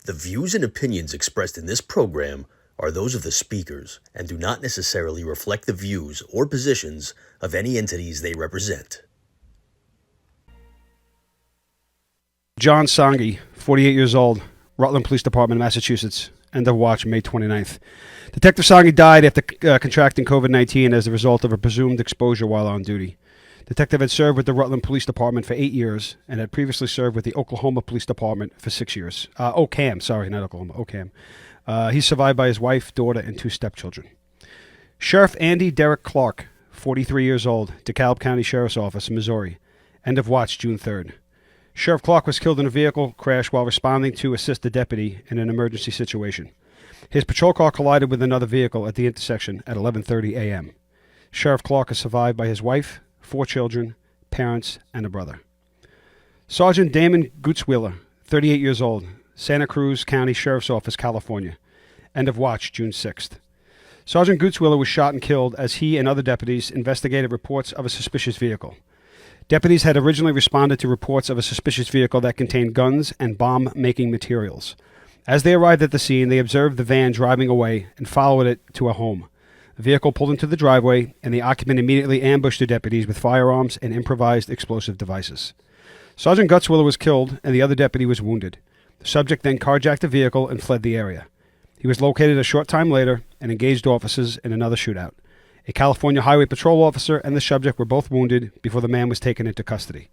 The views and opinions expressed in this program are those of the speakers and do not necessarily reflect the views or positions of any entities they represent. John Songi, 48 years old, Rutland Police Department, Massachusetts. End of watch, May 29th. Detective Songi died after contracting COVID-19 as a result of a presumed exposure while on duty. Detective had served with the Rutland Police Department for 8 years and had previously served with the Oklahoma Police Department for 6 years. OCAM, sorry, not Oklahoma, OCAM. He's survived by his wife, daughter, and 2 stepchildren. Sheriff Andy Derek Clark, 43 years old, DeKalb County Sheriff's Office, Missouri. End of watch, June 3rd. Sheriff Clark was killed in a vehicle crash while responding to assist a deputy in an emergency situation. His patrol car collided with another vehicle at the intersection at 11:30 a.m. Sheriff Clark is survived by his wife, 4 children, parents, and a brother. Sergeant Damon Gutzwiller, 38 years old, Santa Cruz County Sheriff's Office, California. End of watch, June 6th. Sergeant Gutzwiller was shot and killed as he and other deputies investigated reports of a suspicious vehicle. Deputies had originally responded to reports of a suspicious vehicle that contained guns and bomb-making materials. As they arrived at the scene, they observed the van driving away and followed it to a home. The vehicle pulled into the driveway, and the occupant immediately ambushed the deputies with firearms and improvised explosive devices. Sergeant Gutzwiller was killed, and the other deputy was wounded. The subject then carjacked the vehicle and fled the area. He was located a short time later and engaged officers in another shootout. A California Highway Patrol officer and the subject were both wounded before the man was taken into custody.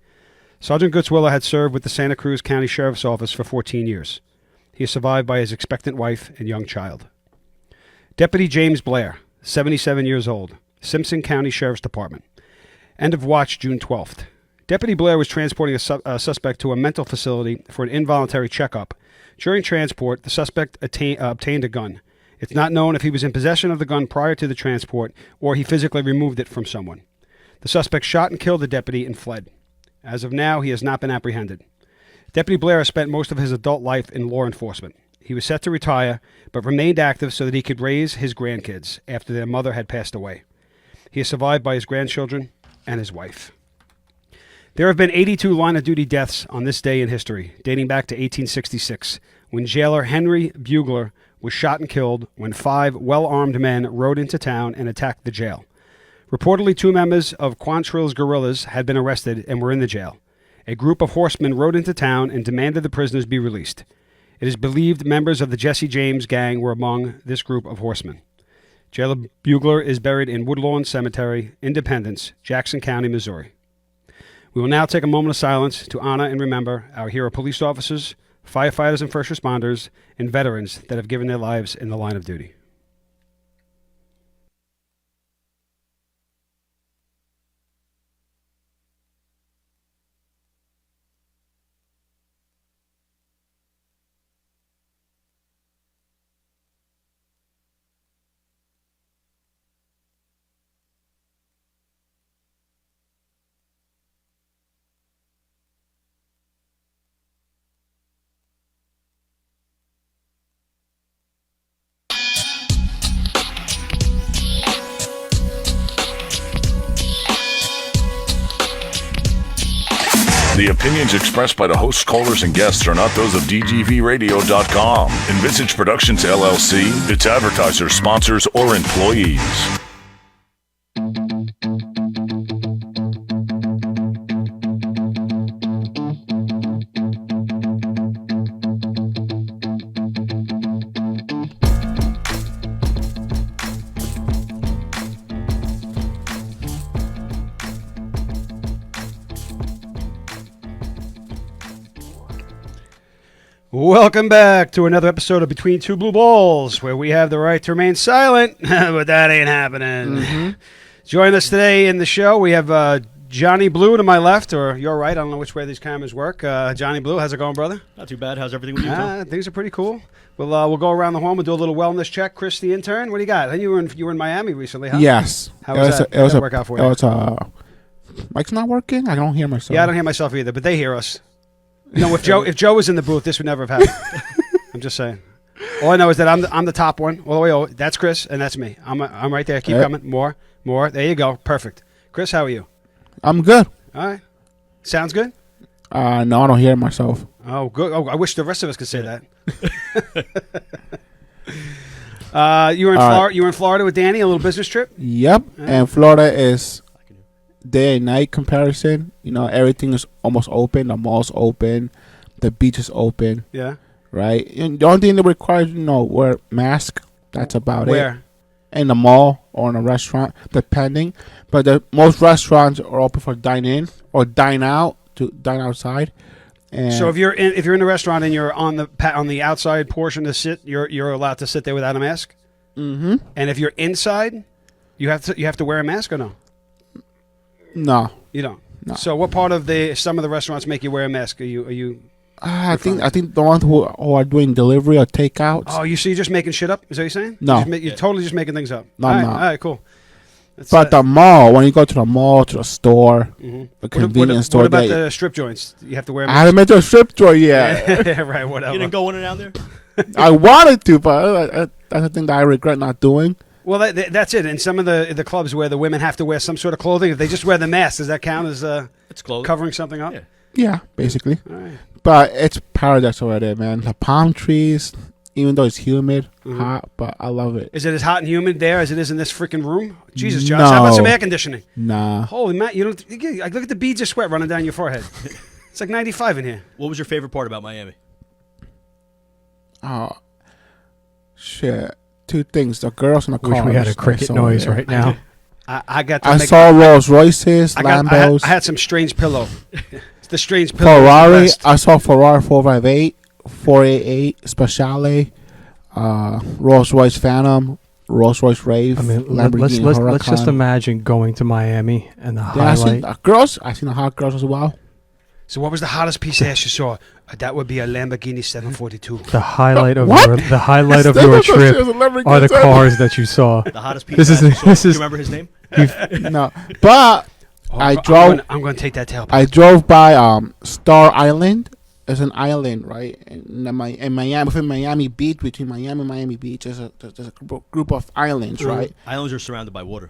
Sergeant Gutzwiller had served with the Santa Cruz County Sheriff's Office for 14 years. He is survived by his expectant wife and young child. Deputy James Blair, 77 years old, Simpson County Sheriff's Department. End of watch, June 12th. Deputy Blair was transporting a suspect to a mental facility for an involuntary checkup. During transport, the suspect obtained a gun. It's not known if he was in possession of the gun prior to the transport or he physically removed it from someone. The suspect shot and killed the deputy and fled. As of now, he has not been apprehended. Deputy Blair has spent most of his adult life in law enforcement. He was set to retire, but remained active so that he could raise his grandkids after their mother had passed away. He is survived by his grandchildren and his wife. There have been 82 line-of-duty deaths on this day in history, dating back to 1866, when jailer Henry Bugler was shot and killed when 5 well-armed men rode into town and attacked the jail. Reportedly, 2 members of Quantrill's guerrillas had been arrested and were in the jail. A group of horsemen rode into town and demanded the prisoners be released. It is believed members of the Jesse James gang were among this group of horsemen. Jailer Bugler is buried in Woodlawn Cemetery, Independence, Jackson County, Missouri. We will now take a moment of silence to honor and remember our hero police officers, firefighters and first responders, and veterans that have given their lives in the line of duty. The opinions expressed by the hosts, callers, and guests are not those of DGVradio.com, Envisage Productions LLC, its advertisers, sponsors, or employees. Welcome back to another episode of Between Two Blue Balls, where we have the right to remain silent, but that ain't happening. Mm-hmm. Join us today in the show. We have Johnny Blue to my left, or your right. I don't know which way these cameras work. Johnny Blue, how's it going, brother? Not too bad. How's everything with you, Tom? Things are pretty cool. We'll go around the horn. We'll do a little wellness check. Chris, the intern, what do you got? I think you were in Miami recently, huh? Yes. How was that? How did that work out for you? Mic's not working? I don't hear myself. Yeah, I don't hear myself either, but they hear us. No, if Joe was in the booth, this would never have happened. I'm just saying. All I know is that I'm the top one all the way over. That's Chris, and that's me. I'm right there. Keep coming. More. There you go. Perfect. Chris, how are you? I'm good. All right. Sounds good? No, I don't hear myself. Oh, good. Oh, I wish the rest of us could say that. You were in All right. Florida. You were in Florida with Danny, a little business trip. Yep. And Florida is day and night comparison. Everything is almost open. The mall's open. The beach is open. Yeah. Right. And the only thing that requires, wear mask. That's about it. Where? In the mall or in a restaurant, depending. But most restaurants are open for dine in or dine out, to dine outside. And So if you're in the restaurant and you're on the outside portion to sit, you're allowed to sit there without a mask. Mm-hmm. And if you're inside, you have to wear a mask or no? No. You don't. No. So what part of some of the restaurants make you wear a mask? Are you? I think the ones who are doing delivery or takeouts. Oh, you're just making shit up? Is that what you're saying? No. You're totally just making things up. No, all I'm right, not. All right, cool. That's, But the mall, when you go to the mall, to the store, the convenience store, what about the strip joints? You have to wear a I mask? haven't been to a strip store yet. Yeah, right, whatever. You didn't go in and down there? I wanted to, but that's the thing that I regret not doing. Well, that's it. In some of the clubs where the women have to wear some sort of clothing, if they just wear the mask, does that count as It's closed. covering something up? Yeah. Yeah, basically. All right. But it's paradise over there, man. The palm trees, even though it's humid, hot, but I love it. Is it as hot and humid there as it is in this freaking room? Jesus, Josh, No. how about some air conditioning? Nah. Holy man, you don't. Look at the beads of sweat running down your forehead. It's like 95 in here. What was your favorite part about Miami? Oh, shit. Two things. The girls in the Wish car. we had a cricket noise right now. I got. To I make, saw Rolls Royces, I Lambos, had some strange pillow. It's the strange pillow. Ferrari. is the best. I saw Ferrari 458, 488, Speciale, Rolls Royce Phantom, Rolls Royce Rave, I mean, Lamborghini let's just Huracan. imagine going to Miami and the Yeah, I seen highlight. the girls. I seen the hot girls as well. So what was the hottest piece of ass you saw? That would be a Lamborghini 742. The highlight of What? your trip Lamborghini are the Seven. cars that you saw. The hottest piece This of is- ass you saw. this Do is- you remember his name? No, but Oh, I drove. I'm going to take that tailpipe. I drove by Star Island. It's an island, right? In Miami, within Miami Beach, between Miami and Miami Beach, there's a group of islands, right? Islands are surrounded by water.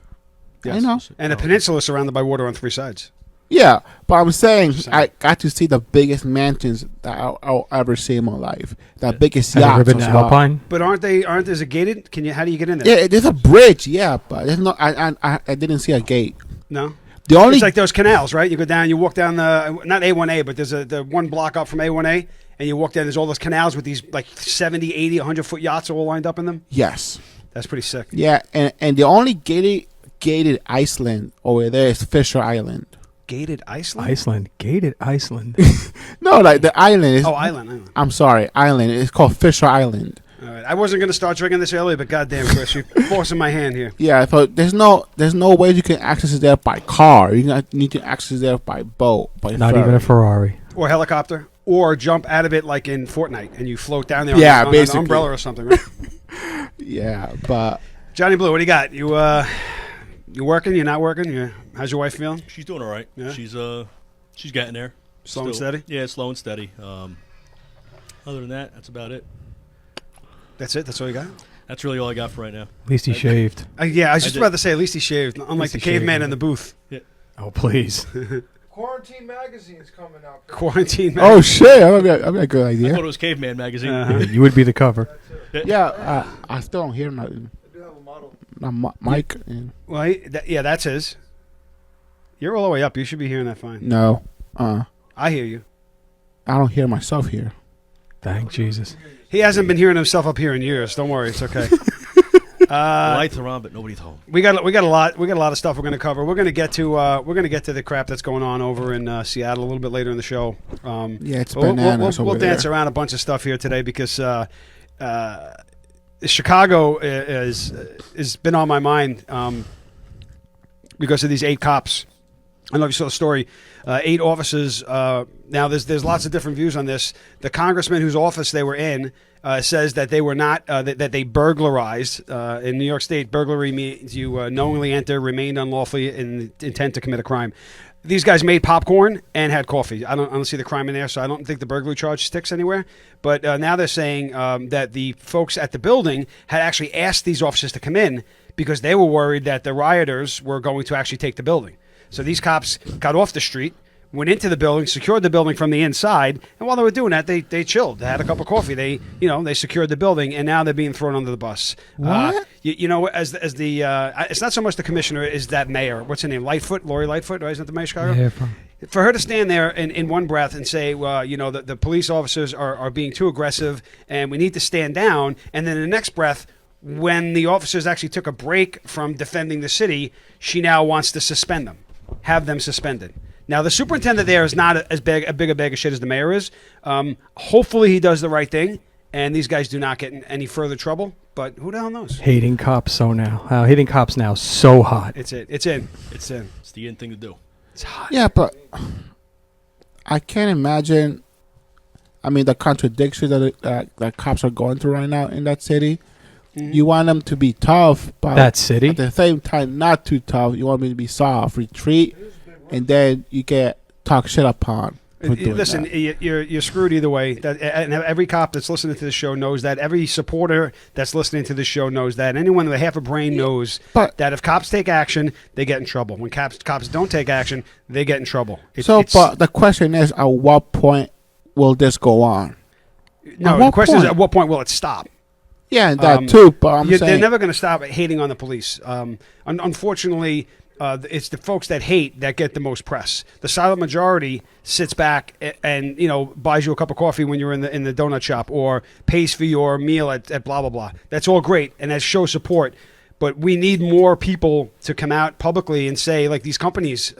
I know. And the peninsula is surrounded by water on three sides. Yeah, but I'm saying I got to see the biggest mansions that I'll ever see in my life. The biggest Have you ever yachts been to as well. Alpine? But aren't is it gated? How do you get in there? Yeah, there's a bridge. Yeah, but there's no. I didn't see a gate. No. The only It's like those canals, right? You go down, you walk down not A1A, but there's the one block up from A1A, and you walk down, there's all those canals with these like 70, 80, 100-foot yachts all lined up in them. yes, That's pretty sick. yeah, and the only gated Iceland over there is Fisher Island. Gated Iceland? Iceland. Gated Iceland. No, like the island is. Oh, island. I'm sorry, island. It's called Fisher Island. All right. I wasn't going to start drinking this earlier, but goddamn, Chris, you're forcing my hand here. Yeah, so there's no way you can access it there by car. You need to access it there by boat, by Not ferry. even a Ferrari. Or helicopter. Or jump out of it like in Fortnite, and you float down there Yeah, on basically. an umbrella or something, right? Yeah, but Johnny Blue, what do you got? You working? You're not working? How's your wife feeling? She's doing all right. Yeah? She's getting there. Slow and steady? Yeah, slow and steady. Other than that, that's about it. That's it? That's all you got? That's really all I got for right now. At least he shaved. Yeah, I was just did. about to say, at least he shaved, unlike least the he shaved, caveman yeah. in the booth. Oh, please. Quarantine magazine's coming out. Quarantine. oh shit, that'd be a good I idea. thought it was Caveman magazine. Uh-huh. You would be the cover. Yeah, I still don't hear nothing. I do have a model. Mike. And Well, that's his. You're all the way up. You should be hearing that fine. no, I hear you. I don't hear myself here. Thank Jesus. He hasn't been hearing himself up here in years. Don't worry, it's okay. The lights are on, but nobody's home. We got a lot of stuff we're going to cover. We're going to get to the crap that's going on over in Seattle a little bit later in the show. Yeah, it's We'll bananas over dance there. around a bunch of stuff here today because Chicago is been on my mind because of these 8 cops. I don't know if you saw the story. 8 officers. Now, there's lots of different views on this. The congressman whose office they were in says that they were not that they burglarized. In New York State, burglary means you knowingly enter, remained unlawfully, in intent to commit a crime. These guys made popcorn and had coffee. I don't see the crime in there, so I don't think the burglary charge sticks anywhere. But now they're saying that the folks at the building had actually asked these officers to come in because they were worried that the rioters were going to actually take the building. So these cops got off the street, went into the building, secured the building from the inside, and while they were doing that, they chilled. They had a cup of coffee. They secured the building, and now they're being thrown under the bus. What? As the it's not so much the commissioner, is that mayor. What's her name? Lori Lightfoot, right? Isn't that the mayor of Chicago? Yeah, For her to stand there in one breath and say, well, the police officers are being too aggressive and we need to stand down, and then in the next breath, when the officers actually took a break from defending the city, she now wants to suspend them, have them suspended. Now, the superintendent there is not as big a bag of shit as the mayor is. Hopefully he does the right thing, and these guys do not get in any further trouble, but who the hell knows? Hating cops hating cops now so hot. It's in. It's the in thing to do. It's hot. Yeah, but I can't imagine. I mean, the contradictions that cops are going through right now in that city. Mm-hmm. You want them to be tough, but That city? at the same time, not too tough. You want me to be soft, retreat, and then you get talk shit upon. For doing Listen, that. you're screwed either way. And every cop that's listening to the show knows that. Every supporter that's listening to the show knows that. Anyone with half a brain knows But- that if cops take action, they get in trouble. When cops don't take action, they get in trouble. But the question is, at what point will this go on? no. at The what question is, point? at what point will it stop? Yeah, and that too. But I'm They're saying never going to stop hating on the police. Unfortunately, it's the folks that hate that get the most press. The silent majority sits back and buys you a cup of coffee when you're in the donut shop, or pays for your meal at blah blah blah. That's all great, and that shows support. But we need more people to come out publicly and say, like these companies.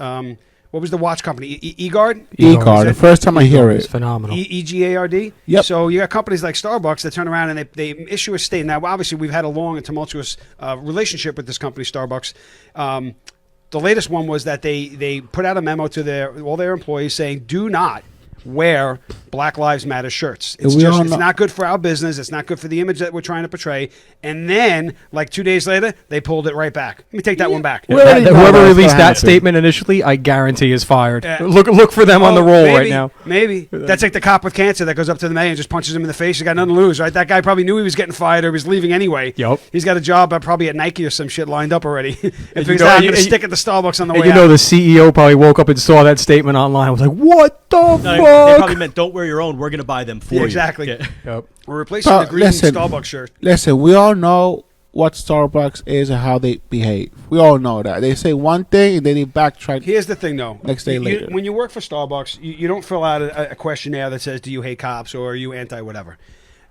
What was the watch company? eGard? eGard. The first time I hear It's it, phenomenal. EGARD? Yep. So you got companies like Starbucks that turn around and they issue a statement. Now, obviously, we've had a long and tumultuous relationship with this company, Starbucks. The latest one was that they put out a memo to all their employees saying, do not wear Black Lives Matter shirts. It's not good for our business. It's not good for the image that we're trying to portray. And then, like 2 days later, they pulled it right back. Let me take that one back. Whoever released that statement initially, I guarantee is fired. Look for them on the roll right now. Maybe. That's like the cop with cancer that goes up to the mayor and just punches him in the face. He got nothing to lose, right? That guy probably knew he was getting fired or was leaving anyway. Yep. He's got a job probably at Nike or some shit lined up already. And And figures out I'm going to stick at the Starbucks on the way out. the CEO probably woke up and saw that statement online. Was like, what the No, fuck? they probably meant don't wear your own. We're going to buy them for you. Exactly. Yeah. Yep. We're replacing But the green listen, Starbucks shirt. Listen, we all know what Starbucks is and how they behave. We all know that. They say one thing and then they backtrack. Here's the thing, though. Next day later. When you work for Starbucks, you don't fill out a questionnaire that says, do you hate cops or are you anti-whatever.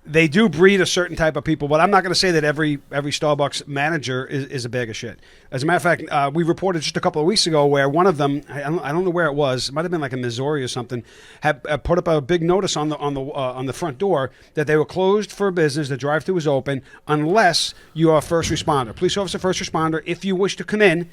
They do breed a certain type of people, but I'm not going to say that every Starbucks manager is a bag of shit. As a matter of fact, we reported just a couple of weeks ago where one of them, I don't know where it was, it might have been like in Missouri or something, had put up a big notice on the front door that they were closed for business. The drive-thru was open unless you are a first responder, police officer, first responder. If you wish to come in,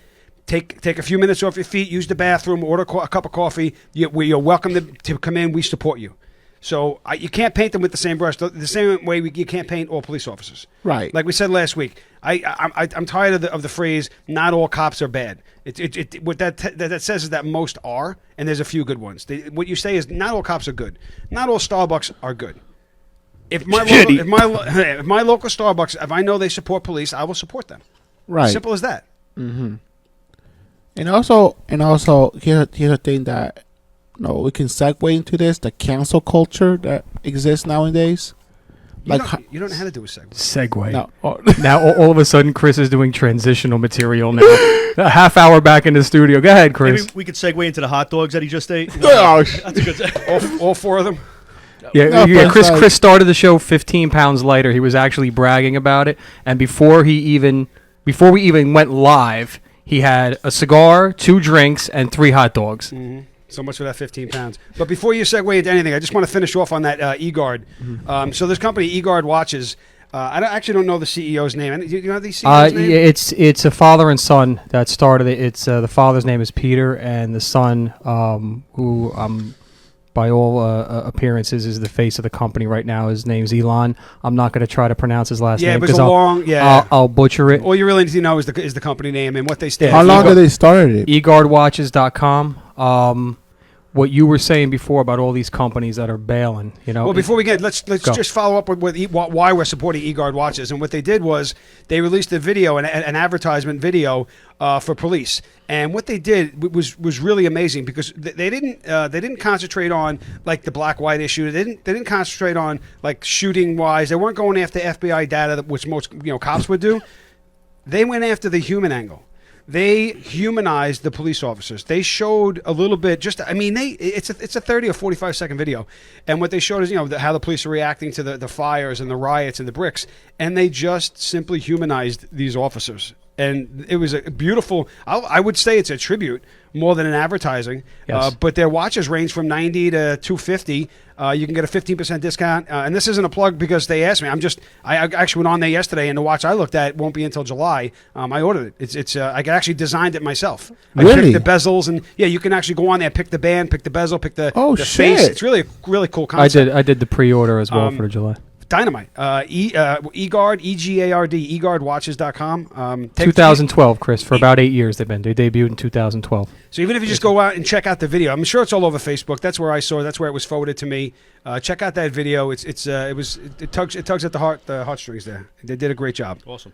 take a few minutes off your feet, use the bathroom, order a cup of coffee. You're welcome to come in. We support you. So you can't paint them with the same brush. The same way you can't paint all police officers. Right. Like we said last week, I'm tired of the phrase "not all cops are bad." What that says is that most are, and there's a few good ones. What you say is not all cops are good. Not all Starbucks are good. If my local Starbucks, if I know they support police, I will support them. Right. Simple as that. Mm-hmm. And also, here's a thing that we can segue into this: the cancel culture that exists nowadays. You don't know how to do a segue. Segue. No. Now all of a sudden, Chris is doing transitional material now. A half hour back in the studio. Go ahead, Chris. Maybe we could segue into the hot dogs that he just ate. Gosh. That's a good. All four of them. Yeah, but Chris started the show 15 pounds lighter. He was actually bragging about it, and before we even went live, he had a cigar, 2 drinks, and 3 hot dogs. Mm-hmm. So much for that 15 pounds. But before you segue into anything, I just want to finish off on that eGard. Mm-hmm. So this company, eGard Watches, I actually don't know the CEO's name. Do you know the CEO's name? It's a father and son that started it. It's the father's name is Peter, and the son, who by all appearances is the face of the company right now. His name's Elon. I'm not going to try to pronounce his last name because I'll butcher it. All you really need to know is the company name and what they stand for. How long did they started it? eGuardWatches.com. what you were saying before about all these companies that are bailing. Well, before we get, let's Go. just follow up with why we're supporting eGuard watches. And what they did was they released a video, an advertisement video for police. And what they did was really amazing because they didn't concentrate on like the black-white issue. They didn't concentrate on like shooting wise. They weren't going after FBI data, which most cops would do. They went after the human angle. They humanized the police officers. They showed a little bit. It's a 30 or 45-second video, and what they showed is how the police are reacting to the fires and the riots and the bricks, and they just simply humanized these officers. And it was a beautiful. I would say it's a tribute more than an advertising. Yes. But their watches range from $90 to $250. You can get a 15% discount. And this isn't a plug because they asked me. I actually went on there yesterday, and the watch I looked at won't be until July. I ordered it. It's I actually designed it myself. I Really? picked the bezels, and you can actually go on there, pick the band, pick the bezel, pick the Oh, the shit. face. It's really really cool concept. I did the pre-order as well for the July. Dynamite. eGuard, EGARD, eGuardWatches.com. 2012, Chris. For about 8 years they've been. They debuted in 2012. So even if you just go out and check out the video, I'm sure it's all over Facebook. That's where I saw it. That's where it was forwarded to me. Check out that video. It tugs at the heartstrings there. They did a great job. Awesome.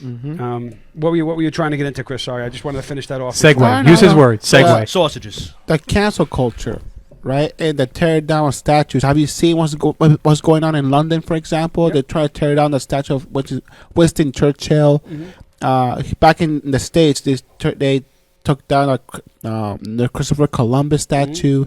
What were you trying to get into, Chris? Sorry, I just wanted to finish that off. Segue. No, Use his no. word. Segue. Sausages. The cancel culture, right? And the tear down of statues. Have you seen what's going on in London, for example? Yep. They try to tear down the statue of Winston Churchill. Back in the States, they took down the Christopher Columbus statue.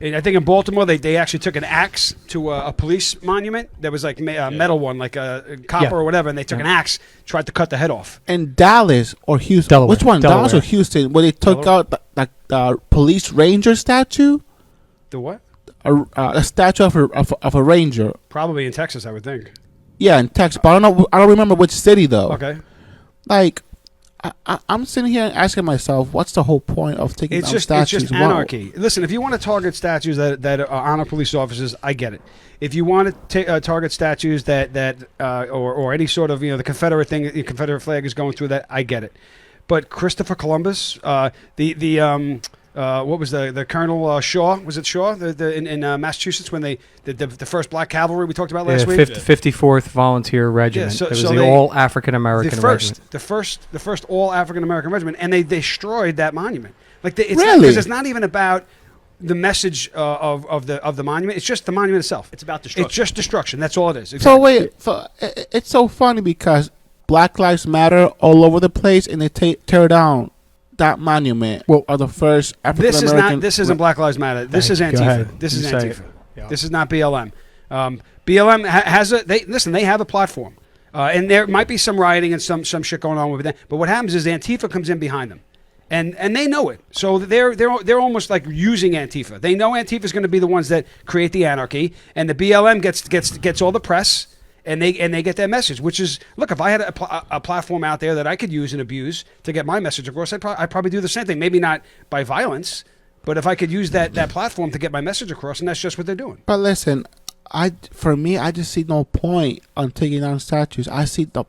And I think in Baltimore, they actually took an axe to a police monument. There was like a metal one, like a copper Yeah. or whatever, and they took an axe, tried to cut the head off. In Dallas or Houston, Delaware. which one? Dallas or Delaware. Houston? Where they took out the police ranger statue, The what? a statue of a ranger. Probably in Texas, I would think. Yeah, in Texas, but I don't remember which city though. Okay. Like, I'm sitting here and asking myself, what's the whole point of taking down It's statues? just anarchy. Listen, if you want to target statues that honor police officers, I get it. If you want to target statues or any sort of the Confederate thing, the Confederate flag is going through that, I get it. But Christopher Columbus, what was the Colonel Shaw? Was it Shaw in Massachusetts when the first Black Cavalry we talked about last week? 54th Volunteer Regiment. so- it was so the they- all African American regiment. The first all African American regiment, and they destroyed that monument. Really? Because it's not even about the message of the monument. It's just the monument itself. It's about destruction. It's just destruction. That's all it is. So Exactly. wait, it's so funny because Black Lives Matter all over the place, and they tear down that monument. Well, or the first African This is American. not. This isn't Black Lives Matter. This is Go Antifa. ahead. This is You say Antifa. it. Yeah. This is not BLM. BLM has a. They have a platform, and there might be some rioting and some shit going on with them. But what happens is Antifa comes in behind them, and they know it. So they're almost like using Antifa. They know Antifa is going to be the ones that create the anarchy, and the BLM gets all the press. And they get their message, which is, look, if I had a platform out there that I could use and abuse to get my message across, I'd probably do the same thing. Maybe not by violence, but if I could use that platform to get my message across, and that's just what they're doing. But listen, for me, I just see no point on taking down statues. I see please,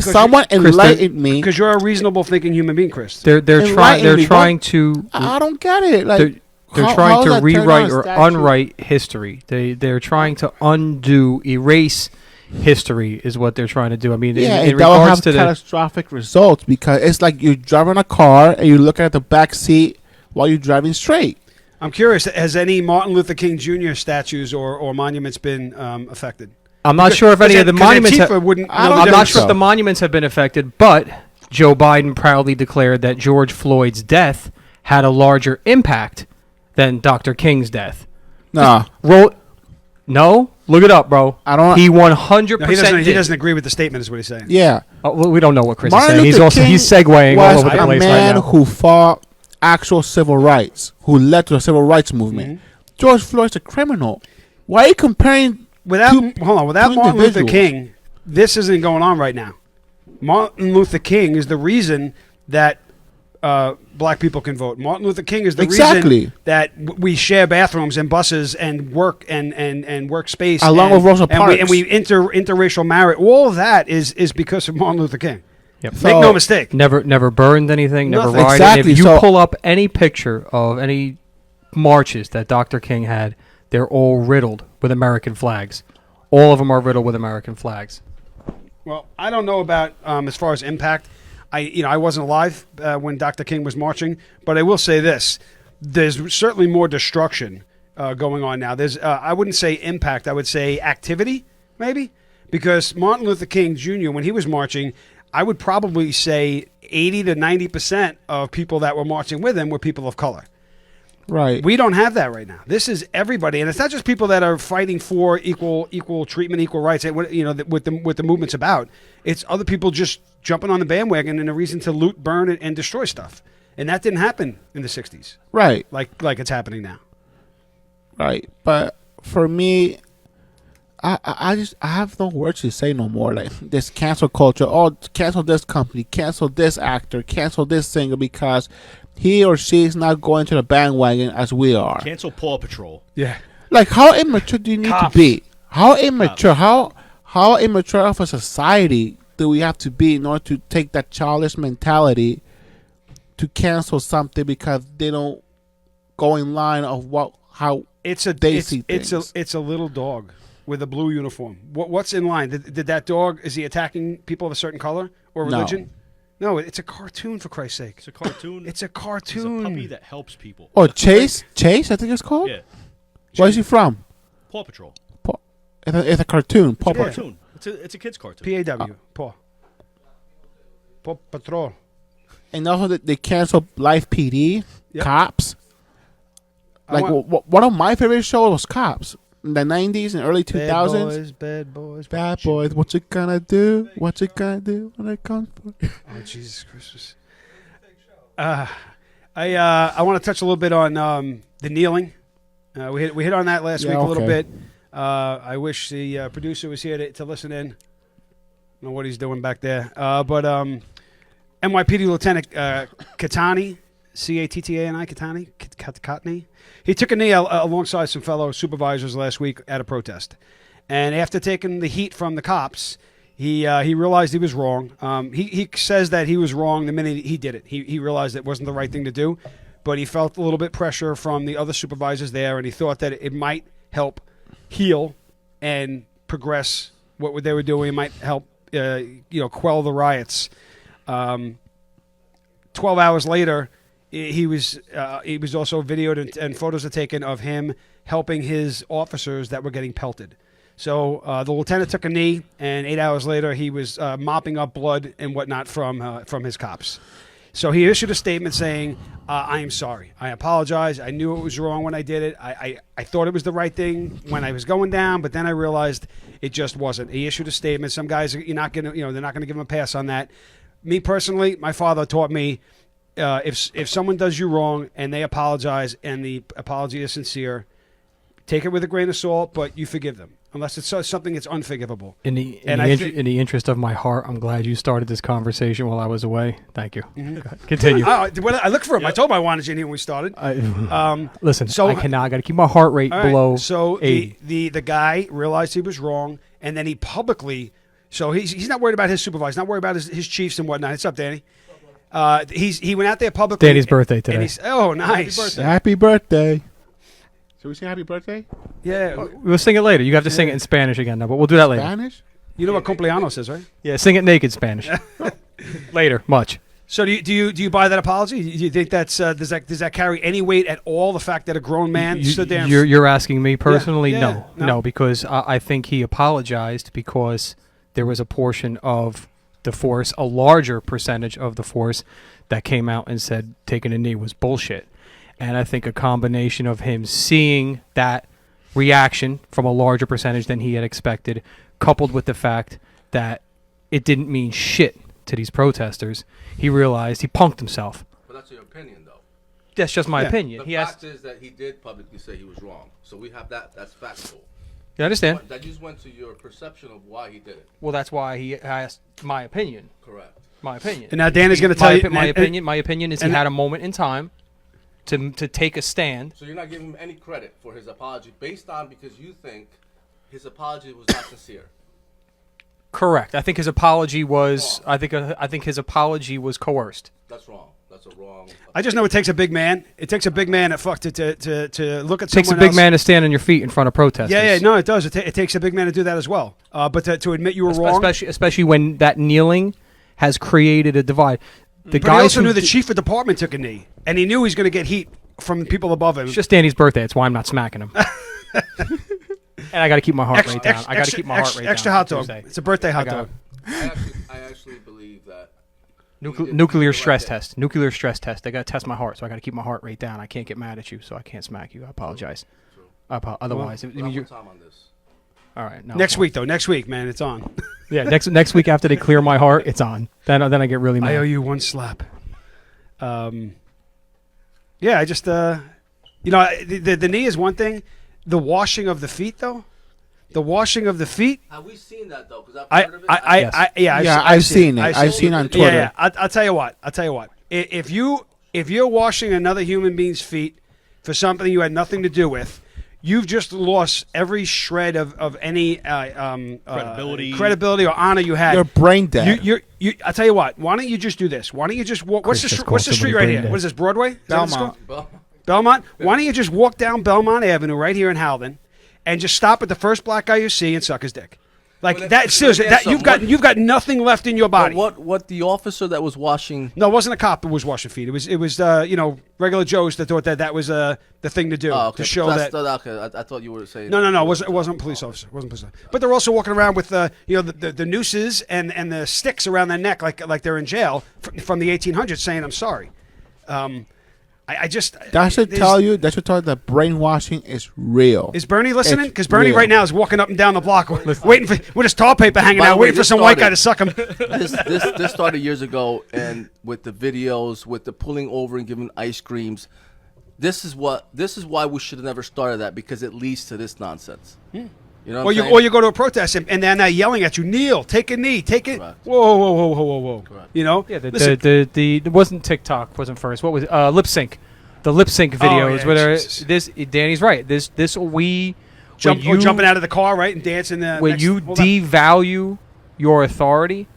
Because someone Chris, enlighten me. Because you're a reasonable thinking human being, Chris. They're Enlighten me. trying to I don't get it. Like, they're how trying is to that tear down rewrite a or statue? unwrite history. They're trying to erase history is what they're trying to do. I mean, Yeah, in and that will regards have to the catastrophic results because it's like you're driving a car and you're looking at the back seat while you're driving straight. I'm curious, has any Martin Luther King Jr. statues or monuments been affected? I'm not sure if any of the monuments. Antifa wouldn't. I don't I'm think not sure so. if the monuments have been affected, but Joe Biden proudly declared that George Floyd's death had a larger impact than Dr. King's death. Nah, No, look it up, bro. I don't. He 100%. No, he doesn't agree with the statement, is what he's saying. Yeah, Oh, well, we don't know what Chris Martin is saying. Luther King He's segueing all was over the a place right man now. who fought actual civil rights, who led to the civil rights movement. George Floyd's a criminal. Why are you comparing? Without two Martin Luther individuals? King, this isn't going on right now. Martin Luther King is the reason that black people can vote. Martin Luther King is the Exactly. reason that we share bathrooms and buses and work and workspace Along and, with Rosa and we, Parks. and we interracial marriage. All of that is because of Martin Luther King. Yep. Make no mistake. Never burned anything, never Nothing. rioted. Exactly, If you so- pull up any picture of any marches that Dr. King had, they're all riddled with American flags. All of them are riddled with American flags. Well, I don't know about as far as impact. I wasn't alive when Dr. King was marching, but I will say this: there's certainly more destruction going on now. There's I wouldn't say impact. I would say activity, maybe, because Martin Luther King Jr. when he was marching, I would probably say 80 to 90% of people that were marching with him were people of color. Right. We don't have that right now. This is everybody, and it's not just people that are fighting for equal treatment, equal rights. What the movement's about. It's other people just jumping on the bandwagon and a reason to loot, burn, and destroy stuff. And that didn't happen in the '60s, Right. like it's happening now. Right. But for me, I have no words to say no more. Like this cancel culture. Oh, cancel this company, cancel this actor, cancel this singer because he or she is not going to the bandwagon as we are. Cancel Paw Patrol. Yeah. Like, how immature do you need Cops. to be? How immature? How immature of a society do we have to be in order to take that childish mentality to cancel something because they don't go in line of how they see things? It's a little dog with a blue uniform. What's in line? Did that dog, is he attacking people of a certain color or No. religion? No, it's a cartoon, for Christ's sake. It's a cartoon. It's a cartoon. It's a puppy that helps people. Oh, Chase, I think it's called. Yeah. Where's he from? Paw Patrol. It's a cartoon. It's a Paw cartoon. It's a kid's cartoon. PAW. Paw Patrol. And also they canceled Life PD, Yep. Cops. Like one of my favorite shows was Cops in the 90s and early 2000s. Bad boys. Bad boys, what you gonna do? What you gonna do when it comes for? Oh, Jesus Christmas. I want to touch a little bit on the kneeling. We hit on that last week a little bit. I wish the producer was here to listen in. I don't know what he's doing back there. But NYPD Lieutenant Catani, Cattani, Catani, he took a knee alongside some fellow supervisors last week at a protest. And after taking the heat from the cops, he realized he was wrong. He says that he was wrong the minute he did it. He realized it wasn't the right thing to do, but he felt a little bit pressure from the other supervisors there, and he thought that it might help heal and progress what they were doing. It might help quell the riots. 12 hours later, he was also videoed and photos are taken of him helping his officers that were getting pelted. So the lieutenant took a knee, and 8 hours later, he was mopping up blood and whatnot from his cops. So he issued a statement saying, I am sorry. I apologize. I knew it was wrong when I did it. I thought it was the right thing when I was going down, but then I realized it just wasn't. He issued a statement. Some guys, they're not going to give him a pass on that. Me personally, my father taught me, if someone does you wrong and they apologize and the apology is sincere, take it with a grain of salt, but you forgive them. Unless it's something that's unforgivable. In the interest of my heart, I'm glad you started this conversation while I was away. Thank you. Mm-hmm. Continue. I looked for him. Yep. I told him I wanted you in here when we started. Listen, I got to keep my heart rate below. So 80. the guy realized he was wrong, and then he publicly. So he's not worried about his supervisor, not worried about his chiefs and whatnot. It's up, Danny. He went out there publicly. Danny's birthday today. Oh, nice! Happy birthday! Should we sing happy birthday? Yeah. We'll sing it later. You have to sing it in Spanish again, though, but we'll do that later. Spanish? You know what cumpleaños is, right? Yeah, sing it naked Spanish. Later, much. So do you buy that apology? Do you think does that carry any weight at all? The fact that a grown man stood there. You're asking me personally? Yeah. No, because I think he apologized because there was a portion of the force, a larger percentage of the force, that came out and said taking a knee was bullshit. And I think a combination of him seeing that reaction from a larger percentage than he had expected, coupled with the fact that it didn't mean shit to these protesters, he realized he punked himself. But that's your opinion, though. That's just my opinion. The fact is that he did publicly say he was wrong. So we have that. That's factual. You understand? That just went to your perception of why he did it. Well, that's why he asked my opinion. Correct. My opinion. And now Danny's going to tell you my opinion. My opinion is he had a moment in time to take a stand. So you're not giving him any credit for his apology based on because you think his apology was not sincere. Correct. I think his apology was. I think his apology was coerced. That's wrong. that's a wrong. I just know it takes a big man. It takes a big man to look at It takes a someone big else. man to stand on your feet in front of protesters. Yeah, no, it does. It takes a big man to do that as well. But to admit you were wrong. Especially when that kneeling has created a divide. The But guys he also who knew the chief of department took a knee, and he knew he was going to get heat from people above him. It's just Danny's birthday. That's why I'm not smacking him. And I got to keep my heart rate down. I got to keep my heart rate down. Extra hot dog. Tuesday. It's a birthday hot dog. I actually believe that. Nuclear stress test. Nuclear stress test. They got to test my heart, so I got to keep my heart rate down. I can't get mad at you, so I can't smack you. I apologize. Otherwise, We'll have more time on this. all right. No, Next week, though. Next week, man, it's on. Yeah, next week after they clear my heart, it's on. Then I get really mad. I owe you one slap. Yeah, I just, the knee is one thing. The washing of the feet, though. The washing of the feet. Have we seen that though? Because I've heard of it. I've seen it. I've seen on Twitter. Yeah. I'll tell you what. If you're washing another human being's feet for something you had nothing to do with, you've just lost every shred of any credibility or honor you had. You're brain dead. I'll tell you what. Why don't you just do this? Why don't you just walk? What's the street right here? What is this? Broadway? Is that what it's Belmont. called? Belmont. Why don't you just walk down Belmont Avenue right here in Halden, and just stop at the first black guy you see and suck his dick? Like that. Seriously, you've got nothing left in your body. What the officer that was washing? No, it wasn't a cop who was washing feet. It was regular Joes that thought that was the thing to do to show that. Okay, I thought you were saying. No. It wasn't a police officer. It wasn't a police officer. But they're also walking around with the nooses and the sticks around their neck like they're in jail from the 1800s, saying I'm sorry. That should tell you that brainwashing is real. Is Bernie listening? It's Because Bernie real. right now is walking up and down the block waiting with his towel paper hanging By the out, way, waiting for this some white guy started- to suck him. This started years ago, and with the videos, with the pulling over and giving ice creams. This is why we should have never started that, because it leads to this nonsense. You know, Or you go to a protest and they're not yelling at you. Kneel, take a knee, take it. Correct. Whoa. Correct. You know. Yeah, Listen, it wasn't TikTok, wasn't first. What was it? Lip sync, the lip sync videos. yeah, Where Jesus. Danny's right. jumping out of the car, right, and dancing. When you devalue your authority,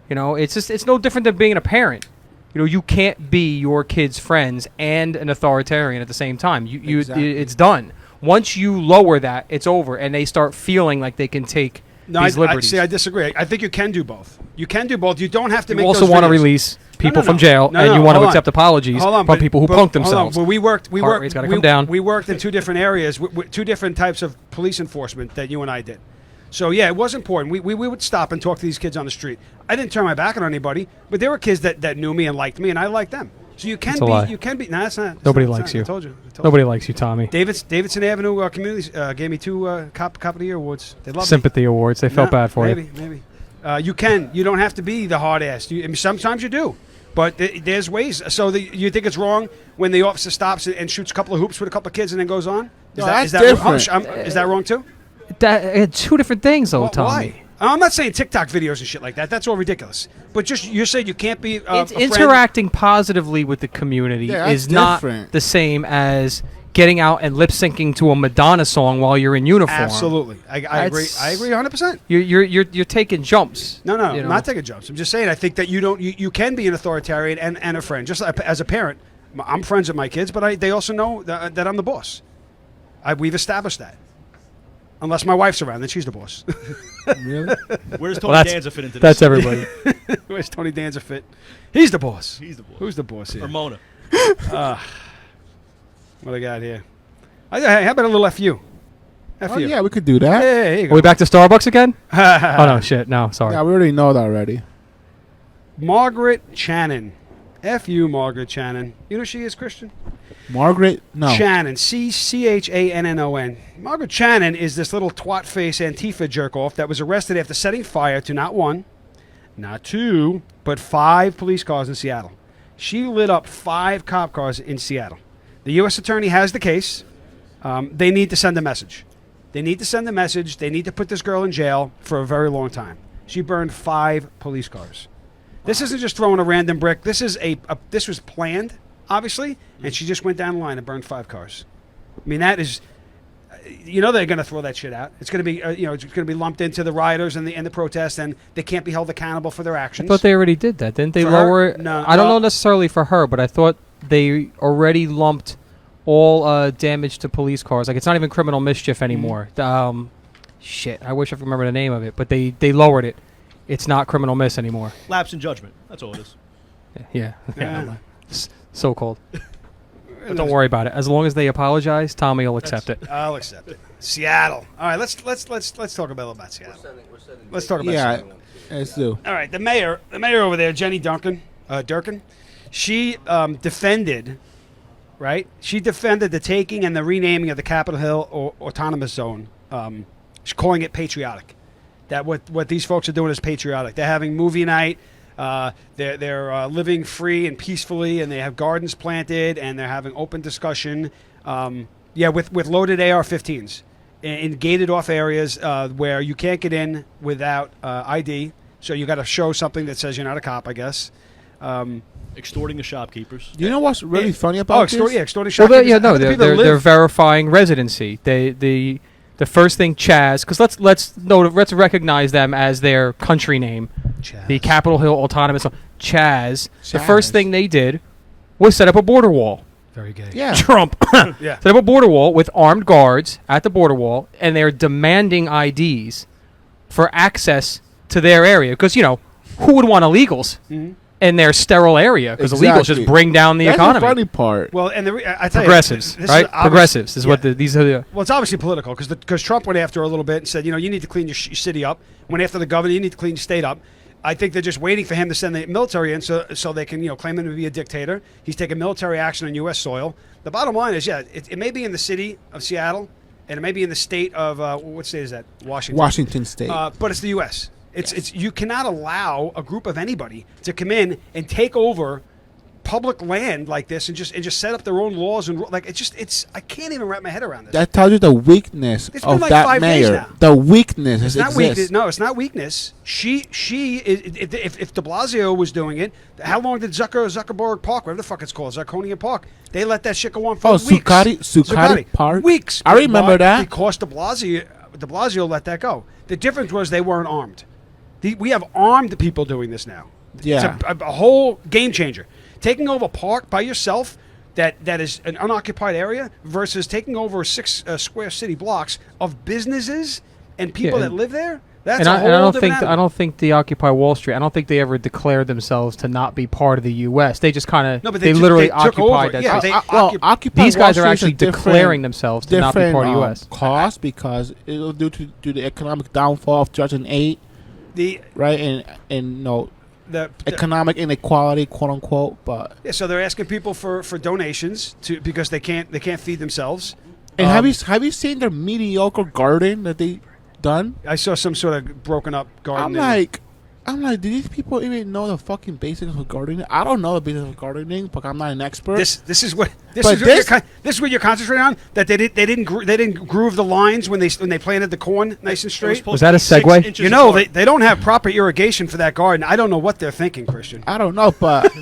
it's no different than being a parent. You can't be your kid's friends and an authoritarian at the same time. Exactly. It's done. Once you lower that, it's over, and they start feeling like they can take these liberties. I disagree. I think you can do both. You can do both. You don't have to You make also those want to videos. release people No. from jail, No, and you want to hold on. accept apologies Hold on, from but- people who but- punked hold on. themselves. Well, we worked. Heart rate's gotta come down. We worked in two different areas, with two different types of police enforcement that you and I did. So yeah, it was important. We would stop and talk to these kids on the street. I didn't turn my back on anybody, but there were kids that knew me and liked me, and I liked them. So you can That's a lie. be. You can be. No, that's not. Nobody that's likes not, you. I told you. Nobody likes you, Tommy. Davidson Avenue Community gave me two cop of the year awards. They love Sympathy awards. They felt bad for you. Maybe. You can. You don't have to be the hard ass. Sometimes you do, but there's ways. So you think it's wrong when the officer stops and shoots a couple of hoops with a couple of kids and then goes on? No, that's different. Is that wrong too? Two different things, though, Tommy. Why? I'm not saying TikTok videos and shit like that. That's all ridiculous. But just you said you can't be. Interacting positively with the community Yeah, that's is not different. the same as getting out and lip syncing to a Madonna song while you're in uniform. Absolutely, I agree. I agree 100%. You're taking jumps. No, you know? not taking jumps. I'm just saying. I think that you can be an authoritarian and a friend. Just like, as a parent, I'm friends with my kids, but they also know that I'm the boss. We've established that. Unless my wife's around, then she's the boss. Really? Where does Tony Well, Danza fit into this? That's everybody. Where's Tony Danza fit? He's the boss. He's the boss. Who's the boss here? Or Mona. What do I got here? Hey, how about a little FU? Oh, yeah, we could do that. Yeah, here you Are go. we back to Starbucks again? Oh no, shit. No, sorry. Yeah, we already know that already. Margaret Channon. F.U. Margaret Channon. You know she is Christian? Margaret? No. Channon. Channon. Margaret Channon is this little twat face Antifa jerk off that was arrested after setting fire to not one, not two, but 5 police cars in Seattle. She lit up 5 cop cars in Seattle. The U.S. attorney has the case. They need to send a message. They need to put this girl in jail for a very long time. She burned 5 police cars. This isn't just throwing a random brick. This is this was planned, obviously, and she just went down the line and burned 5 cars. I mean, that is they're going to throw that shit out. It's going to be, it's going to be lumped into the rioters and the protest, and they can't be held accountable for their I actions. thought they already did that. Didn't they For lower her? it? No, I don't no. know necessarily for her, but I thought they already lumped all damage to police cars. Like, it's not even criminal mischief anymore. Shit, I wish I could remember the name of it, but they lowered it. It's not criminal miss anymore. Lapse in judgment. That's all it is. Yeah. Yeah. So cold. But don't worry about it. As long as they apologize, Tommy will accept it. I'll accept it. Seattle. All right, let's talk a little about Seattle. Let's talk about Yeah, Seattle. let's do. All right, the mayor over there, Jenny Durkin, she defended, right? She defended the taking and the renaming of the Capitol Hill Autonomous Zone. She's calling it patriotic. That what these folks are doing is patriotic. They're having movie night. They're living free and peacefully, and they have gardens planted, and they're having open discussion. With loaded AR-15s in gated off areas where you can't get in without ID. So you got to show something that says you're not a cop, I guess. Extorting the shopkeepers. You know what's really funny about this? Extorting Well, shopkeepers. they're verifying residency. The first thing, Chaz, because let's recognize them as their country name, Chaz. the Capitol Hill Autonomous Chaz. The Chaz. first thing they did was set up a border wall. Very gay. Yeah. Trump Yeah. set up a border wall with armed guards at the border wall, and they're demanding IDs for access to their area. Because, who would want illegals in their sterile area? Because illegals just bring down the That's economy. the funny part. Well, and I tell Progressives, you, this right? is obvious- Progressives is what these are. Well, it's obviously political because Trump went after her a little bit and said, you need to clean your city up. Went after the governor, you need to clean your state up. I think they're just waiting for him to send the military in so they can claim him to be a dictator. He's taking military action on U.S. soil. The bottom line is, it may be in the city of Seattle, and it may be in the state of what state is that? Washington State. But it's the U.S. It's you cannot allow a group of anybody to come in and take over public land like this and just set up their own laws and I can't even wrap my head around this. That tells you the weakness It's been of like that 5 days mayor. now. The weakness It's is not weakness. exists. No, it's not weakness. If De Blasio was doing it, how long did Zuckerberg Park, whatever the fuck it's called, Zirconia Park, they let that shit go on for weeks. Zuccotti Park? Weeks. I remember that. Because De Blasio let that go. The difference was they weren't armed. We have armed people doing this now. Yeah. It's a whole game changer. Taking over a park by yourself that is an unoccupied area versus taking over 6 square city blocks of businesses and people Yeah, that live there. That's And a I, whole and I don't different think animal. I don't think the Occupy Wall Street. I don't think they ever declared themselves to not be part of the U.S. They just kind of No, but they they literally took over. occupied that. Yeah, space. they Well, occup- Occupy These Wall guys are Street is actually a different- declaring themselves to not be part of the U.S. cost because it will due to the economic downfall of 2008, right? And the economic inequality, quote unquote. But so they're asking people for donations because they can't feed themselves. and have you seen their mediocre garden that they done? I saw some sort of broken up garden. I'm like, do these people even know the fucking basics of gardening? I don't know the basics of gardening, but I'm not an expert. This is what you're concentrating on. That they didn't groove the lines when they planted the corn nice and straight. Was that a segue? They don't have proper irrigation for that garden. I don't know what they're thinking, Christian. I don't know, but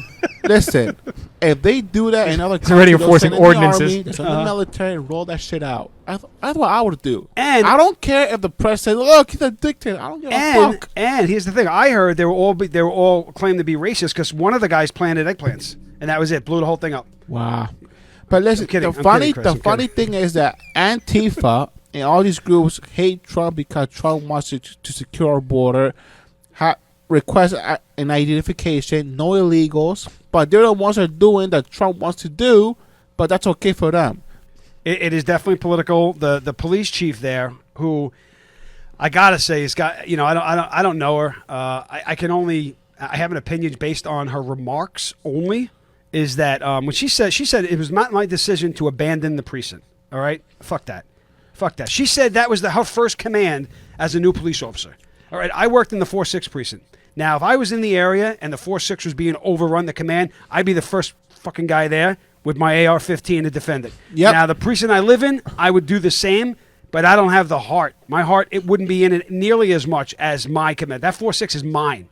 listen, if they do that in other countries, already they'll enforcing send in the ordinances. army, they'll send the military and roll that shit out. That's what I would do. And I don't care if the press says, "Look, he's a dictator." I don't give a fuck. And here's the thing: I heard they were all claimed to be racist because one of the guys planted eggplants, and that was it. Blew the whole thing up. Wow. But listen, I'm kidding, the I'm funny kidding, Chris, I'm funny thing is that Antifa and all these groups hate Trump because Trump wants to secure our border, request an identification, no illegals, but they're the ones that are doing that Trump wants to do, but that's okay for them. It is definitely political. The police chief there, who I gotta say has got I don't know her. I have an opinion based on her remarks only. Is that when she said it was not my decision to abandon the precinct. All right, fuck that. She said that was her first command as a new police officer. All right, I worked in the 4-6 precinct. Now, if I was in the area and the 4-6 was being overrun, the command, I'd be the first fucking guy there with my AR-15 to defend it. Yep. Now, the precinct I live in, I would do the same, but I don't have the heart. My heart, it wouldn't be in it nearly as much as my command. That 4-6 is mine.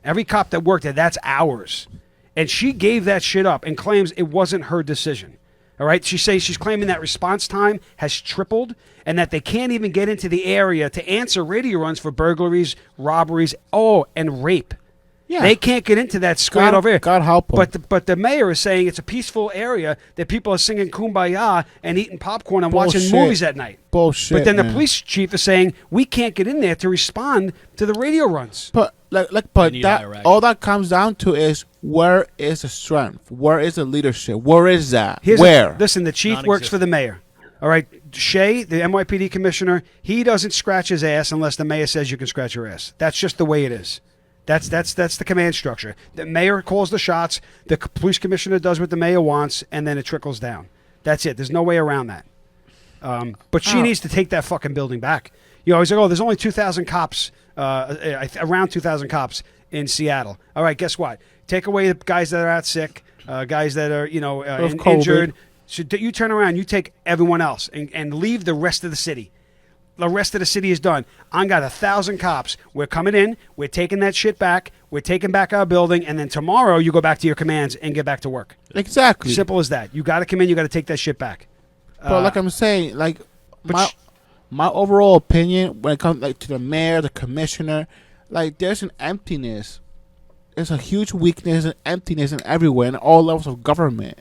Every cop that worked there, that's ours. And she gave that shit up and claims it wasn't her decision. All right, she's claiming that response time has tripled and that they can't even get into the area to answer radio runs for burglaries, robberies, and rape. Yeah. They can't get into that squared over area. God help 'em. But the mayor is saying it's a peaceful area that people are singing Kumbaya and eating popcorn and watching Bullshit. movies at night. Bullshit. But then the man. police chief is saying we can't get in there to respond to the radio runs. But need that higher action. all that comes down to is where is the strength? Where is the leadership? Where is that? Listen, the chief works Non-existent. for the mayor. All right, Shea, the NYPD commissioner, he doesn't scratch his ass unless the mayor says you can scratch your ass. That's just the way it is. That's the command structure. The mayor calls the shots. The police commissioner does what the mayor wants, and then it trickles down. That's it. There's no way around that. But she needs to take that fucking building back. You know, he's like, oh, there's only 2,000 cops, around 2,000 cops in Seattle. All right, guess what? Take away the guys that are out sick, guys that are COVID. injured. So you turn around, you take everyone else, and leave the rest of the city. The rest of the city is done. I got 1,000 cops. We're coming in. We're taking that shit back. We're taking back our building. And then tomorrow you go back to your commands and get back to work. Exactly. Simple as that. You got to come in. You got to take that shit back. But like I'm saying, like but my overall opinion when it comes like to the mayor, the commissioner, like there's an emptiness. There's a huge weakness and emptiness in everywhere in all levels of government.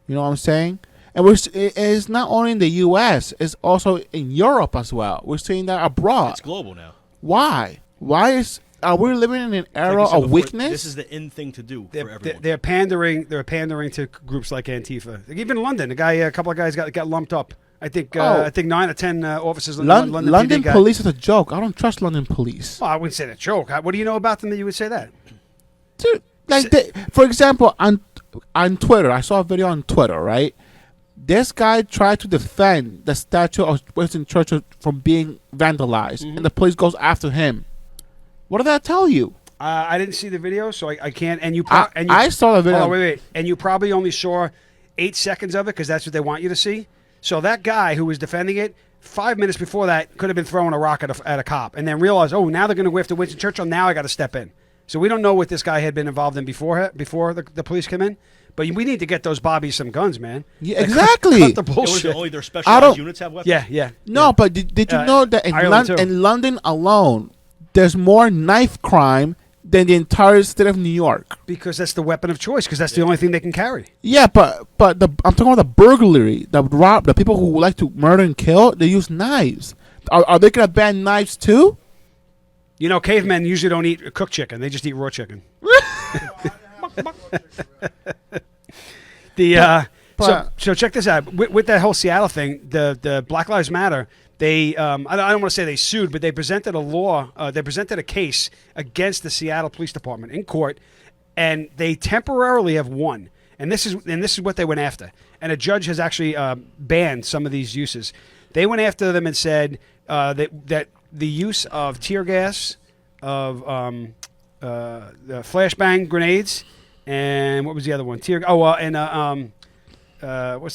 You know what I'm saying? And it's not only in the U.S., it's also in Europe as well. We're seeing that abroad. It's global now. Why? Are we living in an era Like you said of before, weakness? This is the in thing to do for everyone. They're pandering. They're pandering to groups like Antifa. Like even in London, a couple of guys got lumped up. I think 9 or 10 officers in London London PD police is a joke. I don't trust London police. Well, I wouldn't say that joke. What do you know about them that you would say that? Dude, for example, on Twitter, I saw a video on Twitter, right? This guy tried to defend the statue of Winston Churchill from being vandalized, and the police goes after him. What did that tell you? I didn't see the video, so I can't. And you, I saw the video. Hold on, wait. And you probably only saw 8 seconds of it because that's what they want you to see. So that guy who was defending it, 5 minutes before that, could have been throwing a rock at a cop, and then realized, oh, now they're going to go after Winston Churchill. Now I got to step in. So we don't know what this guy had been involved in before the police came in. But we need to get those Bobbies some guns, man. Yeah, exactly. Cut the bullshit. Only their specialized units have weapons? Yeah. No, but did you know that in London alone, there's more knife crime than the entire state of New York? Because that's the weapon of choice, because that's the only thing they can carry. Yeah, but I'm talking about the burglary, the people who like to murder and kill, they use knives. Are they going to ban knives too? You know, cavemen usually don't eat cooked chicken. They just eat raw chicken. So check this out. With that whole Seattle thing, the Black Lives Matter, they I don't want to say they sued, but they presented a case against the Seattle Police Department in court, and they temporarily have won. And this is what they went after. And a judge has actually banned some of these uses. They went after them and said that the use of tear gas, of the flashbang grenades, and what was the other one? What's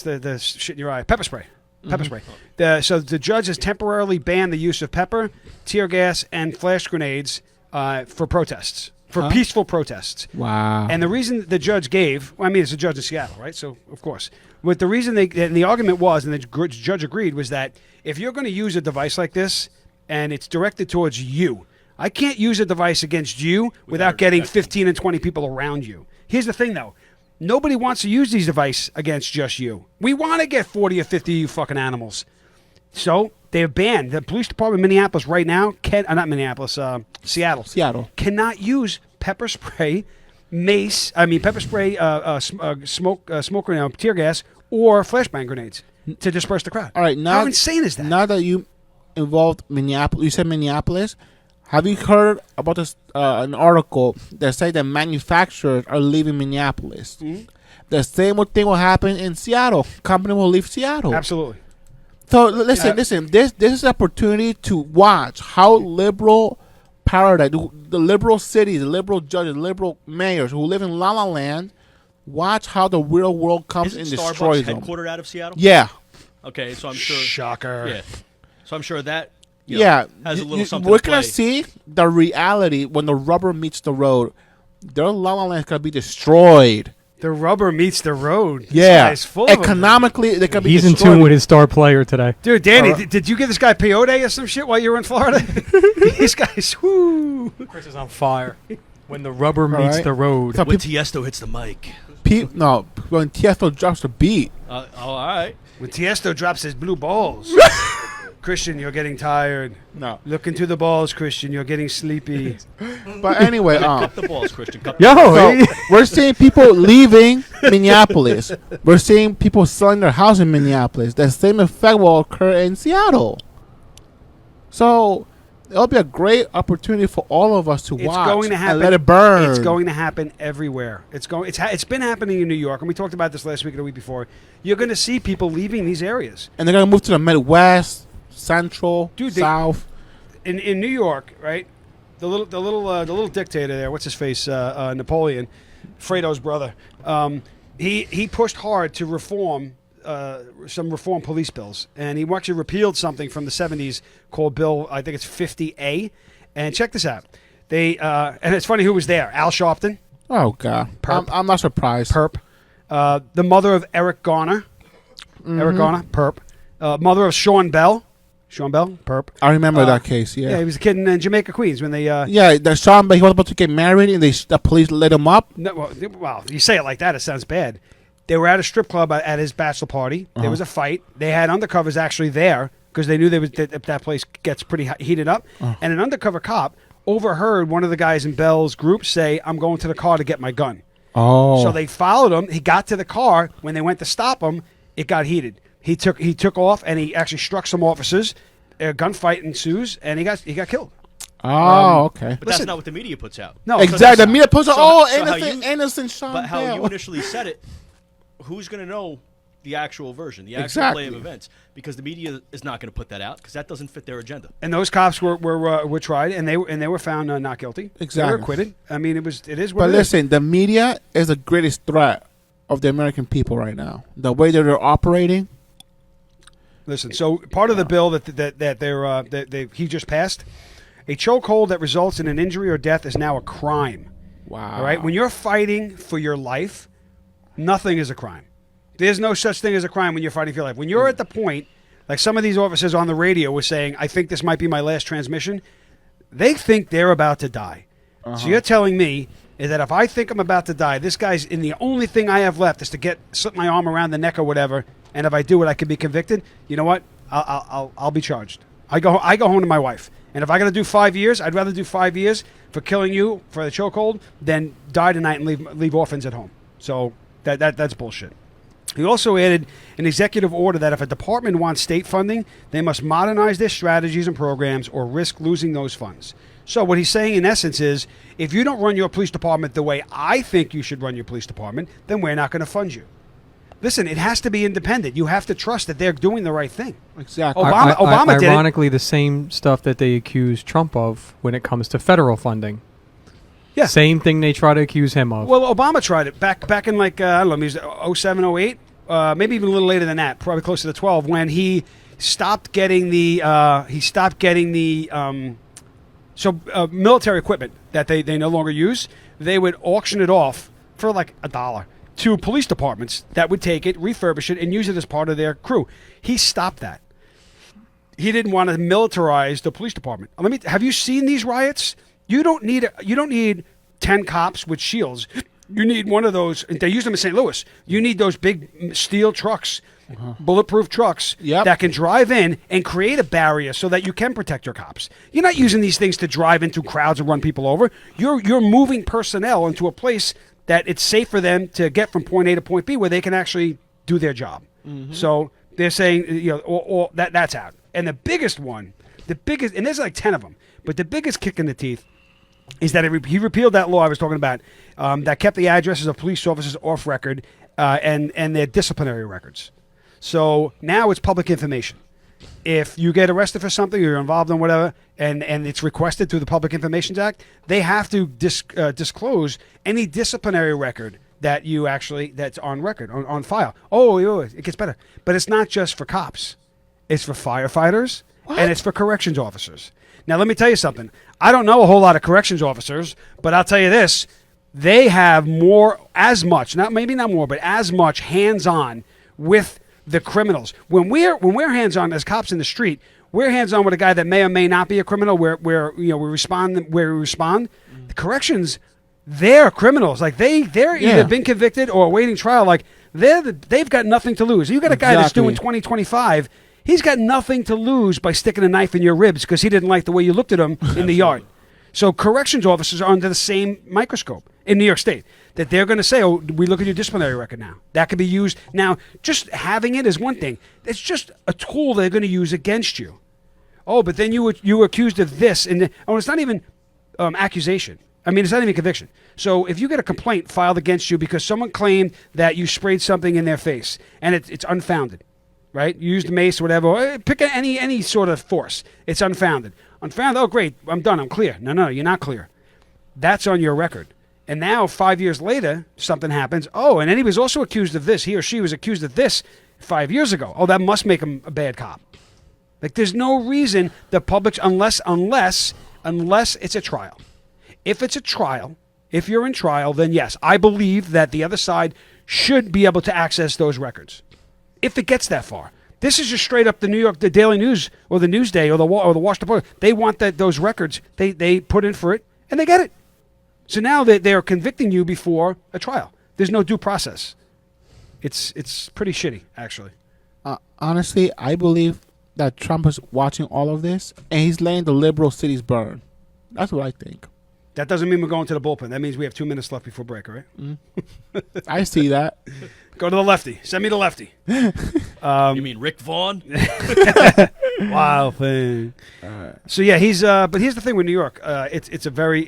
the shit in your eye? Pepper spray. Pepper spray. So the judge has temporarily banned the use of pepper, tear gas, and flash grenades for protests, for peaceful protests. Wow. And the reason the judge gave, it's a judge in Seattle, right? So, of course. But the reason and the argument was, and the judge agreed, was that if you're going to use a device like this and it's directed towards you, I can't use a device against you without getting 15 and 20 people around you. Here's the thing, though. Nobody wants to use these devices against just you. We want to get 40 or 50 of you fucking animals. So they're banned. The police department in Minneapolis right now, Seattle, cannot use pepper spray, pepper spray, smoke grenade, tear gas, or flashbang grenades to disperse the crowd. All right, how insane is that? Now that you involved Minneapolis, you said Minneapolis. Have you heard about this an article that say that manufacturers are leaving Minneapolis? Mm-hmm. The same thing will happen in Seattle. Company will leave Seattle. Absolutely. So listen. This is an opportunity to watch how liberal paradise, the liberal cities, the liberal judges, the liberal mayors who live in La La Land, watch how the real world comes and destroys them. Headquartered out of Seattle? Yeah. Okay, so I'm sure. Shocker. Yeah. So I'm sure that. Has a little something. We're gonna see the reality when the rubber meets the road. Their La La Land is gonna be destroyed. The rubber meets the road. This Yeah, guy's full of 'em. economically they can be He's in destroyed. tune with his star player today. Dude, Danny, did you give this guy peyote or some shit while you were in Florida? These guys, whoo. Chris is on fire. When the rubber meets right. the road. So When people, Tiesto hits the mic. no, when Tiesto drops the beat. All right. When Tiesto drops his blue balls. Christian, you're getting tired. No, Look into the balls, Christian. You're getting sleepy. but anyway, Cut the balls, Christian. Cut Yo, so we're seeing people leaving Minneapolis. We're seeing people selling their house in Minneapolis. The same effect will occur in Seattle. So it'll be a great opportunity for all of us to It's watch going to happen. and let it burn. It's going to happen everywhere. It's been happening in New York, and we talked about this last week and the week before. You're going to see people leaving these areas. And they're going to move to the Midwest, Central, Dude, South. In New York, right? The little dictator there. What's his face? Napoleon, Fredo's brother. He pushed hard to reform some reform police bills, and he actually repealed something from the 70s called Bill, I think it's 50A. And check this out. And it's funny who was there. Al Sharpton, Oh, God. I'm not surprised. perp. The mother of Eric Garner. Eric Garner, perp. Mother of Sean Bell, perp. I remember that case, Yeah, he was a kid in Jamaica, Queens when they. Yeah, the Sean, but he was about to get married, and the police lit him up. No, well, you say it like that, it sounds bad. They were at a strip club at his bachelor party. There was a fight. They had undercovers actually there because they knew that place gets pretty heated up. And an undercover cop overheard one of the guys in Bell's group say, "I'm going to the car to get my gun." Oh. So they followed him. He got to the car. When they went to stop him, it got heated. He took off and he actually struck some officers. A gunfight ensues, and he got killed. Oh, okay. But Listen. that's not what the media puts out. No, Exactly. The media puts So- all so how innocent, you- innocent Sean But how Bell. you initially said it, who's going to know the actual version, the actual Exactly. play of events? Because the media is not going to put that out because that doesn't fit their agenda. And those cops were tried, and they were found not guilty. They Exactly. were acquitted. I mean, it is what But it is. listen, the media is the greatest threat of the American people right now. The way that they're operating. Listen, so part of the bill that he just passed, a chokehold that results in an injury or death is now a crime. Wow. All right, when you're fighting for your life, nothing is a crime. There's no such thing as a crime when you're fighting for your life. When you're at the point, like some of these officers on the radio were saying, "I think this might be my last transmission," they think they're about to die. So you're telling me is that if I think I'm about to die, this guy's in the only thing I have left is to slip my arm around the neck or whatever. And if I do it, I can be convicted. You know what? I'll be charged. I go home to my wife. And if I got to do 5 years, I'd rather do 5 years for killing you for the chokehold than die tonight and leave orphans at home. So that's bullshit. He also added an executive order that if a department wants state funding, they must modernize their strategies and programs or risk losing those funds. So what he's saying in essence is, if you don't run your police department the way I think you should run your police department, then we're not going to fund you. Listen, it has to be independent. You have to trust that they're doing the right thing. Exactly. Obama did it. Ironically, the same stuff that they accuse Trump of when it comes to federal funding. Yeah. Same thing they try to accuse him of. Well, Obama tried it back in like, I don't know, maybe it was 07, 08, maybe even a little later than that, probably closer to 12, when he stopped getting the military equipment that they no longer use. They would auction it off for like $1 to police departments that would take it, refurbish it, and use it as part of their crew. He stopped that. He didn't want to militarize the police department. Have you seen these riots? You don't need 10 cops with shields. You need one of those. They use them in St. Louis. You need those big steel trucks, bulletproof trucks that can drive in and create a barrier so that you can protect your cops. You're not using these things to drive into crowds and run people over. You're moving personnel into a place that it's safe for them to get from point A to point B where they can actually do their job. So they're saying, or that's out. And the biggest one, and there's like 10 of them, but the biggest kick in the teeth is that he repealed that law I was talking about that kept the addresses of police officers off record and their disciplinary records. So now it's public information. If you get arrested for something, or you're involved in whatever, and it's requested through the Public Information Act, they have to disclose any disciplinary record that that's on record, on file. Oh, it gets better. But it's not just for cops. It's for firefighters, and it's for corrections officers. Now, let me tell you something. I don't know a whole lot of corrections officers, but I'll tell you this. they have as much hands-on with the criminals. When we're hands-on as cops in the street, we're hands-on with a guy that may or may not be a criminal. We respond. The corrections, they're criminals. Like they're either been convicted or awaiting trial. Like they've got nothing to lose. You got a guy that's doing 20-25. He's got nothing to lose by sticking a knife in your ribs because he didn't like the way you looked at him in the yard. So corrections officers are under the same microscope in New York State that they're going to say, oh, we look at your disciplinary record now. That could be used. Now, just having it is one thing. It's just a tool they're going to use against you. Oh, but then you were accused of this. And it's not even accusation. I mean, it's not even conviction. So if you get a complaint filed against you because someone claimed that you sprayed something in their face and it's unfounded, right? You used mace or whatever. Or pick any sort of force. It's unfounded. Unfounded, oh, great, I'm done, I'm clear. No, you're not clear. That's on your record. And now, 5 years later, something happens. Oh, and then he was also accused of this. He or she was accused of this 5 years ago. Oh, that must make him a bad cop. Like, there's no reason the public, unless it's a trial. If it's a trial, if you're in trial, then yes, I believe that the other side should be able to access those records. If it gets that far. This is just straight up the Daily News or the Newsday or the Washington Post. They want those records. They put in for it, and they get it. So now they're convicting you before a trial. There's no due process. It's pretty shitty, actually. Honestly, I believe that Trump is watching all of this, and he's letting the liberal cities burn. That's what I think. That doesn't mean we're going to the bullpen. That means we have 2 minutes left before break, all right? I see that. Go to the lefty. Send me the lefty. You mean Rick Vaughn? Wow thing. So yeah, he's. But here's the thing with New York. It's a very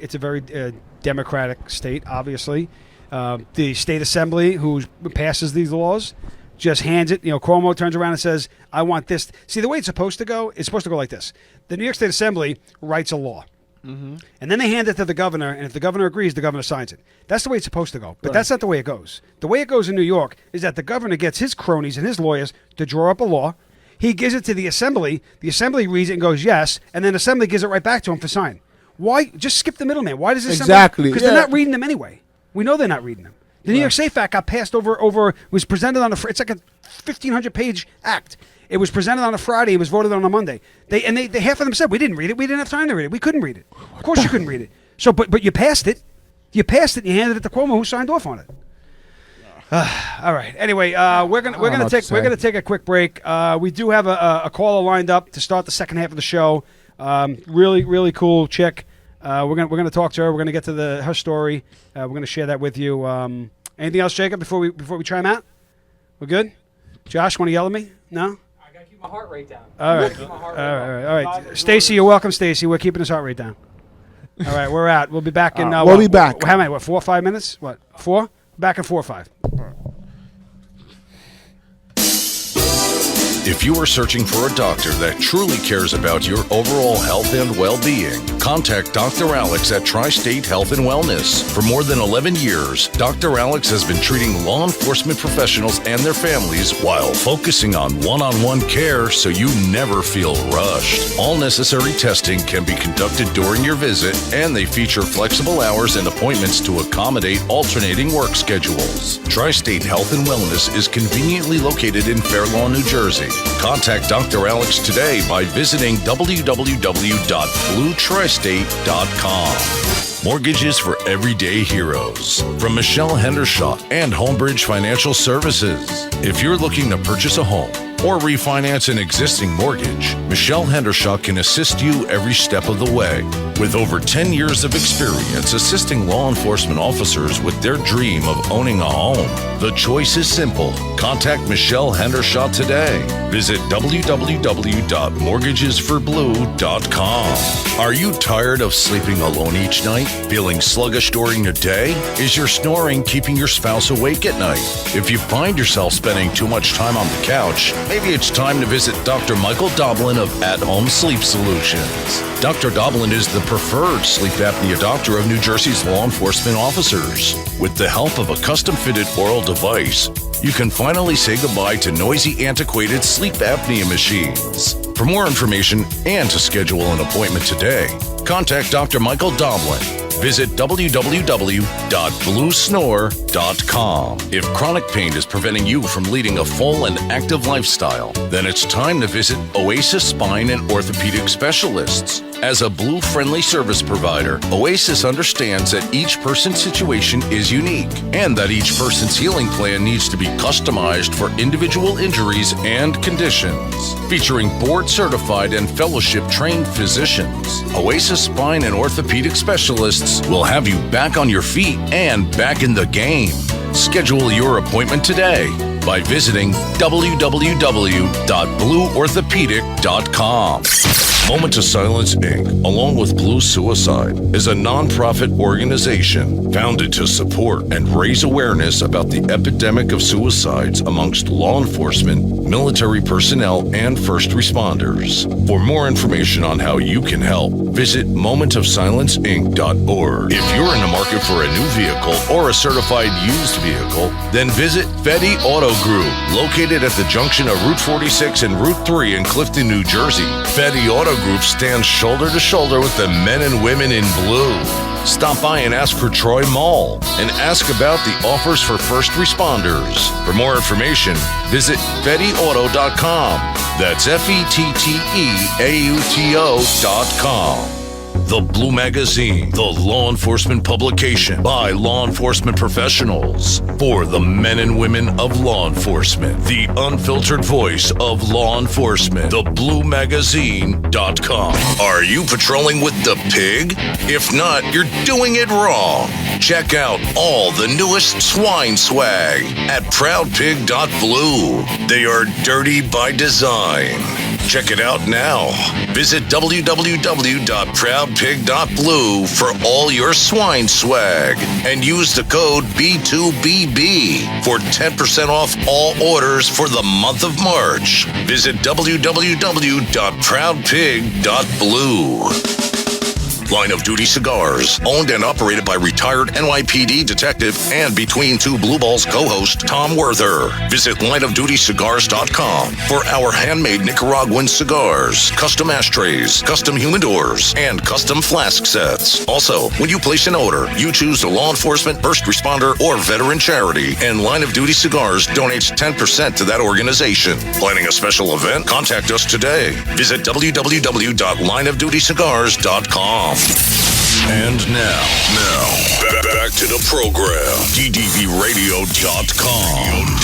democratic state. Obviously, the state assembly who passes these laws just hands it. Cuomo turns around and says, "I want this." See, the way it's supposed to go, it's supposed to go like this: the New York State Assembly writes a law. Mm-hmm. And then they hand it to the governor, and if the governor agrees, the governor signs it. That's the way it's supposed to go. But that's not the way it goes. The way it goes in New York is that the governor gets his cronies and his lawyers to draw up a law. He gives it to the assembly. The assembly reads it and goes, yes, and then the assembly gives it right back to him for sign. Why? Just skip the middleman. Why does this exactly? Because they're not reading them anyway. We know they're not reading them. The New York Safe Act got passed was presented on it's like a 1,500-page act. It was presented on a Friday. It was voted on a Monday. They half of them said we didn't read it. We didn't have time to read it. We couldn't read it. Of course you couldn't read it. So, but you passed it. You passed it. And you handed it to Cuomo, who signed off on it. All right. Anyway, we're gonna take a quick break. We do have a caller lined up to start the second half of the show. Really cool chick. We're gonna talk to her. We're gonna get to her story. We're gonna share that with you. Anything else, Jacob? Before we try him out, we're good. Josh, want to yell at me? No. Keep my heart rate down. All right. Stacy, you're welcome, Stacy. We're keeping his heart rate down. All right, we're out. We'll be back in. We'll be back. How many? 4 or 5 minutes? What? 4? Back in 4 or 5. If you are searching for a doctor that truly cares about your overall health and well-being, contact Dr. Alex at Tri-State Health and Wellness. For more than 11 years, Dr. Alex has been treating law enforcement professionals and their families while focusing on one-on-one care so you never feel rushed. All necessary testing can be conducted during your visit, and they feature flexible hours and appointments to accommodate alternating work schedules. Tri-State Health and Wellness is conveniently located in Fair Lawn, New Jersey. Contact Dr. Alex today by visiting www.bluetristate.com. Mortgages for everyday heroes. From Michelle Hendershot and Homebridge Financial Services. If you're looking to purchase a home or refinance an existing mortgage, Michelle Hendershot can assist you every step of the way. With over 10 years of experience assisting law enforcement officers with their dream of owning a home, the choice is simple. Contact Michelle Hendershot today. Visit www.mortgagesforblue.com. Are you tired of sleeping alone each night? Feeling sluggish during the day? Is your snoring keeping your spouse awake at night? If you find yourself spending too much time on the couch, maybe it's time to visit Dr. Michael Doblin of At Home Sleep Solutions. Dr. Doblin is the preferred sleep apnea doctor of New Jersey's law enforcement officers. With the help of a custom-fitted oral device, you can finally say goodbye to noisy, antiquated sleep apnea machines. For more information and to schedule an appointment today, contact Dr. Michael Doblin visit www.bluesnore.com. If chronic pain is preventing you from leading a full and active lifestyle, then it's time to visit Oasis Spine and Orthopedic Specialists. As a Blue-friendly service provider, Oasis understands that each person's situation is unique and that each person's healing plan needs to be customized for individual injuries and conditions. Featuring board-certified and fellowship-trained physicians, Oasis Spine and Orthopedic Specialists will have you back on your feet and back in the game. Schedule your appointment today by visiting www.blueorthopedic.com. Moment of Silence, Inc., along with Blue Suicide, is a nonprofit organization founded to support and raise awareness about the epidemic of suicides amongst law enforcement, military personnel, and first responders. For more information on how you can help, visit momentofsilenceinc.org. If you're in the market for a new vehicle or a certified used vehicle, then visit Fetty Auto Group, located at the junction of Route 46 and Route 3 in Clifton, New Jersey. Fetty Auto Group stands shoulder to shoulder with the men and women in blue. Stop by and ask for Troy Mall and ask about the offers for first responders. For more information, visit FettyAuto.com. That's FettyAuto.com. The Blue Magazine, the law enforcement publication by law enforcement professionals for the men and women of law enforcement. The unfiltered voice of law enforcement. TheBlueMagazine.com. Are you patrolling with the pig? If not, you're doing it wrong. Check out all the newest swine swag at ProudPig.blue. They are dirty by design. Check it out now. Visit www.proudpig.blue for all your swine swag and use the code B2BB for 10% off all orders for the month of March. Visit www.proudpig.blue. Line of Duty Cigars, owned and operated by retired NYPD detective and Between Two Blue Balls co-host Tom Werther. Visit lineofdutycigars.com for our handmade Nicaraguan cigars, custom ashtrays, custom humidors, and custom flask sets. Also, when you place an order, you choose the law enforcement, first responder, or veteran charity, and Line of Duty Cigars donates 10% to that organization. Planning a special event? Contact us today. Visit www.lineofdutycigars.com. And now, back to the program. DDVRadio.com.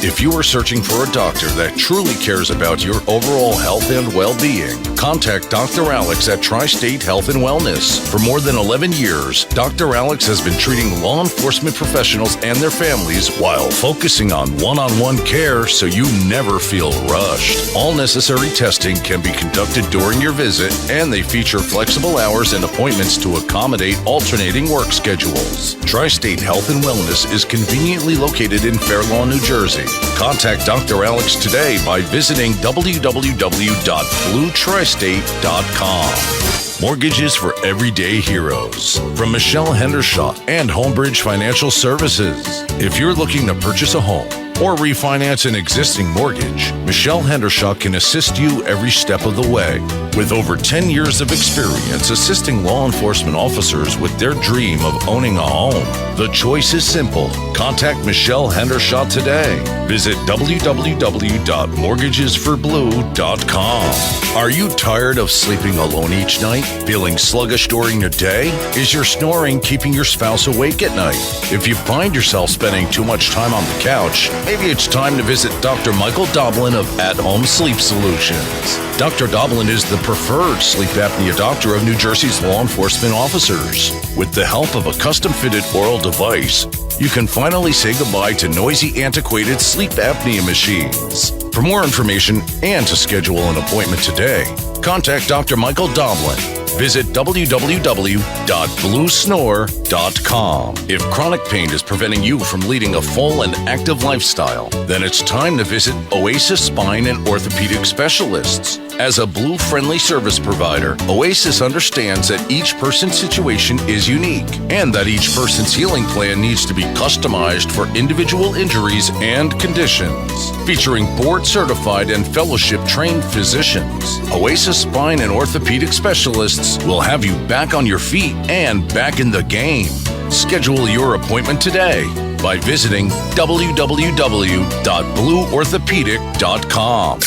If you are searching for a doctor that truly cares about your overall health and well-being, contact Dr. Alex at Tri-State Health and Wellness. For more than 11 years, Dr. Alex has been treating law enforcement professionals and their families while focusing on one-on-one care so you never feel rushed. All necessary testing can be conducted during your visit, and they feature flexible hours and appointments to accommodate alternating work schedules. Tri-State Health and Wellness is conveniently located in Fair Lawn, New Jersey. Contact Dr. Alex today by visiting www.bluetristate.com. Mortgages for everyday heroes. From Michelle Hendershot and Homebridge Financial Services. If you're looking to purchase a home or refinance an existing mortgage, Michelle Hendershot can assist you every step of the way. With over 10 years of experience assisting law enforcement officers with their dream of owning a home, the choice is simple. Contact Michelle Hendershot today. Visit www.mortgagesforblue.com. Are you tired of sleeping alone each night? Feeling sluggish during the day? Is your snoring keeping your spouse awake at night? If you find yourself spending too much time on the couch, maybe it's time to visit Dr. Michael Doblin of At Home Sleep Solutions. Dr. Doblin is the preferred sleep apnea doctor of New Jersey's law enforcement officers. With the help of a custom-fitted oral device, you can finally say goodbye to noisy, antiquated sleep apnea machines. For more information and to schedule an appointment today, contact Dr. Michael Doblin. Visit www.bluesnore.com. If chronic pain is preventing you from leading a full and active lifestyle, then it's time to visit Oasis Spine and Orthopedic Specialists. As a Blue-friendly service provider, Oasis understands that each person's situation is unique and that each person's healing plan needs to be customized for individual injuries and conditions. Featuring board-certified and fellowship-trained physicians, Oasis Spine and Orthopedic Specialists will have you back on your feet and back in the game. Schedule your appointment today by visiting www.blueorthopedic.com.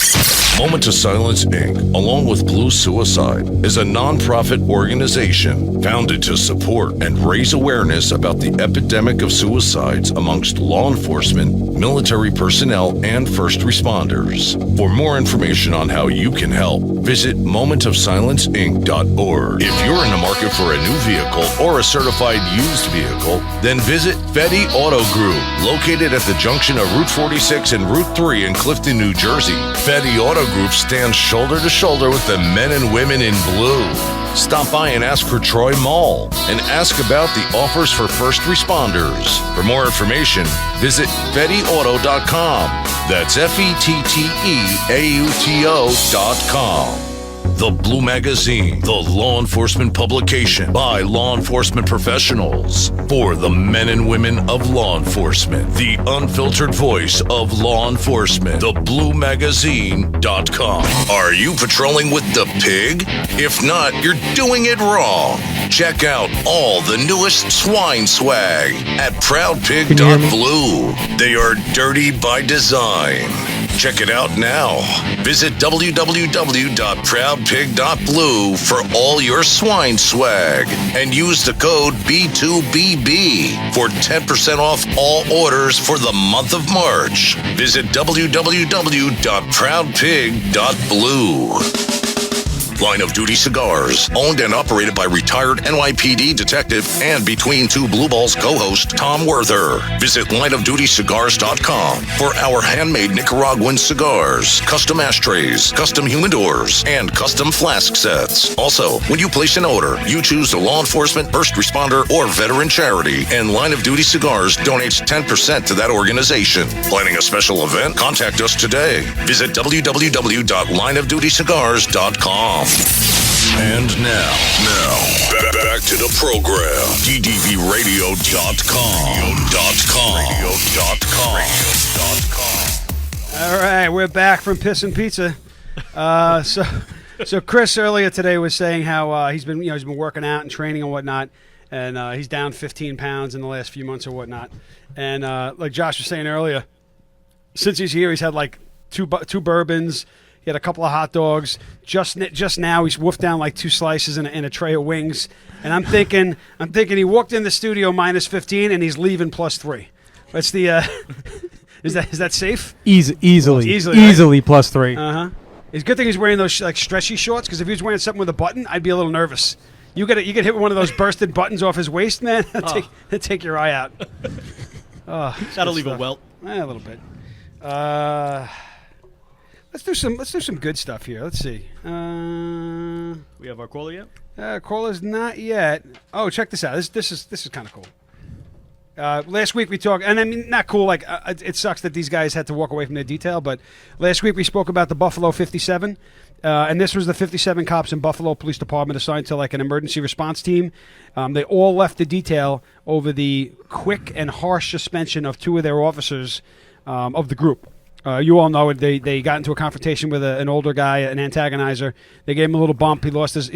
Moment of Silence, Inc., along with Blue Suicide, is a nonprofit organization founded to support and raise awareness about the epidemic of suicides amongst law enforcement, military personnel, and first responders. For more information on how you can help, visit momentofsilenceinc.org. If you're in the market for a new vehicle or a certified used vehicle, then visit Fetty Auto Group, located at the junction of Route 46 and Route 3 in Clifton, New Jersey. Fetty Auto Group stands shoulder to shoulder with the men and women in blue. Stop by and ask for Troy Mall and ask about the offers for first responders. For more information, visit FettyAuto.com. That's FettyAuto.com. The Blue Magazine, the law enforcement publication by law enforcement professionals for the men and women of law enforcement. The unfiltered voice of law enforcement. TheBlueMagazine.com. Are you patrolling with the pig? If not, you're doing it wrong. Check out all the newest swine swag at ProudPig.blue. They are dirty by design. Check it out now. Visit www.proudpig.blue for all your swine swag and use the code B2BB for 10% off all orders for the month of March. Visit www.proudpig.blue. Line of Duty Cigars, owned and operated by retired NYPD detective and Between Two Blue Balls co-host Tom Werther. Visit lineofdutycigars.com for our handmade Nicaraguan cigars, custom ashtrays, custom humidors, and custom flask sets. Also, when you place an order, you choose the law enforcement, first responder, or veteran charity, and Line of Duty Cigars donates 10% to that organization. Planning a special event? Contact us today. Visit www.lineofdutycigars.com. And now, back to the program. DDVRadio.com. All right, we're back from Piss and Pizza. So Chris earlier today was saying how he's been working out and training and whatnot, and he's down 15 pounds in the last few months or whatnot. And like Josh was saying earlier, since he's here, he's had like two bourbons. He had a couple of hot dogs. Just now, he's wolfed down like 2 slices and a tray of wings. And I'm thinking he walked in the studio minus 15 and he's leaving plus 3. What's the? Is that safe? Easily plus 3. It's a good thing he's wearing those like stretchy shorts, because if he was wearing something with a button, I'd be a little nervous. You get hit with one of those bursted buttons off his waist, man. That'd take your eye out. That'll leave a welt. A little bit. Let's do some good stuff here. Let's see. We have our caller yet? Caller's not yet. Oh, check this out. This is kind of cool. Last week we talked, and I mean, not cool. Like it sucks that these guys had to walk away from their detail. But last week we spoke about the Buffalo 57, and this was the 57 cops in Buffalo Police Department assigned to like an emergency response team. They all left the detail over the quick and harsh suspension of 2 of their officers of the group. You all know it. They got into a confrontation with an older guy, an antagonizer. They gave him a little bump. He lost his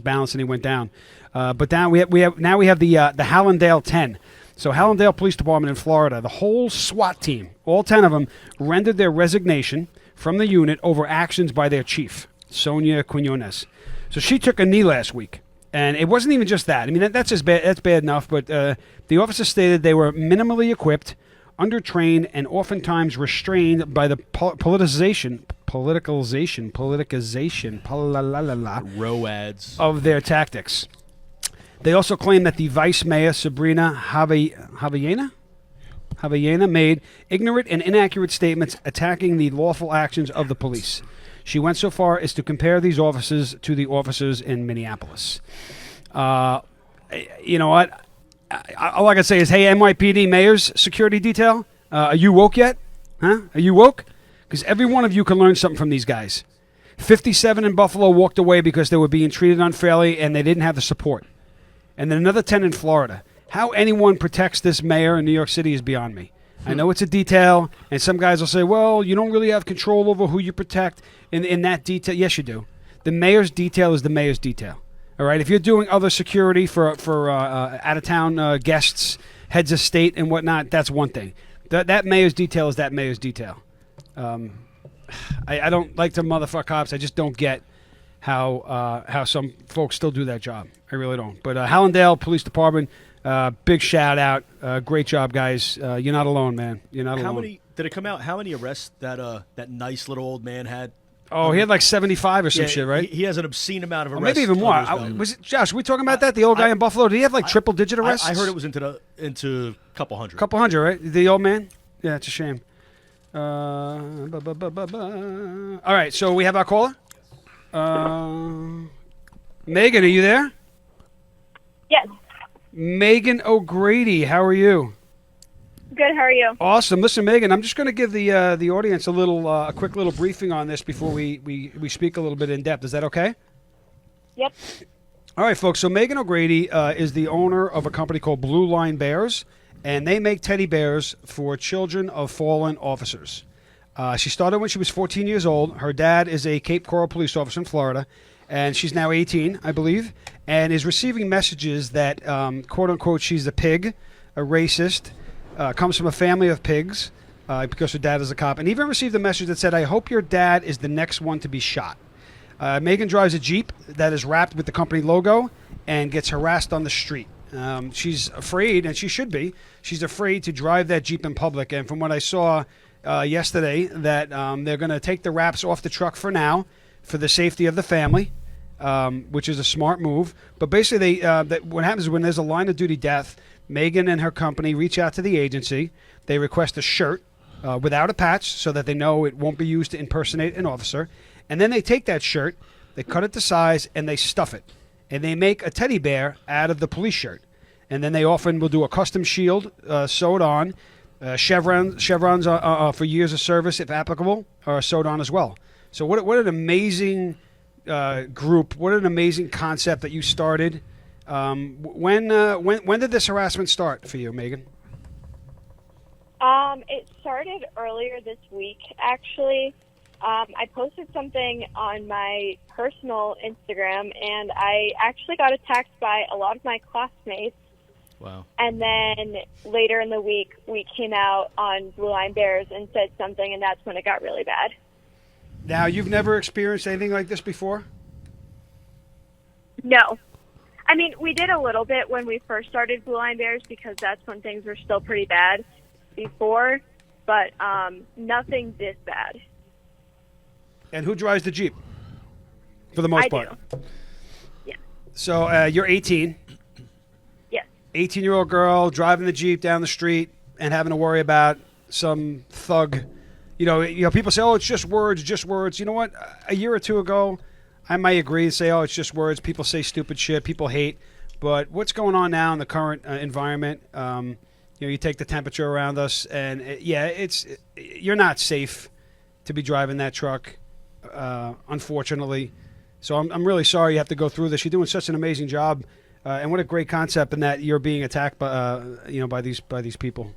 balance and he went down. But now we have the Hallandale 10. So Hallandale Police Department in Florida, the whole SWAT team, all 10 of them, rendered their resignation from the unit over actions by their chief, Sonia Quinones. So she took a knee last week. And it wasn't even just that. I mean, that's bad enough. But the officer stated they were minimally equipped, undertrained, and oftentimes restrained by the politicization ROADs of their tactics. They also claim that the Vice Mayor, Sabrina Javellana, made ignorant and inaccurate statements attacking the lawful actions of the police. She went so far as to compare these officers to the officers in Minneapolis. You know what? All I can say is, hey, NYPD Mayor's security detail, are you woke yet? Huh? Are you woke? Because every one of you can learn something from these guys. 57 in Buffalo walked away because they were being treated unfairly and they didn't have the support. And then another 10 in Florida. How anyone protects this mayor in New York City is beyond me. I know it's a detail, and some guys will say, well, you don't really have control over who you protect in that detail. Yes, you do. The mayor's detail is the mayor's detail. All right? If you're doing other security for out-of-town guests, heads of state and whatnot, that's one thing. That mayor's detail is that mayor's detail. I don't like to motherfuck cops. I just don't get how some folks still do that job. I really don't. But Hallandale Police Department, big shout out. Great job, guys. You're not alone, man. You're not alone. How many did it come out? How many arrests that nice little old man had? Oh, he had like 75 or some shit, right? He has an obscene amount of Or arrests. maybe even more. Was it Josh? Were we talking about that? The old guy in Buffalo? Did he have like triple-digit arrests? I heard it was into a couple hundred. Couple hundred, right? The old man? Yeah, it's a shame. All right, so we have our caller. Megan, are you there? Yes. Megan O'Grady, how are you? Good. How are you? Awesome. Listen, Megan, I'm just going to give the audience a quick little briefing on this before we speak a little bit in depth. Is that okay? Yep. All right, folks. So Megan O'Grady is the owner of a company called Blue Line Bears, and they make teddy bears for children of fallen officers. She started when she was 14 years old. Her dad is a Cape Coral police officer in Florida, and she's now 18, I believe, and is receiving messages that, quote-unquote, she's a pig, a racist, comes from a family of pigs because her dad is a cop, and even received a message that said, I hope your dad is the next one to be shot. Megan drives a Jeep that is wrapped with the company logo and gets harassed on the street. She's afraid, and she should be, she's afraid to drive that Jeep in public, and from what I saw yesterday, that they're going to take the wraps off the truck for now for the safety of the family, which is a smart move. But basically, what happens is when there's a line of duty death, Megan and her company reach out to the agency. They request a shirt without a patch so that they know it won't be used to impersonate an officer. And then they take that shirt, they cut it to size, and they stuff it. And they make a teddy bear out of the police shirt. And then they often will do a custom shield sewed on. Chevrons for years of service, if applicable, are sewed on as well. So what an amazing group. What an amazing concept that you started. When did this harassment start for you, Megan? It started earlier this week, actually. I posted something on my personal Instagram, and I actually got attacked by a lot of my classmates. Wow. And then later in the week, we came out on Blue Line Bears and said something, and that's when it got really bad. Now, you've never experienced anything like this before? No. I mean, we did a little bit when we first started Blue Line Bears because that's when things were still pretty bad before, but nothing this bad. And who drives the Jeep? For the most part. Do. Yeah. So you're 18. Yes. 18-year-old girl driving the Jeep down the street and having to worry about some thug. You know, people say, oh, it's just words, just words. You know what? A year or two ago, I might agree and say, oh, it's just words. People say stupid shit. People hate. But what's going on now in the current environment, you take the temperature around us, and you're not safe to be driving that truck, unfortunately. So I'm really sorry you have to go through this. You're doing such an amazing job, and what a great concept in that you're being attacked by these people.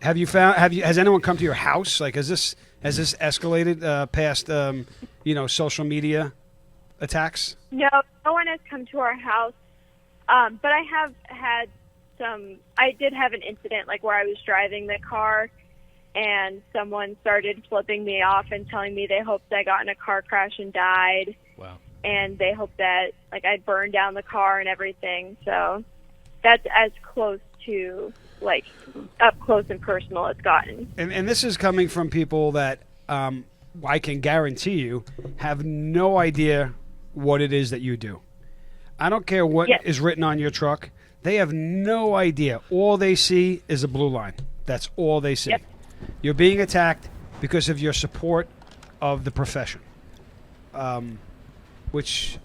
Has anyone come to your house? Like, has this escalated past social media attacks? No one has come to our house. But I have had I did have an incident like where I was driving the car and someone started flipping me off and telling me they hoped I got in a car crash and died. Wow. And they hoped that I burned down the car and everything. So that's as close to up close and personal it's gotten. And this is coming from people that I can guarantee you have no idea what it is that you do. I don't care what is written on your truck. They have no idea. All they see is a blue line. That's all they see. Yep. You're being attacked because of your support of the profession, which,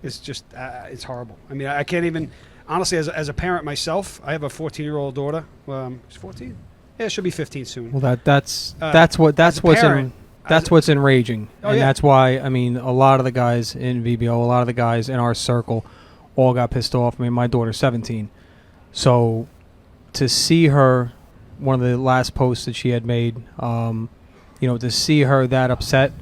is just, it's horrible. I mean, I can't even, honestly, as a parent myself, I have a 14-year-old daughter. She's 14? Yeah, she'll be 15 soon. Well, that's what's parent, That's what's enraging. Oh, and yeah. that's why, I mean, a lot of the guys in VBO, a lot of the guys in our circle all got pissed off. I mean, my daughter's 17. So to see her, one of the last posts that she had made, to see her that upset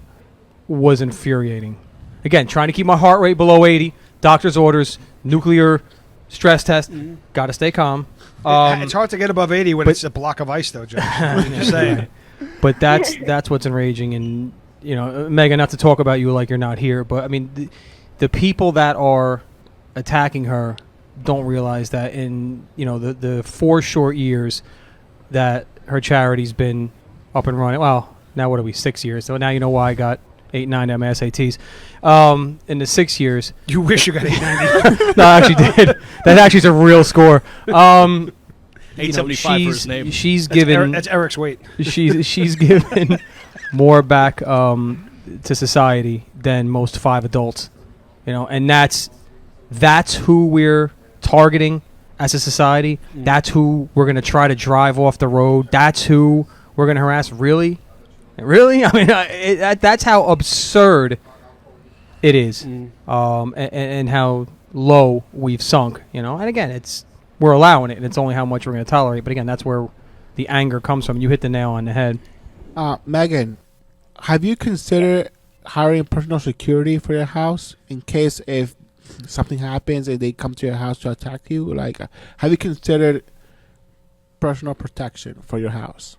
was infuriating. Again, trying to keep my heart rate below 80, doctor's orders, nuclear stress test, got to stay calm. It's hard to get above 80 when it's a block of ice, though, Josh. I'm just saying. But that's what's enraging. And, Megan, not to talk about you like you're not here, but, I mean, the people that are attacking her don't realize that in, the 4 short years that her charity's been up and running. Well, now what are we, 6 years? So now you know why I got 890 on my SATs. In the 6 years. You wish you got 890. No, I actually did. That actually is a real score. 875 for his name. She's given. That's Eric's weight. She's given more back to society than most 5 adults. And that's who we're targeting as a society. That's who we're going to try to drive off the road. That's who we're going to harass. Really? I mean, that's how absurd it is, and how low we've sunk. And again, we're allowing it, and it's only how much we're going to tolerate. But again, that's where the anger comes from. You hit the nail on the head. Megan, have you considered hiring personal security for your house in case if something happens and they come to your house to attack you? Like, have you considered personal protection for your house?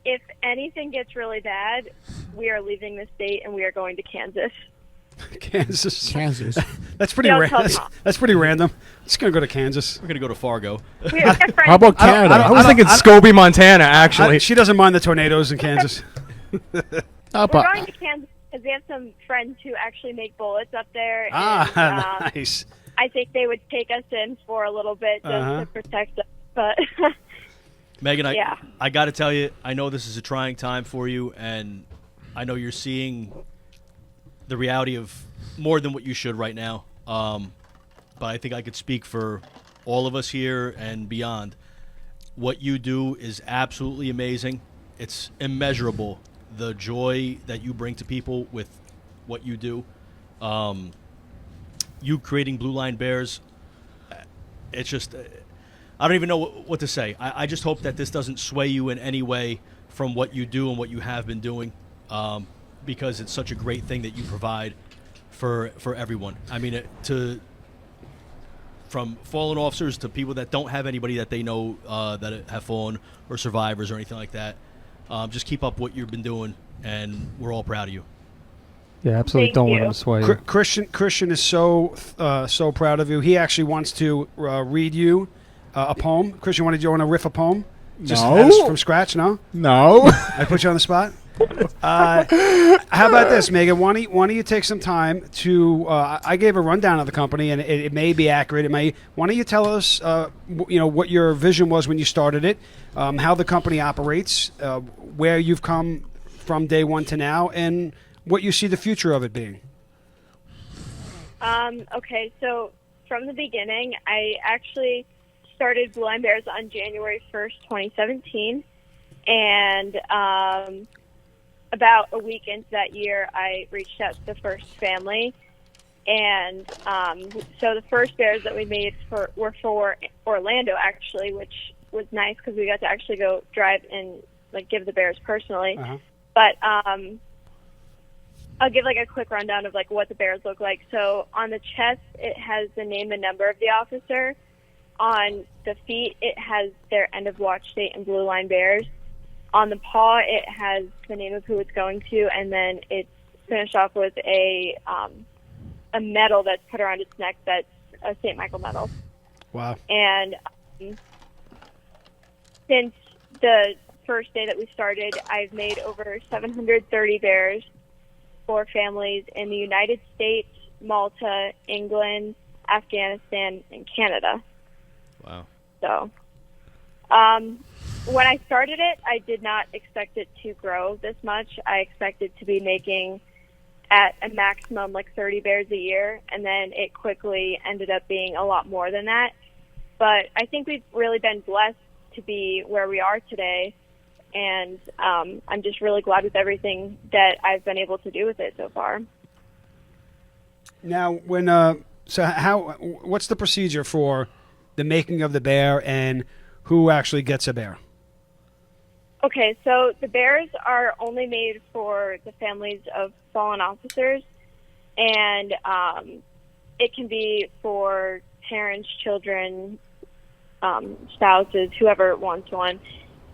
If anything gets really bad, we are leaving the state and we are going to Kansas. Kansas. That's pretty Yeah, random. That's pretty random. Just going to go to Kansas. We're going to go to Fargo. How about Canada? I was thinking Scobie, Montana, actually. She doesn't mind the tornadoes in Kansas. We're going to Kansas because we have some friends who actually make bullets up there. And, nice. I think they would take us in for a little bit just to protect us. But Megan, yeah. I got to tell you, I know this is a trying time for you, and I know you're seeing the reality of more than what you should right now. But I think I could speak for all of us here and beyond. What you do is absolutely amazing. It's immeasurable, the joy that you bring to people with what you do. You creating Blue Line Bears, it's just... I don't even know what to say. I just hope that this doesn't sway you in any way from what you do and what you have been doing, because it's such a great thing that you provide for everyone. I mean, from fallen officers to people that don't have anybody that they know that have fallen or survivors or anything like that. Just keep up what you've been doing, and we're all proud of you. Yeah, absolutely. Thank Don't you. let him sway you. Christian is so proud of you. He actually wants to read you a poem. Christian, you want to riff a poem? Just from scratch? No. I put you on the spot. How about this, Megan? Why don't you take some time to? I gave a rundown of the company, and it may be accurate. Why don't you tell us, what your vision was when you started it, how the company operates, where you've come from day one to now, and what you see the future of it being. Okay, so from the beginning, I actually started Blue Line Bears on January 1st, 2017, and about a week into that year, I reached out to the first family, and so the first bears that we made were for Orlando, actually, which was nice because we got to actually go drive and give the bears personally. But I'll give a quick rundown of what the bears look like. So on the chest, it has the name and number of the officer. On the feet, it has their end of watch date and Blue Line Bears. On the paw, it has the name of who it's going to, and then it's finished off with a medal that's put around its neck that's a St. Michael medal. Wow. And since the first day that we started, I've made over 730 bears for families in the United States, Malta, England, Afghanistan, and Canada. Wow. So, when I started it, I did not expect it to grow this much. I expected to be making at a maximum 30 bears a year, and then it quickly ended up being a lot more than that. But I think we've really been blessed to be where we are today. and I'm just really glad with everything that I've been able to do with it so far. Now, what's the procedure for the making of the bear, and who actually gets a bear? Okay, so the bears are only made for the families of fallen officers, and it can be for parents, children, spouses, whoever wants one.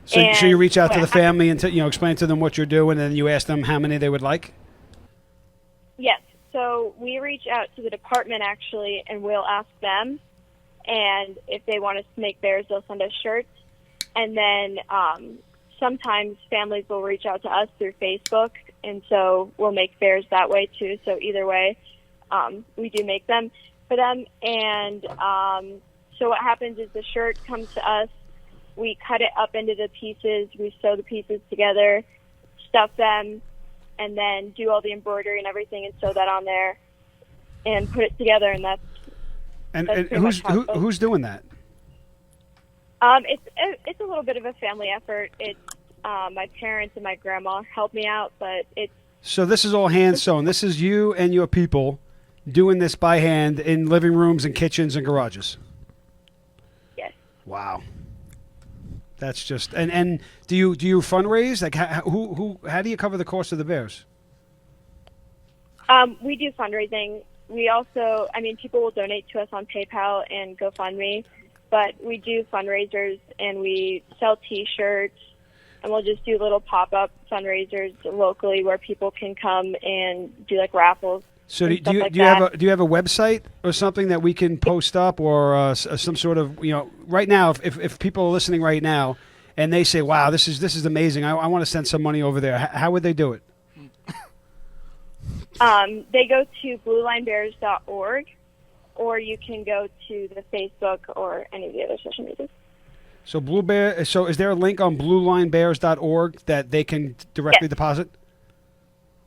So you reach out to the family and explain to them what you're doing, and then you ask them how many they would like? Yes. So we reach out to the department, actually, and we'll ask them. And if they want us to make bears, they'll send us shirts. And then sometimes families will reach out to us through Facebook, and so we'll make bears that way, too. So either way, we do make them for them. And so what happens is the shirt comes to us. We cut it up into the pieces. We sew the pieces together, stuff them, and then do all the embroidery and everything and sew that on there and put it together, and that's who's doing that? It's a little bit of a family effort. It's my parents and my grandma help me out, but it's... So this is all hand sewn. This is you and your people doing this by hand in living rooms and kitchens and garages? Yes. Wow. That's just and do you fundraise? Like how do you cover the cost of the bears? We do fundraising. We also, people will donate to us on PayPal and GoFundMe, but we do fundraisers and we sell T-shirts, and we'll just do little pop-up fundraisers locally where people can come and do like raffles. So do you have a website or something that we can post up, or some sort of, right now, if people are listening right now and they say, wow, this is amazing, I want to send some money over there, how would they do it? They go to bluelinebears.org, or you can go to the Facebook or any of the other social media. So is there a link on bluelinebears.org that they can directly deposit?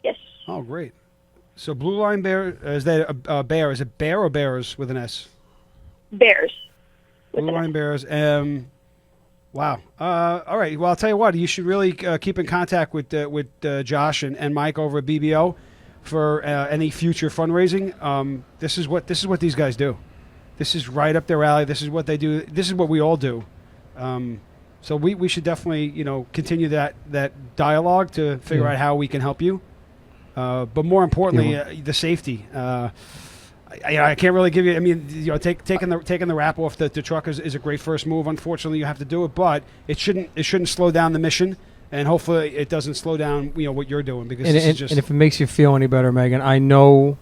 Yes. Oh, great. So Blue Line Bear, is that a bear? Is it bear or bears with an S? Bears. Blue Line Bears. Wow. All right. Well, I'll tell you what. You should really keep in contact with Josh and Mike over at BBO for any future fundraising. This is what these guys do. This is right up their alley. This is what they do. This is what we all do. So we should definitely continue that dialogue to figure out how we can help you. But more importantly, the safety. I can't really give you. Taking the wrap off the truck is a great first move. Unfortunately, you have to do it, but it shouldn't slow down the mission, and hopefully, it doesn't slow down what you're doing, because and if it makes you feel any better, Megan, I know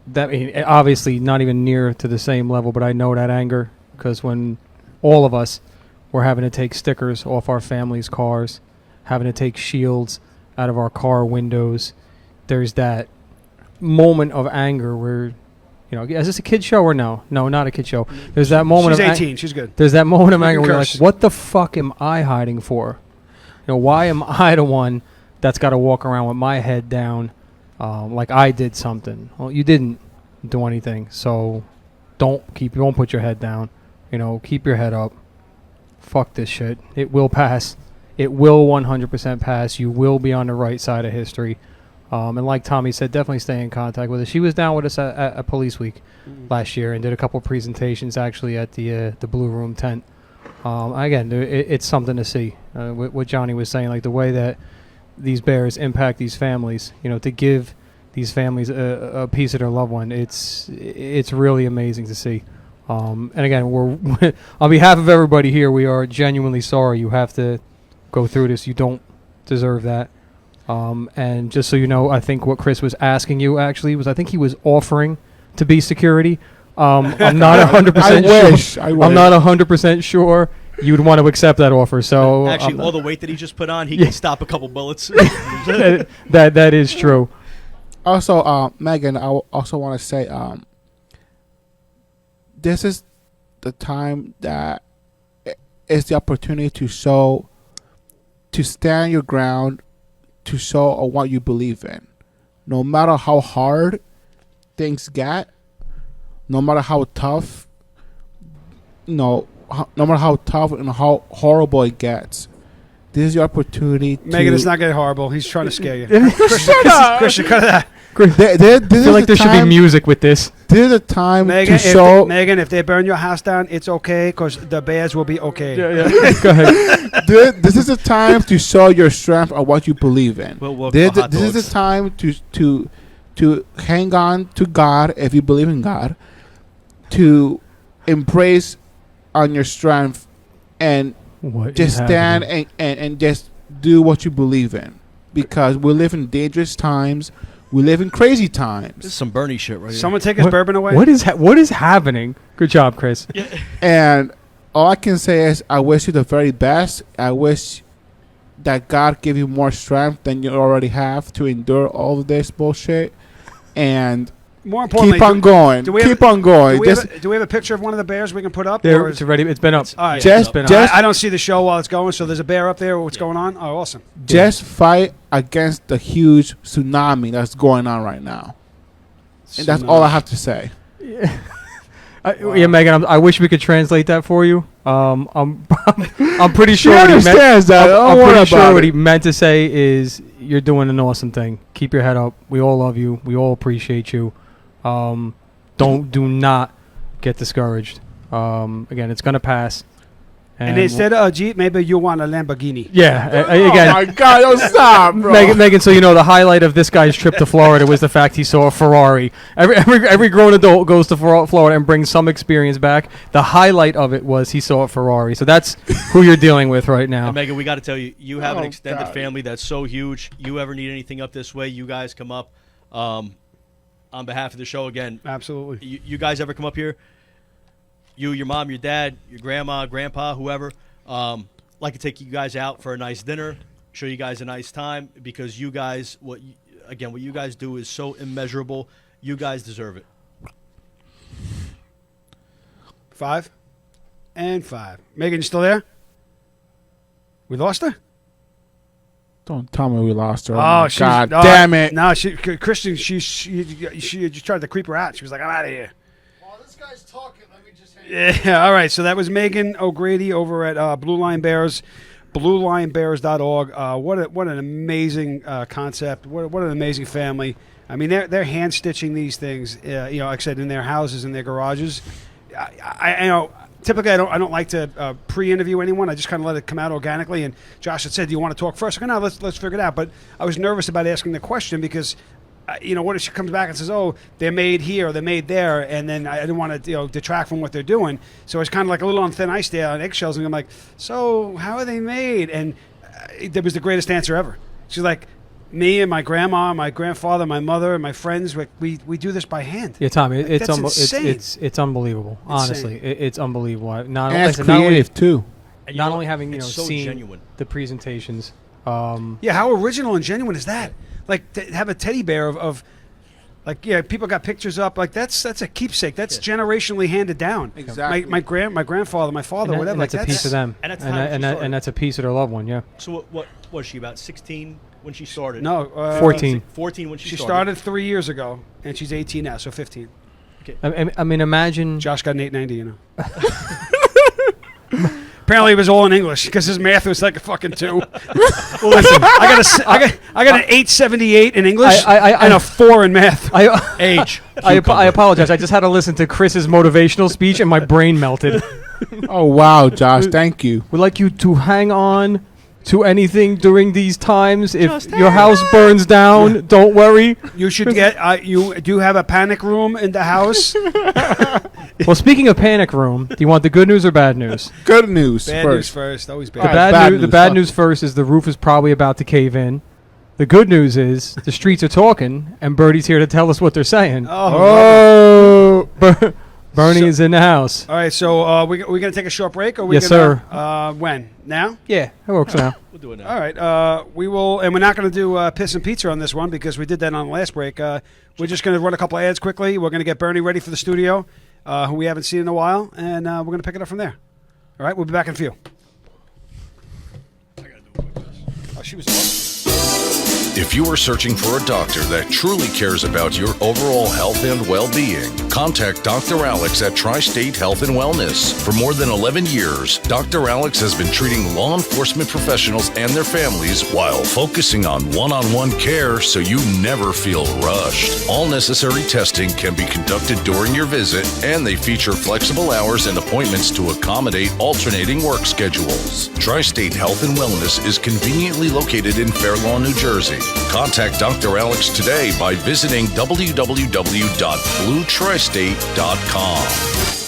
that obviously not even near to the same level, but I know that anger, because when all of us were having to take stickers off our families' cars, having to take shields out of our car windows. There's that moment of anger where, is this a kid show or no? No, not a kid show. There's that moment. She's 18. She's good. There's that moment of anger where you're like, what the fuck am I hiding for? Why am I the one that's got to walk around with my head down like I did something? Well, you didn't do anything. So don't put your head down. Keep your head up. Fuck this shit. It will pass. It will 100% pass. You will be on the right side of history. And like Tommy said, definitely stay in contact with us. She was down with us at Police Week last year and did a couple of presentations actually at the Blue Room tent. Again, it's something to see. What Johnny was saying, like the way that these bears impact these families, to give these families a piece of their loved one, it's really amazing to see. And again, we're on behalf of everybody here, we are genuinely sorry you have to go through this. You don't deserve that. And just so you know, I think what Chris was asking you actually was, I think he was offering to be security. I'm not 100% sure. I'm not 100% sure you'd want to accept that offer. So actually, all the weight that he just put on, he can stop a couple bullets. that is true. Also, Megan, I also want to say, this is the time that is the opportunity to stand your ground, to show what you believe in. No matter how hard things get, no matter how tough, no matter how tough and how horrible it gets, This is your opportunity. Megan, it's not getting horrible. He's trying to scare you. Shut up. Christian, cut it out. I feel like there should be music with this. This is a time Megan, to show. Megan, if they burn your house down, it's okay because the bears will be okay. Yeah. Go ahead. This is a time to show your strength or what you believe in. This is a time to hang on to God if you believe in God, to embrace on your strength and just stand and just do what you believe in, because we live in dangerous times. We live in crazy times. This is some Bernie shit right here. Someone take his bourbon away. What is happening? Good job, Chris. Yeah. And all I can say is I wish you the very best. I wish that God give you more strength than you already have to endure all of this bullshit. And more importantly, keep on going. Keep on going. Do we have a picture of one of the bears we can put up? It's ready. It's been up. All right. I don't see the show while it's going, so there's a bear up there. What's going on? Oh, awesome. Just fight against the huge tsunami that's going on right now. And that's all I have to say. Yeah, Megan, I wish we could translate that for you. I'm pretty sure what he meant. I'm pretty sure what he meant to say is you're doing an awesome thing. Keep your head up. We all love you. We all appreciate you. Do not get discouraged. Again, it's gonna pass. And instead of a Jeep, maybe you want a Lamborghini. Yeah. Again, oh my God! Don't stop, bro. Megan. So you know the highlight of this guy's trip to Florida was the fact he saw a Ferrari. Every grown adult goes to Florida and brings some experience back. The highlight of it was he saw a Ferrari. So that's who you're dealing with right now. And Megan, we got to tell you, you have an extended family that's so huge. You ever need anything up this way, you guys come up. On behalf of the show, again, absolutely. You guys ever come up here? You, your mom, your dad, your grandma, grandpa, whoever, like to take you guys out for a nice dinner, show you guys a nice time, because you guys, what you guys do is so immeasurable. You guys deserve it. 5 and 5. Megan, you still there? We lost her? Don't tell me we lost her. Oh, God damn it. No, Christian, she tried to creep her out. She was like, I'm out of here. While this guy's talking, let me just hang Yeah, all right. So that was Megan O'Grady over at Blue Line Bears, bluelinebears.org. What an amazing concept. What an amazing family. I mean, they're hand stitching these things. Like I said, in their houses, in their garages. I typically I don't like to pre-interview anyone. I just kind of let it come out organically. And Josh had said, "Do you want to talk first?" I go, "No, let's figure it out." But I was nervous about asking the question because. What if she comes back and says, "Oh, they're made here, or they're made there," and then I didn't want to, detract from what they're doing. So it's kind of like a little on thin ice there on eggshells, and I'm like, "So how are they made?" And that was the greatest answer ever. She's like, "Me and my grandma, my grandfather, my mother, and my friends, we do this by hand." Yeah, Tommy, it's unbelievable. Honestly, it's unbelievable. It's creative too. Not only having so seen genuine. the presentations. Yeah, how original and genuine is that? Like to have a teddy bear of people got pictures up. Like that's a keepsake. That's generationally handed down. Exactly. My grandfather, my father, whatever. And that's a piece of them. And that's a piece of their loved one. Yeah. So what was she, about 16 when she started? No, 14. 14 when she started 3 years ago, and she's 18 now, so 15. Okay. I mean, imagine. Josh got an 890. Apparently, it was all in English because his math was like a fucking 2. Well, listen, I got an 878 in English and a 4 in math. Age. I apologize. I just had to listen to Chris's motivational speech and my brain melted. Oh wow, Josh! Thank you. We'd like you to hang on to anything during these times. If your house burns down, don't worry. You should get. You do have a panic room in the house. Well, speaking of panic room, do you want the good news or bad news? Good news. Bad news first. Always bad. The bad news first is the roof is probably about to cave in. The good news is the streets are talking, and Birdie's here to tell us what they're saying. Oh. Bernie is in the house. All right, so we're going to take a short break? Or Yes, sir. When? Now? Yeah, it works now. We'll do it now. All right, we will, and we're not going to do Piss and Pizza on this one because we did that on the last break. We're just going to run a couple of ads quickly. We're going to get Bernie ready for the studio, who we haven't seen in a while, and we're going to pick it up from there. All right, we'll be back in a few. Oh, she was awesome. If you are searching for a doctor that truly cares about your overall health and well-being, contact Dr. Alex at Tri-State Health and Wellness. For more than 11 years, Dr. Alex has been treating law enforcement professionals and their families while focusing on one-on-one care so you never feel rushed. All necessary testing can be conducted during your visit, and they feature flexible hours and appointments to accommodate alternating work schedules. Tri-State Health and Wellness is conveniently located in Fair Lawn, New Jersey. Contact Dr. Alex today by visiting www.bluetristate.com.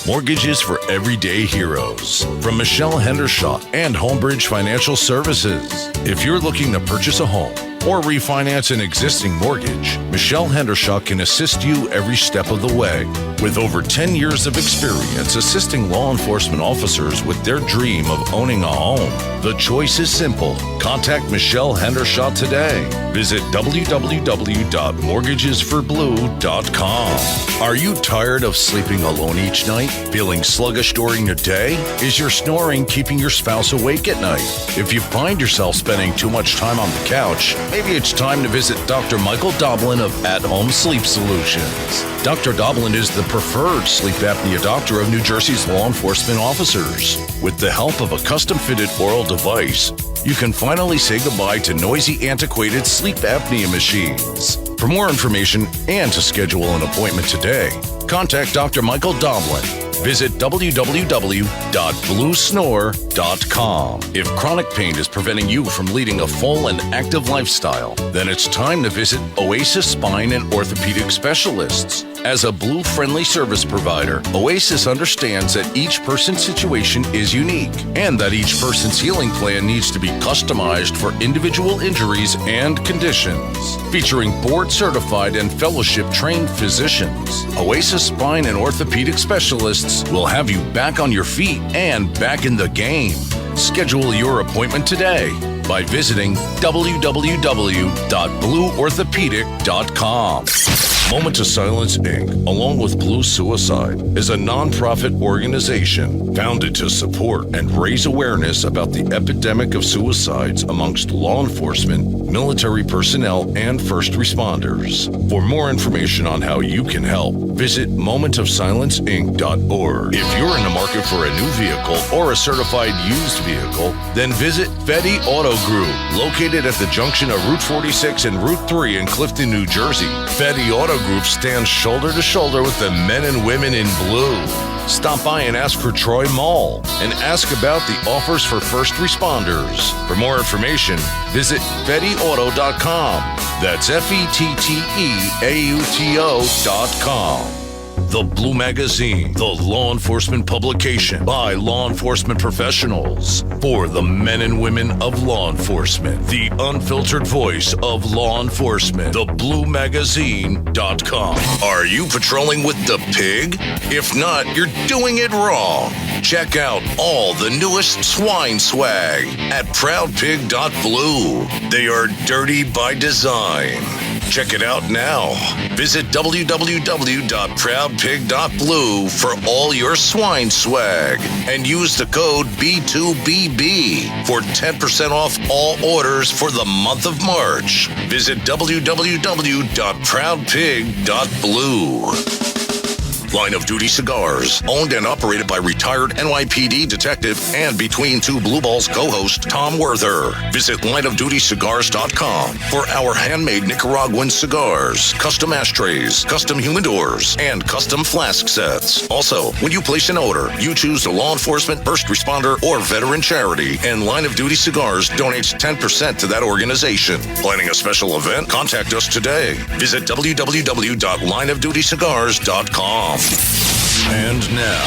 Mortgages for everyday heroes. From Michelle Hendershot and Homebridge Financial Services. If you're looking to purchase a home or refinance an existing mortgage, Michelle Hendershot can assist you every step of the way. With over 10 years of experience assisting law enforcement officers with their dream of owning a home, the choice is simple. Contact Michelle Hendershot today. Visit www.mortgagesforblue.com. Are you tired of sleeping alone each night? Feeling sluggish during the day? Is your snoring keeping your spouse awake at night? If you find yourself spending too much time on the couch, maybe it's time to visit Dr. Michael Doblin of At Home Sleep Solutions. Dr. Doblin is the preferred sleep apnea doctor of New Jersey's law enforcement officers. With the help of a custom-fitted oral device, you can finally say goodbye to noisy, antiquated sleep apnea machines. For more information and to schedule an appointment today, contact Dr. Michael Doblin. Visit www.bluesnore.com. If chronic pain is preventing you from leading a full and active lifestyle, then it's time to visit Oasis Spine and Orthopedic Specialists. As a Blue-friendly service provider, Oasis understands that each person's situation is unique and that each person's healing plan needs to be customized for individual injuries and conditions. Featuring board-certified and fellowship-trained physicians, Oasis Spine and Orthopedic Specialists will have you back on your feet and back in the game. Schedule your appointment today by visiting www.blueorthopedic.com. Moment of Silence, Inc., along with Blue Suicide, is a nonprofit organization founded to support and raise awareness about the epidemic of suicides amongst law enforcement, military personnel, and first responders. For more information on how you can help, visit momentofsilenceinc.org. If you're in the market for a new vehicle or a certified used vehicle, then visit Fetty Auto Group, located at the junction of Route 46 and Route 3 in Clifton, New Jersey. Fetty Auto Group stands shoulder to shoulder with the men and women in blue. Stop by and ask for Troy Mall and ask about the offers for first responders. For more information, visit FettyAuto.com. That's FettyAuto.com. The Blue Magazine, the law enforcement publication by law enforcement professionals for the men and women of law enforcement. The unfiltered voice of law enforcement. TheBlueMagazine.com. Are you patrolling with the pig? If not, you're doing it wrong. Check out all the newest swine swag at ProudPig.blue. They are dirty by design. Check it out now. Visit www.proudpig.blue for all your swine swag and use the code B2BB for 10% off all orders for the month of March. Visit www.proudpig.blue. Line of Duty Cigars, owned and operated by retired NYPD detective and Between Two Blue Balls co-host Tom Werther. Visit lineofdutycigars.com for our handmade Nicaraguan cigars, custom ashtrays, custom humidors, and custom flask sets. Also, when you place an order, you choose the law enforcement, first responder, or veteran charity, and Line of Duty Cigars donates 10% to that organization. Planning a special event? Contact us today. Visit www.lineofdutycigars.com. And now,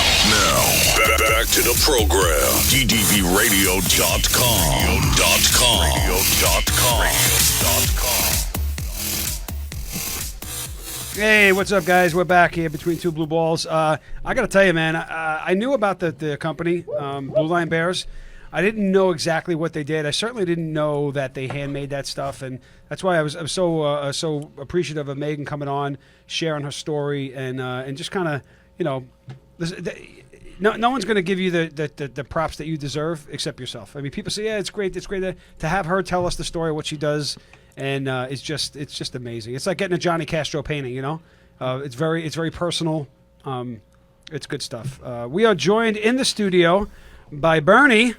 back to the program. DDBRadio.com. Hey, what's up, guys? We're back here between two blue balls. I got to tell you, man, I knew about the company, Blue Line Bears. I didn't know exactly what they did. I certainly didn't know that they handmade that stuff, and that's why I was so appreciative of Megan coming on, sharing her story, and just kind of, you know, no one's going to give you the props that you deserve except yourself. I mean, people say, yeah, it's great to have her tell us the story of what she does, and it's just amazing. It's like getting a Johnny Castro painting, you know. It's very personal. It's good stuff. We are joined in the studio by Bernie.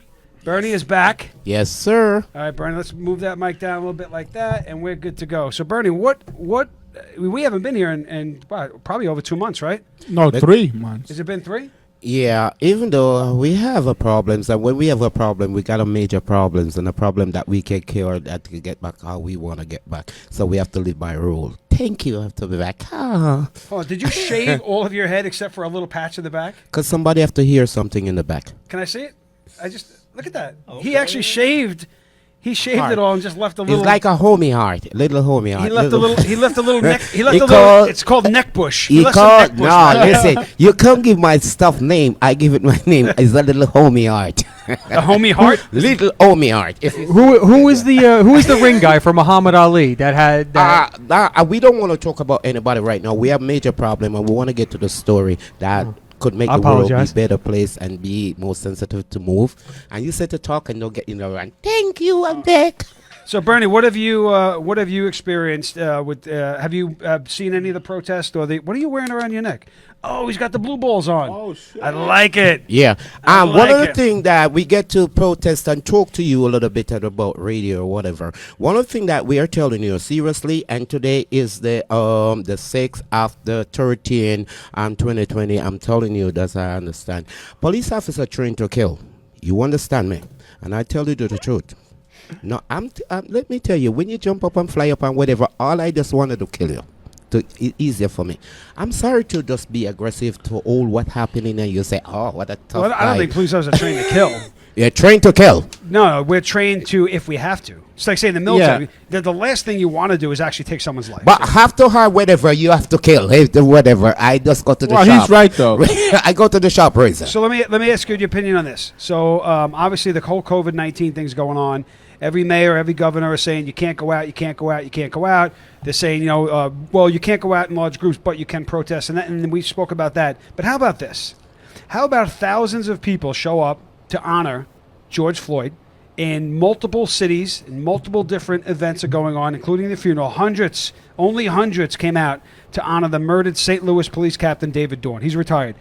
Bernie is back. Yes, sir. All right, Bernie, let's move that mic down a little bit like that, and we're good to go. So, Bernie, what we haven't been here in probably over 2 months, right? No, 3 months. Has it been 3? Yeah, even though we have a problems, and when we have a problem, we got a major problems, and a problem that we can cure that to get back how we want to get back. So we have to live by rule. Thank you. I have to be back. Oh, did you shave all of your head except for a little patch in the back? Because somebody have to hear something in the back. Can I see it? Look at that. Okay. He actually shaved. He shaved Heart. it all and just left a little. It's like a homie heart, little homie heart. He left a little. He left a little neck. He left He a little. called- It's called neck bush. He left some called, neck bush no, there. listen, you can't give my stuff name. I give it my name. It's a little homie heart. A homie heart. Little homie heart. If you- Who is the ring guy for Muhammad Ali that had that? we don't want to talk about anybody right now. We have major problem, and we want to get to the story that could make I the world be apologize. a better place and be more sensitive to move. And you said to talk and don't get in the run. Thank you, I'm back. So Bernie, what have you experienced with? Have you seen any of the protests or what are you wearing around your neck? Oh, he's got the blue balls on. Oh, shit. I like it. Yeah. I One like of the it. things that we get to protest and talk to you a little bit about radio or whatever. One of the things that we are telling you seriously, and today is the 6th of the 13th 2020. I'm telling you that I understand. Police officer trained to kill. You understand me? And I tell you the truth. No, let me tell you, when you jump up and fly up and whatever, all I just wanted to kill you. Easier for me. I'm sorry to just be aggressive to all what happening and you say, oh, what a tough Well, I don't guy. think police officers are trained to kill. You're trained to kill. No, we're trained to if we have to. It's like saying in the military, the last thing you want to do is actually take someone's life. But have to have whatever you have to kill. Hey, whatever. I just go to the Well, shop. he's right, though. I go to the shop, Razor. So let me ask you your opinion on this. So obviously the whole COVID-19 thing's going on. Every mayor, every governor is saying you can't go out, you can't go out, you can't go out. They're saying, well, you can't go out in large groups, but you can protest. And we spoke about that. But how about this? How about thousands of people show up to honor George Floyd in multiple cities, and multiple different events are going on, including the funeral. Only hundreds came out to honor the murdered St. Louis police captain David Dorn. He's retired.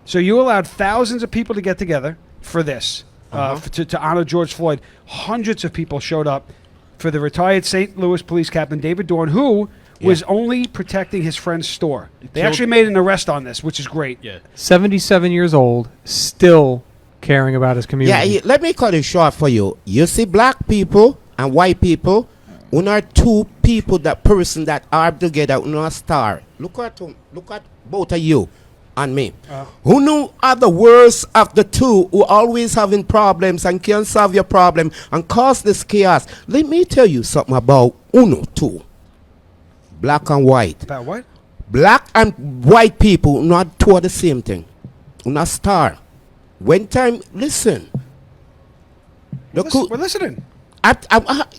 So you allowed thousands of people to get together for this. To honor George Floyd. Hundreds of people showed up for the retired St. Louis police captain David Dorn, who was only protecting his friend's store. They actually made an arrest on this, which is great. Yeah. 77 years old, still caring about his community. Yeah, let me cut it short for you. You see black people and white people, one are two people, that person that are together, a star. Look at both of you and me. Who knew are the worst of the two, who always having problems and can't solve your problem and cause this chaos. Let me tell you something about Uno too. Black and white. About what? Black and white people not two are the same thing. Not star. When time, listen. We're listening.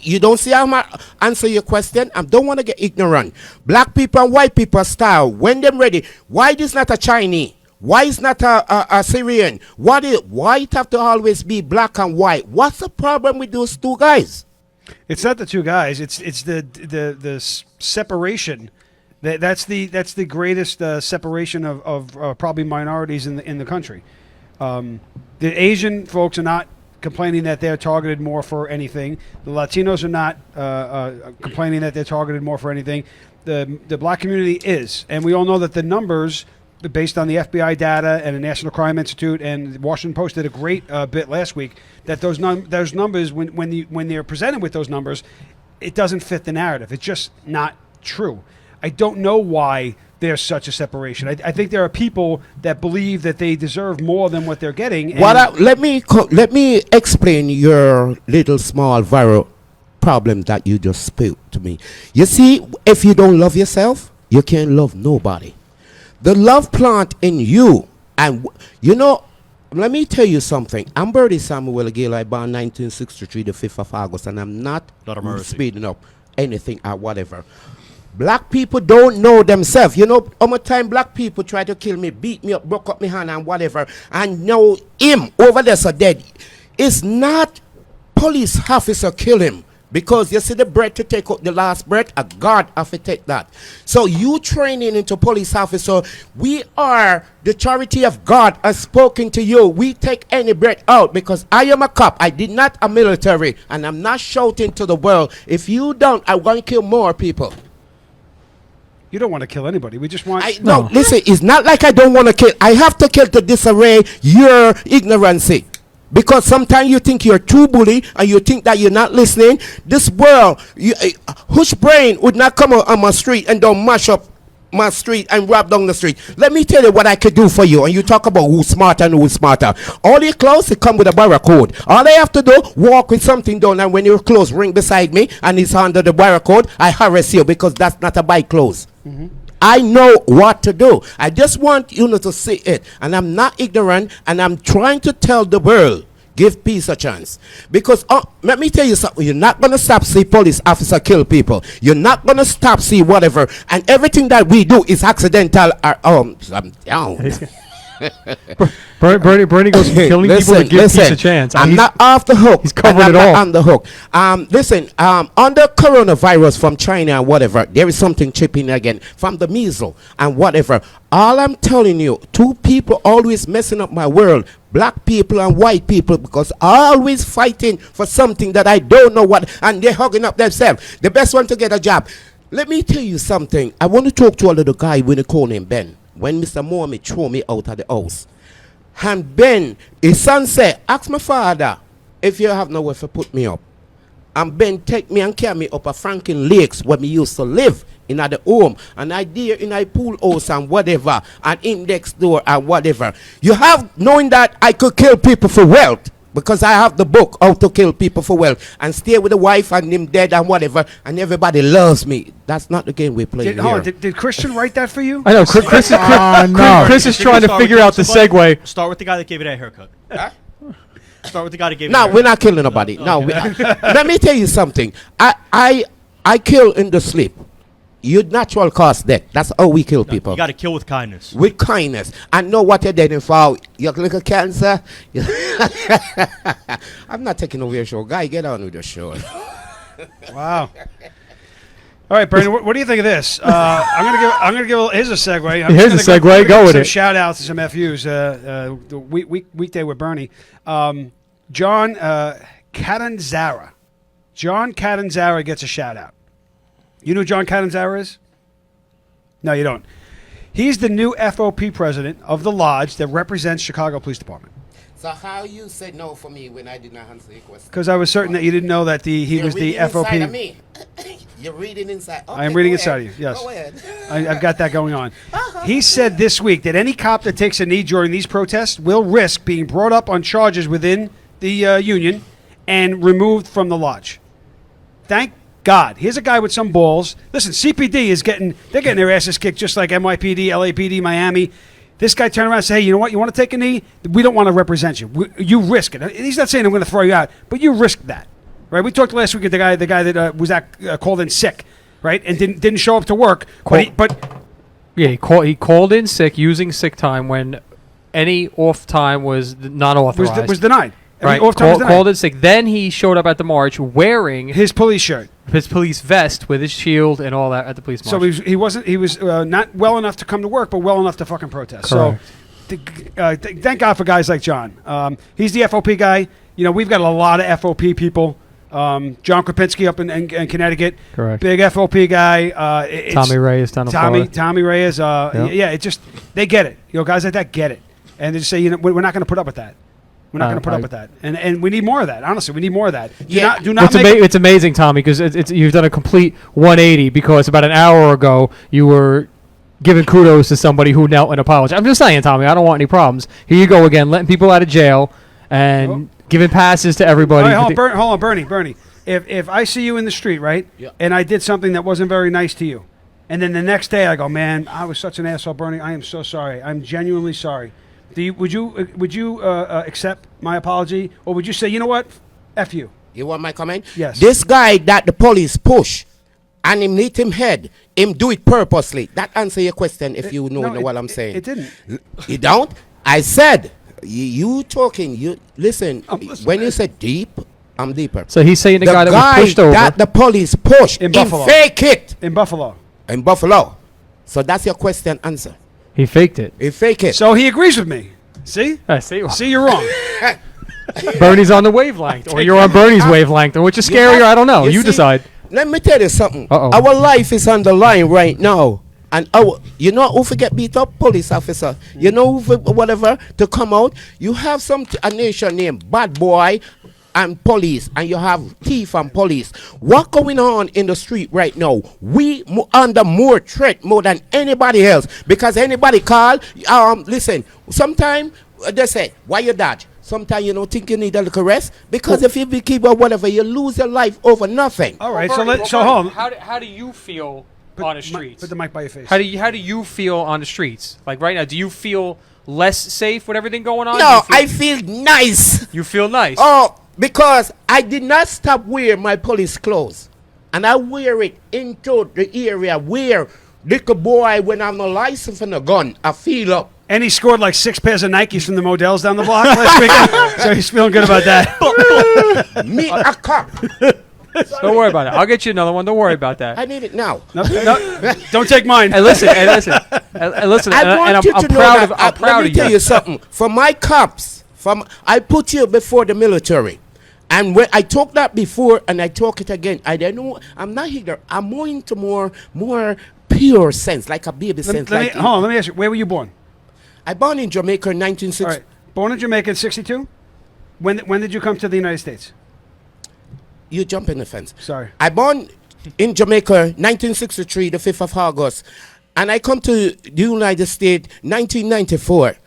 You don't see how I answer your question? I don't want to get ignorant. Black people and white people are style. When them ready, why this not a Chinese? Why is not a Syrian? Why it have to always be black and white? What's the problem with those two guys? It's not the two guys. It's the separation. That's the greatest separation of probably minorities in the country. The Asian folks are not complaining that they're targeted more for anything. The Latinos are not complaining that they're targeted more for anything. The black community is, and we all know that the numbers, based on the FBI data and the National Crime Institute and the Washington Post did a great bit last week, that those numbers, when they're presented with those numbers, it doesn't fit the narrative. It's just not true. I don't know why there's such a separation. I think there are people that believe that they deserve more than what they're getting. Let me explain your little small viral problem that you just spoke to me. You see, if you don't love yourself, you can't love nobody. The love plant in you, and let me tell you something. I'm Bertie Samuel Gale. I born 1963, the 5th of August, and I'm not speeding up anything or whatever. Black people don't know themselves. How much time black people try to kill me, beat me up, broke up my hand and whatever, and now him over there so dead. It's not police officer kill him. Because you see the breath to take out the last breath, a God have to take that. So you training into police officer, we are, the charity of God has spoken to you. We take any breath out because I am a cop. I did not a military, and I'm not shouting to the world. If you don't, I want to kill more people. You don't want to kill anybody. We just want. No, listen, it's not like I don't want to kill. I have to kill to disarray your ignorancy. Because sometimes you think you're too bully and you think that you're not listening. This world, whose brain would not come on my street and don't mash up my street and rob down the street? Let me tell you what I could do for you. And you talk about who's smarter and who's smarter. All your clothes, they come with a barcode. All I have to do, walk with something down, and when your clothes ring beside me and it's under the barcode, I harass you because that's not a bike clothes. Mm-hmm. I know what to do. I just want you to see it. And I'm not ignorant, and I'm trying to tell the world, give peace a chance. Because let me tell you something. You're not going to stop see police officer kill people. You're not going to stop see whatever. And everything that we do is accidental. I'm down. Bernie goes from killing people to give peace a chance. I'm not off the hook. He's covering it all. On the hook. Listen, on the coronavirus from China and whatever, there is something chipping again from the measles and whatever. All I'm telling you, two people always messing up my world. Black people and white people, because always fighting for something that I don't know what, and they're hugging up themselves. The best one to get a job. Let me tell you something. I want to talk to a little guy when they call him Ben. When Mr. Mohammed threw me out of the house. And Ben, his son said, ask my father if you have nowhere to put me up. And Ben take me and carry me up a Franklin Lakes where me used to live in the home. And I there in a pool house and whatever, and index door and whatever. You have, knowing that I could kill people for wealth, because I have the book, How to Kill People for Wealth, and stay with the wife and him dead and whatever, and everybody loves me. That's not the game we play here. Did Christian write that for you? I know. Chris is trying to figure out the segue. Start with the guy that gave you that haircut. Huh? Start with the guy that gave you No, that we're not killing nobody. No, let me tell you something. I kill in the sleep. You natural cause death. That's how we kill people. You got to kill with kindness. With kindness. I know what you're dead for. You look at cancer. I'm not taking over your show. Guy, get on with the show. Wow. All right, Bernie, what do you think of this? I'm gonna give. Here's a segue. Here's a segue. Go with it. Shout outs to some FUs. The weekday with Bernie. John Catanzara. John Catanzara gets a shout out. You know who John Catanzara is? No, you don't. He's the new FOP president of the lodge that represents Chicago Police Department. So how you said no for me when I did not answer your question? Because I was certain that you didn't know that he was the FOP. Of me. You're reading inside. Okay, I am reading inside of you. Yes, go ahead. I've got that going on. He said this week that any cop that takes a knee during these protests will risk being brought up on charges within the union and removed from the lodge. Thank God. Here's a guy with some balls. Listen, CPD is getting their asses kicked just like NYPD, LAPD, Miami. This guy turned around and said, hey, you know what? You want to take a knee? We don't want to represent you. You risk it. He's not saying I'm going to throw you out, but you risk that. Right? We talked last week with the guy that was called in sick, right? And didn't show up to work. He called in sick using sick time when any off time was not authorized. Was denied. Right, called in sick. Then he showed up at the march wearing his police shirt, his police vest with his shield and all that at the police march. So he was not well enough to come to work, but well enough to fucking protest. Correct. So thank God for guys like John. He's the FOP guy. You know, we've got a lot of FOP people. John Kropinski up in Connecticut. Correct. Big FOP guy. Tommy Reyes down in Florida. Tommy Reyes. Yeah, it just they get it. You know, guys like that get it, and they just say, you know, we're not going to put up with that. We're not going to put up with that, and we need more of that. Honestly, we need more of that. Do not. It's amazing, Tommy, because you've done a complete 180. Because about an hour ago, you were giving kudos to somebody who knelt and apologized. I'm just saying, Tommy, I don't want any problems. Here you go again, letting people out of jail and giving passes to everybody. All right, hold on, Bernie. If I see you in the street, right, and I did something that wasn't very nice to you, and then the next day I go, man, I was such an asshole, Bernie. I am so sorry. I'm genuinely sorry. Would you accept my apology, or would you say, you know what, F you? You want my comment? Yes. This guy that the police push and him hit him head, him do it purposely. That answer your question if you know what I'm saying. It didn't. You don't? I said, you talking, you listen, when you said deep, I'm deeper. So he's saying the guy that was pushed over. That the police pushed In Buffalo. fake it In Buffalo. in Buffalo. So that's your question answer. He faked it. He fake it. So he agrees with me. See? I see. See, you're wrong. Bernie's on the wavelength, or you're on Bernie's wavelength, or which is scarier, I don't know. You see, decide. Let me tell you something. Uh-oh. Our life is on the line right now. And you know who forget beat up? Police officer. You know who whatever to come out? You have a nation named Bad Boy and police, and you have thief and police. What going on in the street right now? We under more threat more than anybody else, because anybody call. Listen, sometimes they say, why you dodge? Sometimes you don't think you need a little rest, because if you be keep or whatever, you lose your life over nothing. All right, so hold on. How do you feel on the streets? Put the mic by your face. How do you feel on the streets? Like right now, do you feel less safe with everything going on? No, I feel nice. You feel nice. Oh, because I did not stop wearing my police clothes, and I wear it into the area where little boy, when I'm a license and a gun, I feel up. And he scored like 6 pairs of Nikes from the Models down the block last weekend, so he's feeling good about that. Me a cop. Don't worry about it. I'll get you another one. Don't worry about that. I need it now. No, don't take mine. Hey, listen. And listen. I want and you I'm to know proud that. I'm proud let me of tell you something. For my cops, I put you before the military. And when I talked that before, and I talk it again, I don't know. I'm not here. I'm more into more pure sense, like a baby sense. Hold on. Let me ask you. Where were you born? I born in Jamaica in 1960. All right. Born in Jamaica in '62. When did you come to the United States? You jump in the fence. Sorry. I born in Jamaica 1963, the 5th of August, and I come to the United States 1994.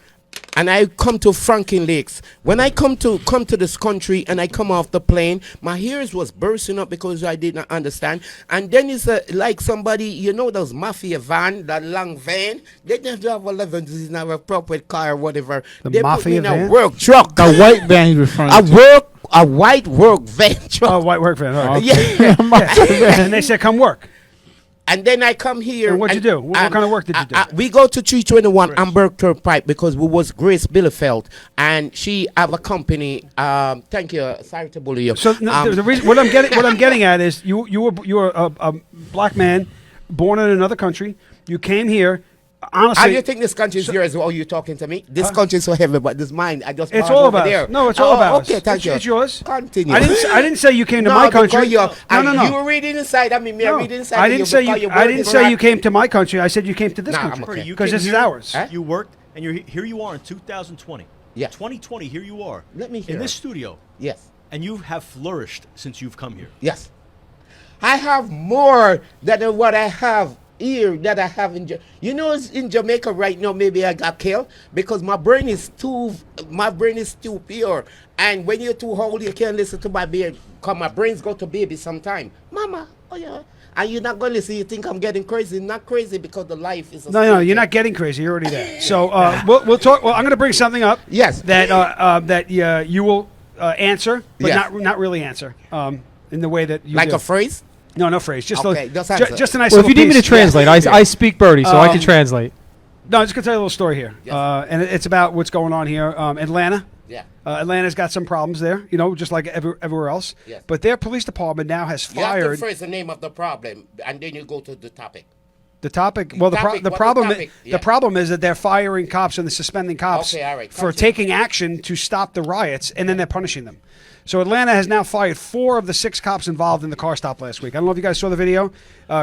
And I come to Franklin Lakes. When I come to this country and I come off the plane, my ears was bursting up because I did not understand. And then it's like somebody, you know, those mafia van, that long van. They didn't have a 11, didn't have a proper car or whatever. They put me in a work truck. A white van you're referring to. A white work van truck. Oh, white work van. All right. Yeah. And they said, "Come work." And then I come here. And what'd you do? What kind of work did you do? We go to 321 Amberg Turnpike because we was Grace Bielefeld, and she have a company. Thank you. Sorry to bully you. So the reason what I'm getting at is you were a black man born in another country. You came here. Honestly, how do you think this country is yours? While you talking to me, this country is so heavy, but this mine. I just it's all about there. us. No, it's all about us. Okay, thank you. It's yours. Continue. I didn't say you came to my country. No. No. You were reading inside. I mean, me reading inside. I didn't say you came to my country. I said you came to this country because this is ours. Huh? You worked, and here you are in 2020. Yeah. 2020. Here you are. Let me hear in this studio. Yes. And you have flourished since you've come here. Yes. I have more than what I have here that I have in in Jamaica right now. Maybe I got killed because my brain is too pure, and when you're too old you can't listen to my baby because my brains go to baby sometime. Mama, oh yeah, and you're not going to listen. You think I'm getting crazy? Not crazy, because the life is no, you're not getting crazy. You're already there. So we'll talk. Well, I'm going to bring something up. Yes. That you will answer, but Yes. not really answer. In the way that you like do. a phrase. No phrase. Just okay, just a nice. Well, little if you need me to piece. translate, I speak Birdie, so I can translate. No, I'm just gonna tell you a little story here, Yes. and it's about what's going on here. Atlanta. Yeah. Atlanta's got some problems there, just like everywhere else. Yes. But their police department now has You have to fired. phrase the name of the problem, and then you go to the topic. The topic. Well, the Topic, problem. topic? Yeah. The problem is that they're firing cops and they're suspending cops Okay, all right. for Continue. taking action to stop the riots, and then they're punishing them. So Atlanta has now fired 4 of the 6 cops involved in the car stop last week. I don't know if you guys saw the video.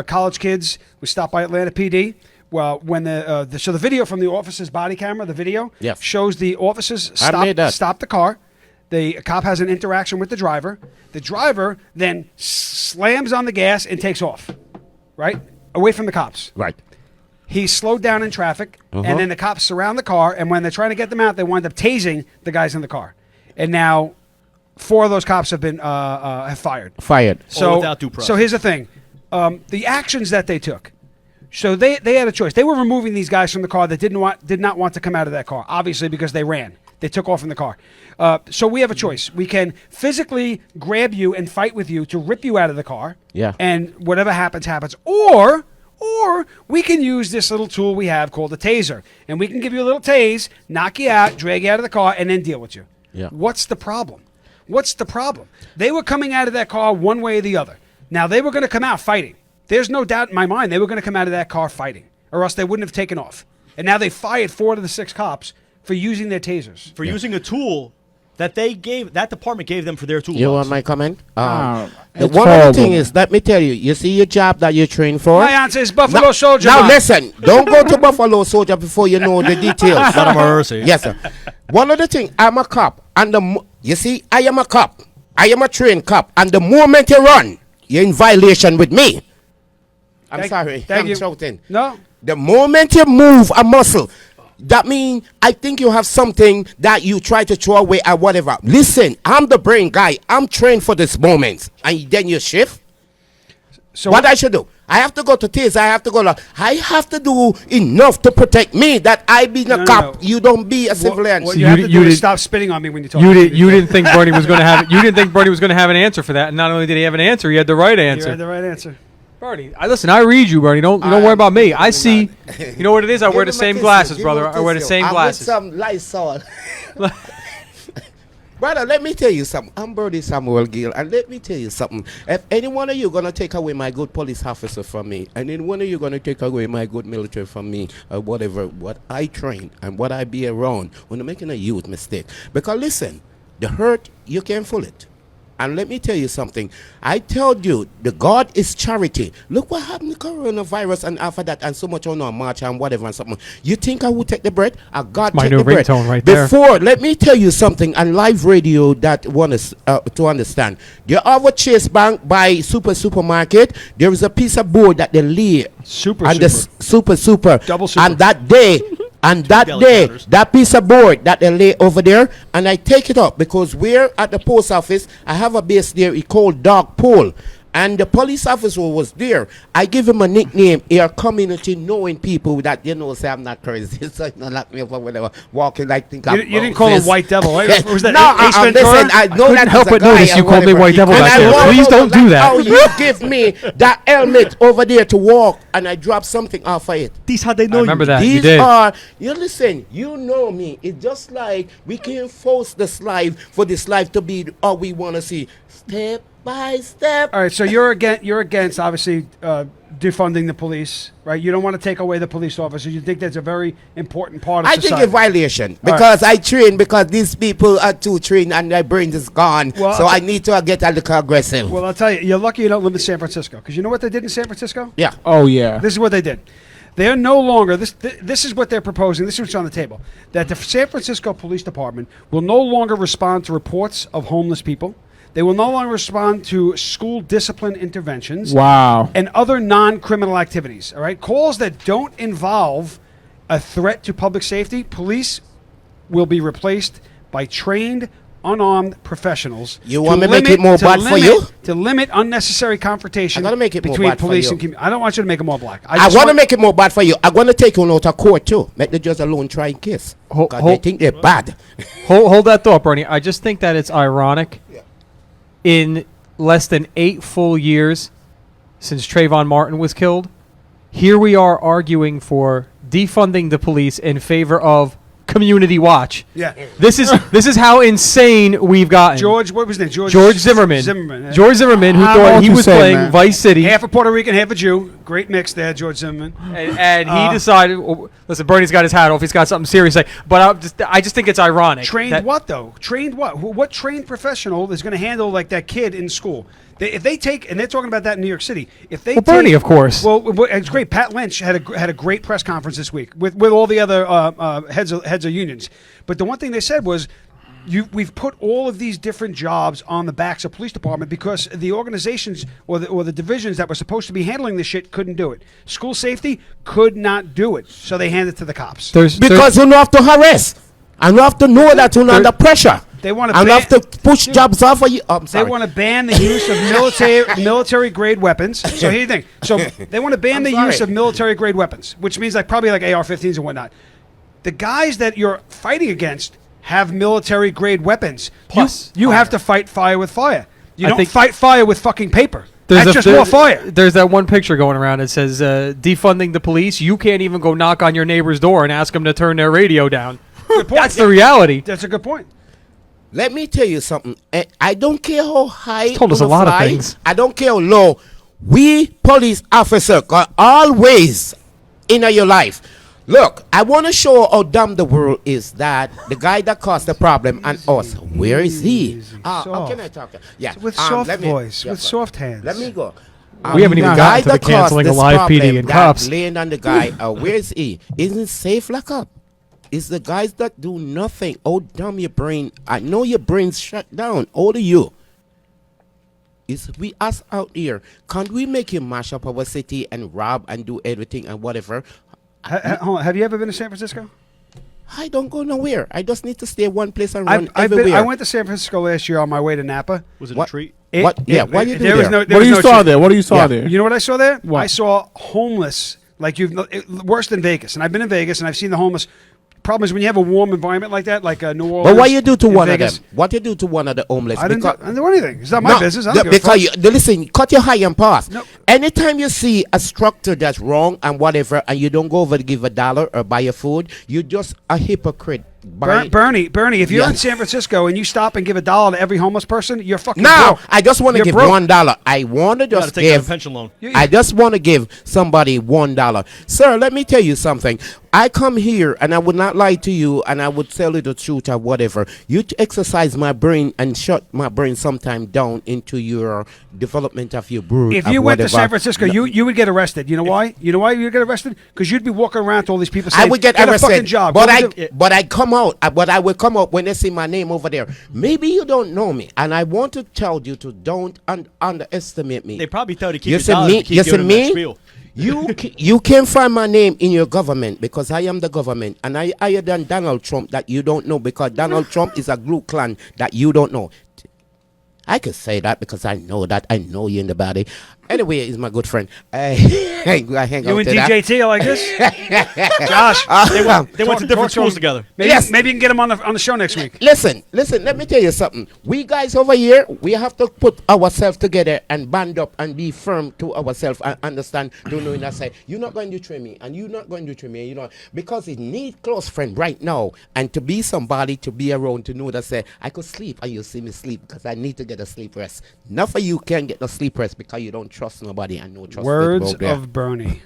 College kids were stopped by Atlanta PD. Well, when the video from the officer's body camera, the video Yes. shows the officers made that. stop the car. The cop has an interaction with the driver. The driver then slams on the gas and takes off, right? Away from the cops. Right. He's slowed down in traffic, and then the cops surround the car, and when they're trying to get them out, they wind up tasing the guys in the car. And now 4 of those cops have been have fired. All without due process. So here's the thing. The actions that they took. So they had a choice. They were removing these guys from the car that did not want to come out of that car, obviously, because they ran. They took off in the car. So we have a choice. We can physically grab you and fight with you to rip you out of the car. Yeah. And whatever happens, happens. Or we can use this little tool we have called a taser. And we can give you a little tase, knock you out, drag you out of the car, and then deal with you. Yeah. What's the problem? What's the problem? They were coming out of that car one way or the other. Now, they were going to come out fighting. There's no doubt in my mind they were going to come out of that car fighting, or else they wouldn't have taken off. And now they fired 4 of the 6 cops for using their tasers. For using a tool that that department gave them for their toolbox. You want my comment? It's One other horrible. thing is, let me tell you, you see your job that you train for? My answer is Buffalo Soldier. Now man. listen, don't go to Buffalo Soldier before you know the details. Not a mercy. Yes, sir. One other thing, I'm a cop, and you see, I am a cop. I am a trained cop, and the moment you run, you're in violation with me. I'm sorry, I'm shouting. No. The moment you move a muscle, that means I think you have something that you try to throw away or whatever. Listen, I'm the brain guy. I'm trained for this moment. And then you shift. So what I should do? I have to go to TASER. I have to go. I have to do enough to protect me that I be a cop. No. You don't be a civilian. What you have to do is stop spitting on me when you talk. You didn't think Bernie was going to have. You didn't think Bernie was going to have an answer for that. And not only did he have an answer, he had the right answer. You had the right answer. Bernie, listen. I read you, Bernie. Don't worry about me. I see. You know what it is? I wear the same glasses, brother. I wear the same glasses. I'm with some Lysol. Brother, let me tell you something. I'm Bernie Samuel Gill, and let me tell you something. If any one of you gonna take away my good police officer from me, and any one of you gonna take away my good military from me, or whatever, what I train and what I be around, when you're making a huge mistake. Because listen, the hurt you can't fool it. And let me tell you something. I told you, the God is charity. Look what happened to coronavirus and after that and so much on our march and whatever and something. You think I would take the bread? I God my take new the bread. ringtone right Before, let me tell you something. On live radio that want to understand. There are a Chase Bank by supermarket. There is a piece of board that they lay. Super. Double super. And that day... And that day, that piece of board that they lay over there, and I take it up because we're at the post office. I have a base there. It's called Dog Pole. And the police officer was there. I give him a nickname, Air Community, knowing people that, say I'm not crazy. So you lock me up or whatever, walking like think I'm You didn't call him White Devil, right? Was that no, Ace Ventura? listen, I know couldn't that help but notice you called me White Devil back there. Please don't do that. Oh, you give me that helmet over there to walk, and I drop something off of it. These how they know I remember you. that. These you did. are, you listen, you know me. It's just like we can't force this life for this life to be all we want to see. Step by step. All right, so you're against obviously defunding the police, right? You don't want to take away the police officers. You think that's a very important part of I society. think a violation because I train because these people are too trained and their brain is gone. Well, so I need to get a little aggressive. Well, I'll tell you, you're lucky you don't live in San Francisco because you know what they did in San Francisco? Yeah. Oh yeah. This is what they did. They are no longer this is what they're proposing. This is what's on the table. That the San Francisco Police Department will no longer respond to reports of homeless people. They will no longer respond to school discipline interventions. Wow. And other non-criminal activities. All right, calls that don't involve a threat to public safety. Police will be replaced by trained, unarmed professionals. You want me to make it more bad for you? To limit unnecessary confrontation I'm gonna make it more between bad for police you. and community. I don't want you to make it more black. I want to make it more bad for you. I'm going to take you out of court too. Make the judge alone try and kiss. They think they're bad. Hold that thought, Bernie. I just think that it's ironic. In less than 8 full years since Trayvon Martin was killed, here we are arguing for defunding the police in favor of community watch. Yeah. This is how insane we've gotten. George, what was his name? George Zimmerman. George Zimmerman, who thought he was playing Vice City. Half a Puerto Rican, half a Jew. Great mix there, George Zimmerman. And he decided, listen, Bernie's got his hat off. He's got something serious to say. But I just think it's ironic. Trained what, though? Trained what? What trained professional is going to handle like that kid in school? If they take, and they're talking about that in New York City. If they Bernie, of course. Well, it's great. Pat Lynch had a great press conference this week with all the other heads of unions. But the one thing they said was, we've put all of these different jobs on the backs of police department because the organizations or the divisions that were supposed to be handling this shit couldn't do it. School safety could not do it, so they handed it to the cops. Because you don't have to harass. And you have to know that you're under pressure. They want to and you have to push jobs off of you. They want to ban the use of military grade weapons. So here's the thing. So they want to ban the use of military grade weapons, which means probably like AR-15s and whatnot. The guys that you're fighting against have military grade weapons. Plus, you have to fight fire with fire. You don't fight fire with fucking paper. That's just more fire. There's that one picture going around that says defunding the police. You can't even go knock on your neighbor's door and ask them to turn their radio down. Good point. That's the reality. That's a good point. Let me tell you something. I don't care how high He's told us you a lot of fly. things. I don't care how low. We police officers are always in your life. Look, I want to show how dumb the world is that the guy that caused the problem and us. Where is he? How can I talk? Yeah, With soft let me- voice, yeah, with sorry. soft hands. Let me go. We haven't even the gotten guy to the that caused canceling of this live PD problem and that cops. laying on the guy. Where is he? Isn't safe lock up? It's the guys that do nothing. Oh, damn your brain. I know your brain's shut down. All of you. It's we us out here. Can't we make him mash up our city and rob and do everything and whatever? Hold on. Have you ever been to San Francisco? I don't go nowhere. I just need to stay one place and run everywhere. I went to San Francisco last year on my way to Napa. Was it What? a treat? What? Yeah, why you do there was there? no, there What was do you no saw shit. there? What do you saw Yeah. there? You know what I saw there? What? I saw homeless, like worse than Vegas. And I've been in Vegas and I've seen the homeless. Problem is when you have a warm environment like that, like New Orleans. But what you do to and one Vegas, of them? What you do to one of the homeless? I didn't Because- do anything. It's not my business. I don't give a because fuck. listen, cut your high and pass. No. Anytime you see a structure that's wrong and whatever, and you don't go over to give $1 or buy your food, you're just a hypocrite. Bernie, if you're Yeah. in San Francisco and you stop and give $1 to every homeless person, you're fucking Now, broke. I just want to You're give broke. $1. I want to You gotta just take out a give. pension loan. I just want to give somebody $1. Sir, let me tell you something. I come here and I would not lie to you and I would tell you the truth or whatever. You exercise my brain and shut my brain sometime down into your development of your brood. If of you went to whatever. San Francisco, you would get arrested. You know why? You know why you'd get arrested? Because you'd be walking around to all these people saying, I would get a arrested, fucking job. but Go do- I come out. But I will come out when they see my name over there. Maybe you don't know me, and I want to tell you to don't underestimate me. They probably tell you to keep You your see dollars me? to keep You see giving them that me? spiel. You can't find my name in your government because I am the government, and I higher than Donald Trump that you don't know because Donald Trump is a glue clan that you don't know. I could say that because I know that. I know you in the body. Anyway, he's my good friend. I hang You out and to that. DJT are like this? Josh, They went to talk different to schools him. together. Maybe, Yes. maybe you can get him on the show next week. Listen, let me tell you something. We guys over here, we have to put ourselves together and band up and be firm to ourselves and understand, don't know, and say, you're not going to betray me, and you're not going to betray me, you know, because it need close friend right now, and to be somebody to be around to know that say, I could sleep, and you see me sleep, because I need to get a sleep rest. None of you can get no sleep rest because you don't trust nobody and no trust. Words of Bernie.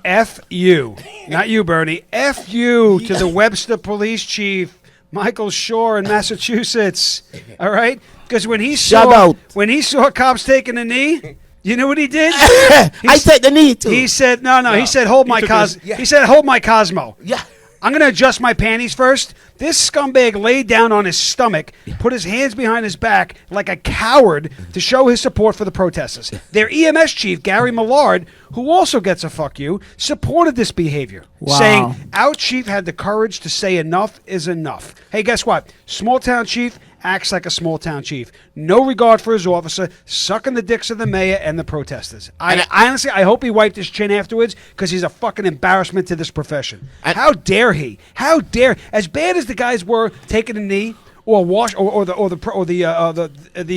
F you. Not you, Bernie. F you to the Webster Police Chief, Michael Shore in Massachusetts. All right? Because when he Shout saw out. when he saw cops taking a knee, you know what he did? I take the knee too. He said, no. He said, hold my took Cos. his- Yeah. He said, hold my Cosmo. Yeah. I'm going to adjust my panties first. This scumbag laid down on his stomach, put his hands behind his back like a coward to show his support for the protesters. Their EMS chief, Gary Millard, who also gets a fuck you, supported this behavior, Wow. saying, our chief had the courage to say enough is enough. Hey, guess what? Small town chief acts like a small town chief. No regard for his officer, sucking the dicks of the mayor and the protesters. I honestly, I hope he wiped his chin afterwards because he's a fucking embarrassment to this profession. How dare he? How dare? As bad as the guys were taking a knee or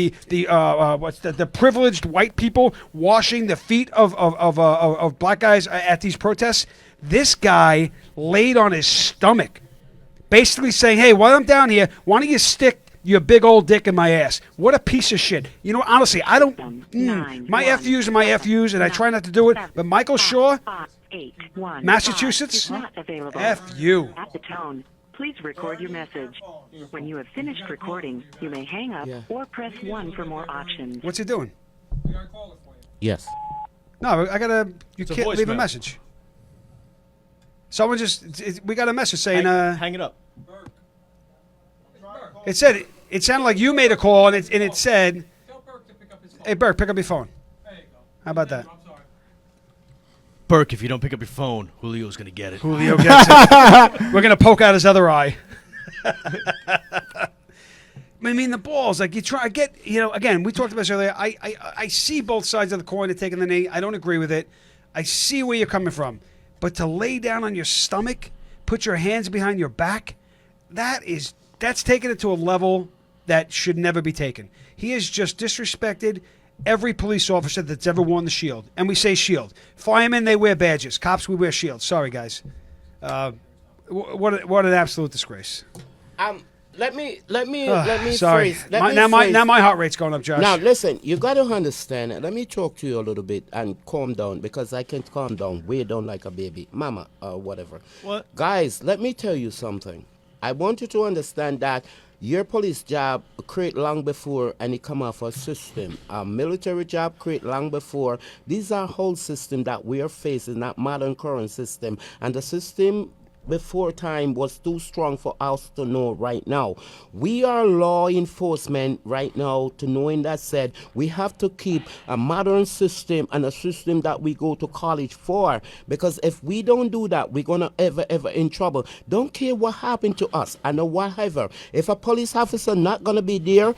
the privileged white people washing the feet of black guys at these protests, this guy laid on his stomach, basically saying, "Hey, while I'm down here, why don't you stick your big old dick in my ass?" What a piece of shit. You know, honestly, I don't. My FUs are my FUs, and I try not to do it. But Michael Shaw, Massachusetts, F you. At the tone, please record your message. When you have finished recording, you may hang up or press 1 for more options. What's he doing? Yes. No, I gotta. You It's a can't leave a voicemail. message. Someone we got a message saying. Hang it up. It said it sounded like you made a call, and it said, "Hey, Burke, pick up your phone." How about that? Burke, if you don't pick up your phone, Julio's going to get it. Julio gets it. We're gonna poke out his other eye. I mean, the balls. Like you try. I get. You know. Again, we talked about this earlier. I see both sides of the coin of taking the knee. I don't agree with it. I see where you're coming from, but to lay down on your stomach, put your hands behind your back, that's taking it to a level that should never be taken. He has just disrespected every police officer that's ever worn the shield. And we say shield. Firemen, they wear badges. Cops, we wear shields. Sorry, guys. What an absolute disgrace. let me Sorry. phrase. Now my heart rate's going up, Josh. Now listen, you got to understand. Let me talk to you a little bit and calm down because I can calm down, way down like a baby, mama or whatever. What? Guys, let me tell you something. I want you to understand that your police job create long before and it come off a system. A military job create long before. These are whole system that we are facing, not modern current system. And the system before time was too strong for us to know right now. We are law enforcement right now to knowing that said we have to keep a modern system and a system that we go to college for, because if we don't do that, we're gonna ever in trouble. Don't care what happened to us and whatever. If a police officer not gonna be there,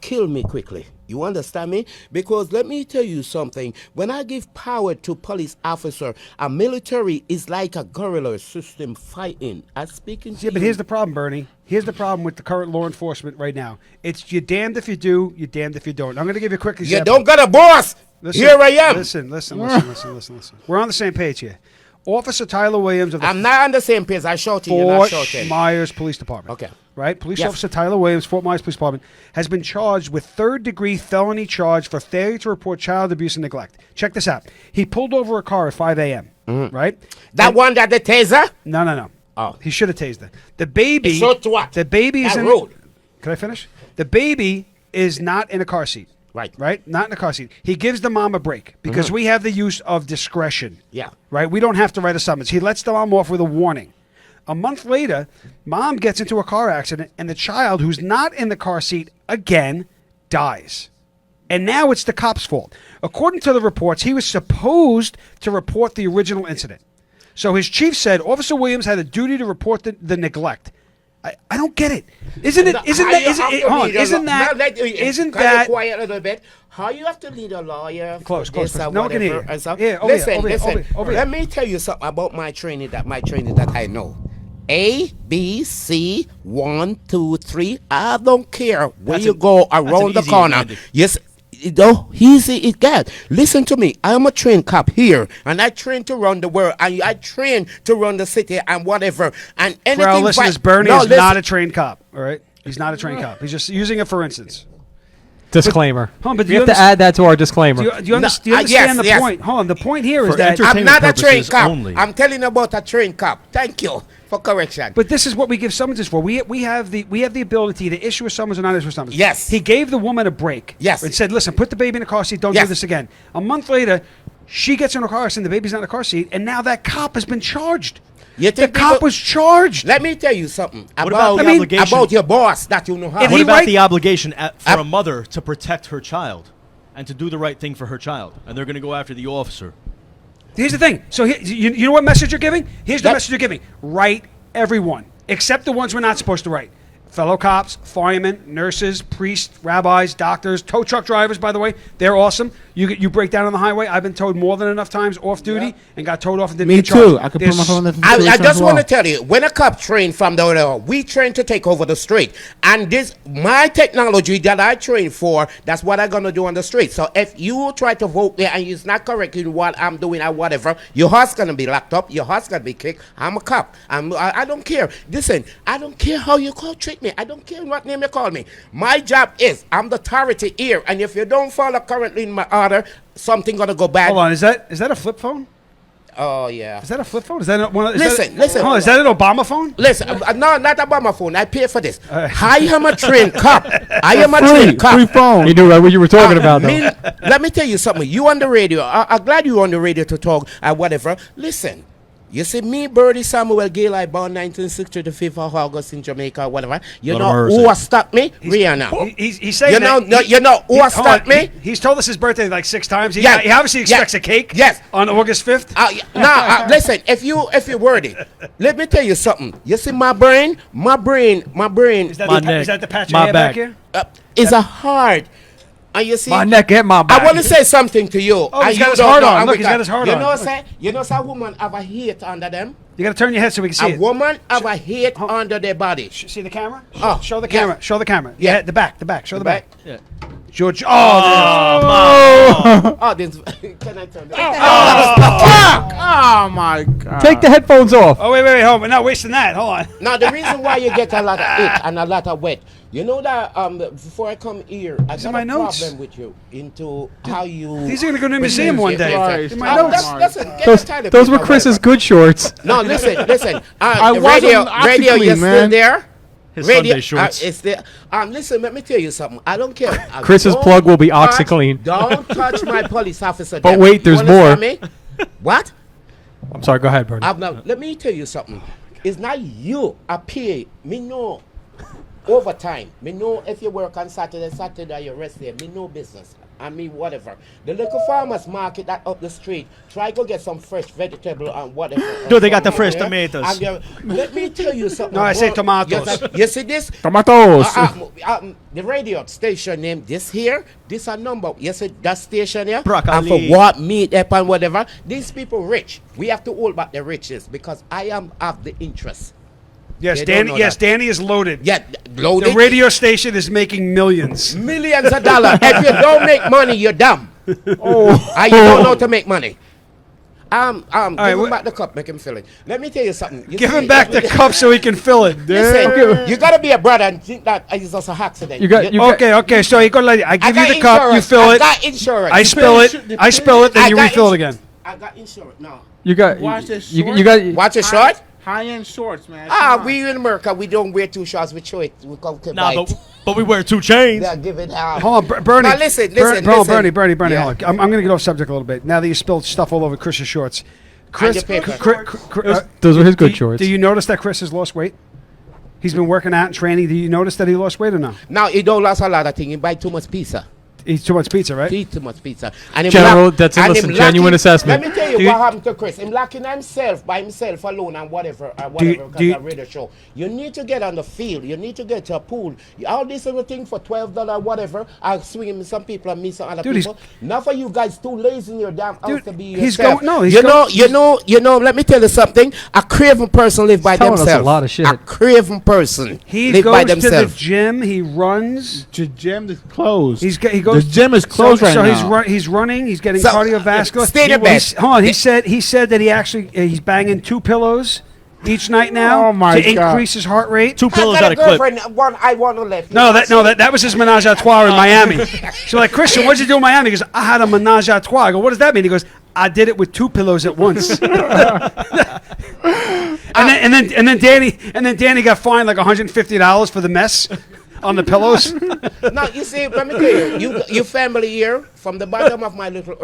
kill me quickly. You understand me? Because let me tell you something. When I give power to police officer, a military is like a guerrilla system fighting. I'm speaking to Yeah, but you. here's the problem, Bernie. Here's the problem with the current law enforcement right now. It's you're damned if you do, you're damned if you don't. I'm going to give you a quick example. You don't got a boss. Here I am. Listen. We're on the same page here. Officer Tyler Williams of the I'm not on the same page. I shouted you, not Fort shouting. Myers Police Department. Okay. Right? Police Yes. Officer Tyler Williams, Fort Myers Police Department, has been charged with third-degree felony charge for failure to report child abuse and neglect. Check this out. He pulled over a car at 5 a.m., right? That one that the taser? No. Oh. He should have tased her. The baby... So to what? The baby is That in... road. Can I finish? The baby is not in a car seat. Right? Not in a car seat. He gives the mom a break because we have the use of discretion. Yeah. Right? We don't have to write a summons. He lets the mom off with a warning. A month later, mom gets into a car accident, and the child, who's not in the car seat, again, dies. And now it's the cop's fault. According to the reports, he was supposed to report the original incident. So his chief said Officer Williams had a duty to report the neglect. I don't get it. Isn't that quiet a little bit? How you have to lead a lawyer? Close. No one can hear you. Yeah, listen. Over here. Let me tell you something about my training that I know. A, B, C, 1, 2, 3. I don't care where you go around the corner. Yes. Easy it get. Listen to me. I am a trained cop here, and I train to run the world, and I train to run the city, and whatever. And anything. For our listeners, Bernie is not a trained cop. All right, he's not a trained cop. He's just using it for instance. Disclaimer. But you have to add that to our disclaimer. Do you understand the point? Hold on. The point here is that I'm not a trained cop. I'm telling you about a trained cop. Thank you for correction. But this is what we give summonses for. We have the ability to issue a summons or not issue a summons. Yes. He gave the woman a break. Yes. And said, listen, put the baby in the car seat. Don't do this again. A month later, she gets in a car seat, the baby's not in the car seat, and now that cop has been charged. The cop was charged. Let me tell you something about the obligation? About your boss that you know how. What about the obligation for a mother to protect her child and to do the right thing for her child? And they're going to go after the officer. Here's the thing. So you know what message you're giving? Here's the message you're giving. Write everyone, except the ones we're not supposed to write. Fellow cops, firemen, nurses, priests, rabbis, doctors, tow truck drivers, by the way, they're awesome. You break down on the highway. I've been towed more than enough times off duty and got towed off and didn't Me get charged. too. I could put my phone in the I just want to tell you, when a cop train from the other, we train to take over the street. And this, my technology that I train for, that's what I'm going to do on the street. So if you try to vote there and it's not correct in what I'm doing or whatever, your horse going to be locked up, your horse going to be kicked. I'm a cop. I don't care. Listen, I don't care how you treat me. I don't care what name you call me. My job is, I'm the authority here. And if you don't follow currently in my order, something going to go bad. Hold on, is that a flip phone? Oh, yeah. Is that a flip phone? Is that one? Listen. Oh, is that an Obama phone? Listen, no, not Obama phone. I pay for this. I am a trained cop. I am a trained cop. Free phone. You knew right what you were talking about, though. Let me tell you something. You on the radio. I'm glad you on the radio to talk whatever. Listen. You see, me, Birdie Samuel Gale, I born 1960, the 5th of August in Jamaica, whatever. You know who has stopped me? Rihanna. He's saying you know who has stopped me? He's told us his birthday like 6 times. He obviously expects a cake. Yes. On August 5th. Listen, if you're worthy, let me tell you something. You see, my brain. Is that the patch of hair back here? Is a hard. And you see, my neck and my back. I want to say something to you. Oh, he's got his heart on. Look, he's got his heart on. You know, a woman have a hate under them. You got to turn your head so we can see it. A woman have a hate under their body. See the camera? Oh, show the camera. Show the camera. Yeah, the back. Show the back. Yeah. George. Oh, Oh, this, can I turn this? Oh my god. Take the headphones off. oh, wait, hold on. We're not wasting that. Hold on. Now, the reason why you get a lot of it and a lot of wet, you know that before I come here, I got my a notes. problem with you into how you. These are going to go to the museum one day. Christ. In my notes. Listen, get the title, Those were please, Chris's whatever. good shorts. No, listen. I radio, wasn't radio, OxyClean, you're still man. there? His Radio, Sunday shorts. it's there. Listen, let me tell you something. I don't care. Chris's Don't plug will be touch- OxyClean. Don't touch my police officer. But there. wait, You there's understand more. Me? What? I'm sorry. Go ahead, Bernie. Now, let me tell you something. It's not you. I pay. Me know overtime. Me know if you work on Saturday you rest there. Me no business. I mean whatever. The local farmers market that up the street. Try go get some fresh vegetable and whatever. Dude, they got the Something fresh there. tomatoes. And let me tell you something. No, I say bro. tomatoes. You see this? Tomatoes. The radio station name this here, this a number. You see that station here? Broccoli. And for what meat up and whatever. These people rich. We have to hold back the riches because I am of the interest. Yes, They don't Danny. know Yes, that. Danny is loaded. Yeah, loaded. The radio station is making millions. Millions of dollars. If you don't make money, you're dumb. And you don't know to make money. Give right, him back the cup, make him fill it. Let me tell you something. You Give see, him back the cup so he can fill it. Listen, you gotta be a brother and think that it's just an accident. Okay. So you go like I give got you the cup, you insurance. fill I it. got insurance. I spill it, then you refill it again. I got insurance. No. You got. Watch this You short. got. Watch it short. High-end shorts, man. Come on. We in America, we don't wear two shorts, we show it. We come to Nah, bite. but we wear 2 chains. Yeah, give it out. Hold on, Bernie. Now listen. Bernie, Yeah. hold on. I'm going to get off subject a little bit. Now that you spilled stuff all over Chris's shorts. Chris, your paper. Those were his good do shorts. you notice that Chris has lost weight? He's been working out and training. Do you notice that he lost weight or no? Now, he don't lose a lot of things. He buy too much pizza. Eats too much pizza, right? He eat too much pizza. And him General, lack- that's a and listen, him genuine lacking- assessment. Let me tell you Do you- what happened to Chris. Him lacking himself by himself alone and whatever, because I read the show. You need to get on the field. You need to get to a pool. All this other thing for $12, whatever. I'll swing him with some people and meet some other Dude, people. Not for you guys too lazy in your damn house Dude, to be he's yourself. going- no, he's you going- know. Let me tell you something. A craven person live by telling us a themselves. lot of shit. A craven person He live by goes to the themselves. gym. He runs. The gym is closed. He goes. The gym is closed so, right so now. He's running. He's getting So, cardiovascular. stay in your bed. Hold on. He said that he's banging 2 pillows each night now Oh, my to God. increase his heart rate. 2 pillows I at got a a clip. girlfriend. One I want to left. That was his menage a trois in Miami. She's like, Christian, what'd you do in Miami? He goes, I had a menage a trois. I go, what does that mean? He goes, I did it with 2 pillows at once. and then Danny got fined like $150 for the mess on the pillows. Now, you see, let me tell you, your family here, from the bottom of my little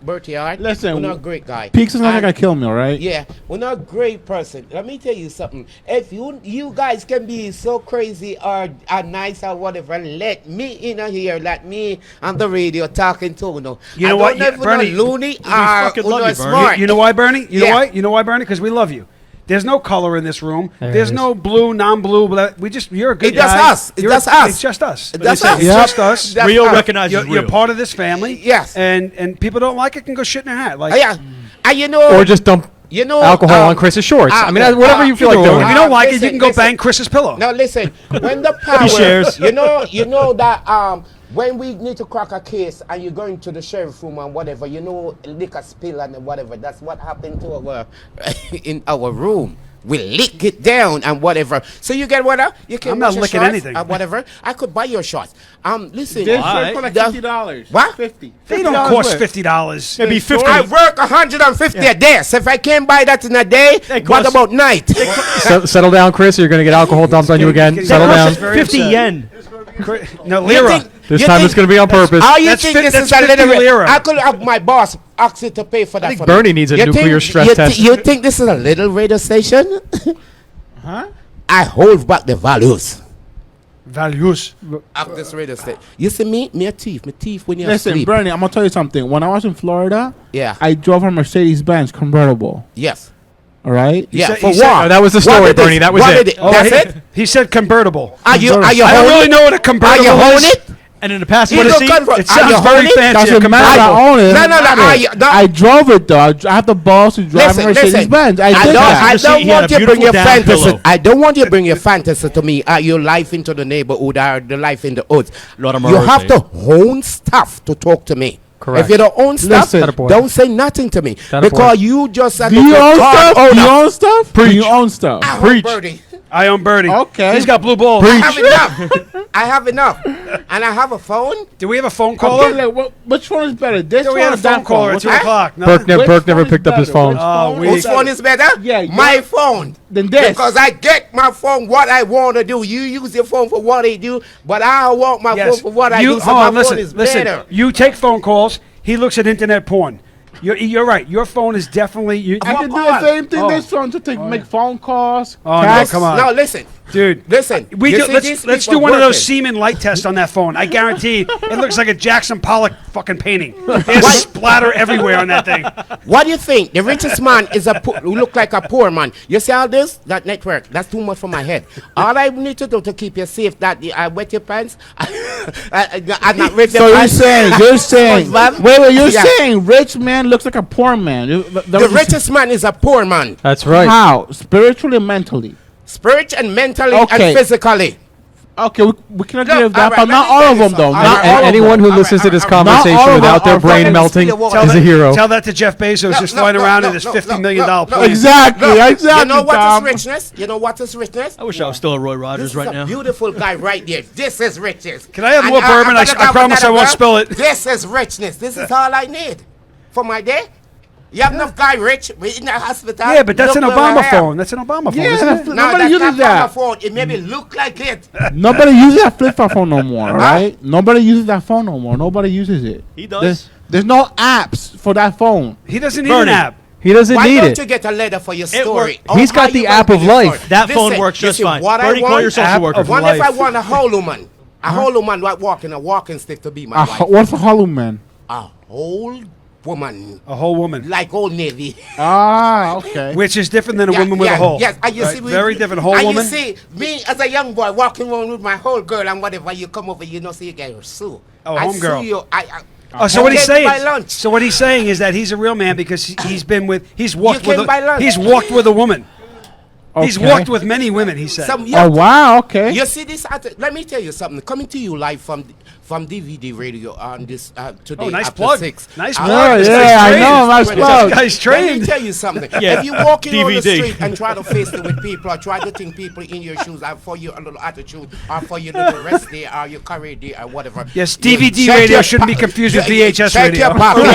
Bertie heart, Listen, we're not a great guy. Peaks is not And- gonna kill me, all right? Yeah, we're not a great person. Let me tell you something. If you guys can be so crazy or nice or whatever, let me in here, let me on the radio talking to you. You know what, Bernie? Loony or fucking love you, Bernie. smart. You know why, Bernie? You Yeah. know why? You know why, Bernie? Because we love you. There's no color in this room. There There's it no blue, non-blue. You're a good It's just guy. us. It's just us. It's just us. It's just It's us. just us. That's Real us. recognizes You're real. part of this family. Yes. And people don't like it can go shit in their hat. Like, Yeah, and you know, Or just dump you know, alcohol on Chris's shorts. I mean, whatever you feel like doing. if you don't like it, listen, you can go listen. bang Chris's pillow. Now listen, when the power, shares. you know that when we need to crack a case and you're going to the sheriff room and whatever, liquor spill and whatever. That's what happened to our in our room. We lick it down and whatever. So you get what? You can I'm not wash your licking shorts anything. and whatever. I could buy your shorts. Listen. This Alright. shirt for like That- $50. What? 50. They don't $50 cost worth. $50. It'd be 50. I work 150 a day. So if I can't buy that in a day, what cost- about night? Settle down, Chris, or you're going to get alcohol dumped on you again. That Settle costs down. very 50 upset. yen. No, You lira. think- This you time think- it's going to be on purpose. Oh, you That's think fi- this that's is a 50 little bit? lira. I could have my boss ask you to pay for that. think for Bernie me. needs a You nuclear think- stress you test. You think this is a little radio station? Huh? I hold back the values Values. of this radio station. You see me? Me a thief. Me thief when you're Listen, asleep. Bernie, I'm gonna tell you something. When I was in Florida, Yeah. I drove a Mercedes-Benz convertible. Yes. All right. Yeah. said- For he said- what? Oh, that was the What story, did this- Bernie. That was what it. did Oh, That's he, it. He said convertible. Are you I don't holding really it? know what a Are convertible you holding is. it? And in the passenger You don't seat, come from- It Are you sounds very holding? fancy. Doesn't Come matter. on. I own it. No, no, no. I drove it though. I have the balls to drive Listen, Mercedes listen. Benz. I I did don't, that. I Passenger don't seat, he had want a you to bring your beautiful down fantasy. pillow. I don't want you to bring your fantasy to me. Your life into the neighborhood or the life in the hood. Lot of You murderers, have to own stuff to talk to me. Correct. If you don't own stuff, Listen. Attaboy. don't say nothing to me. Attaboy. Because you just Do you own stuff? Do you own stuff? Do you own stuff? I Preach. Birdie. I own Birdie. Okay. He's got blue balls. I have enough. I have enough. And I have a phone. Do we have a phone Okay, caller? like, which one is better? This Do we one have or a phone that caller phone? at 2 Which- o'clock? No. Burke Which never one is picked up his better? phone. Which Oh, phone we- is Whose better? phone is better? Yeah, My your- phone. Then this. Because I get my phone what I want to do. You use your phone for what I do, but I want my phone for what I do. So hold my on, phone is listen. better. You take phone calls. He looks at internet porn. You're right. Your phone is definitely you, I can do What the same thing. Oh. This one to make phone calls. Oh, no, texts. come on. Now listen, dude. listen. We You do, see these let's do people one of those working. semen light tests on that phone. I guarantee it looks like a Jackson Pollock fucking painting. There's splatter everywhere on that thing. What do you think? The richest man is who look like a poor man. You see all this? That network. That's too much for my head. All I need to do to keep you safe, that I wet your pants. I'm not rich. So you're saying, Ma'am? wait, you're Yeah. saying rich man looks like a poor man. The richest man is a poor man. That's right. How? Spiritually and mentally. Spiritually and mentally Okay. and physically. Okay, we can agree Look, with that, alright, but let not me all tell of you them, though. something. Not Alright, all of Anyone them. who Alright, listens to this alright, alright. conversation Not all of without them their are brain fucking melting Tell is a hero. Tell that to Jeff Bezos just flying around in his $50 million plane. Exactly, exactly. You know what Tom. is richness? You know what is richness? I wish I was still a Roy This Rogers is right a now. beautiful guy right there. This is richness. Can I have And more bourbon? I'm gonna I go promise with I won't another spill it. This is richness. This is all I need for my day. You have enough guy rich in the hospital. Yeah, but that's an Look where I Obama am. phone. That's an Obama phone, Yeah, isn't it? No, nobody that's uses not that. my phone. It maybe look like it. Nobody uses that flip phone no more, right? Nobody uses that phone no more. Nobody uses it. He does. There's no apps for that phone. He doesn't need Bernie. an app. He doesn't Why need don't it. you get a letter for your It story? work- He's How got you the gonna app do of your life. story? That phone Listen, works you just see, fine. What Bernie, I call want, your social App worker. of What life. if I want a whole woman? A whole woman like walking a walking stick to be my wife. What's a hollow man? A whole woman. A whole woman. Like Old Navy. Ah, okay. Which is different than a woman with a hole. Yes, and you Right? see, Very different. Whole and woman. you see, me as a young boy walking around with my whole girl and whatever, you come over, you know, so you get your sue. Oh, I homegirl. sue you. Oh, so what he's came saying? by lunch. So what he's saying is that he's a real man because he's been with, he's walked You with, came by lunch. he's walked with a woman. He's Okay. walked with many women. He said. Oh wow, okay. You see this? Let me tell you something. Coming to you live from DVD radio on this today. Oh, nice after plug. 6. Nice I plug. want This to guy's yeah, I trained. know, nice This plug. guy's Let me trained. tell you something. Yeah, If you walking on the DVD. street and try to face it with people or try to think people in your shoes are for your little attitude or for your little rest day or your career day or whatever. Yes, you DVD check radio your shouldn't be confused with VHS check radio. Your pocket.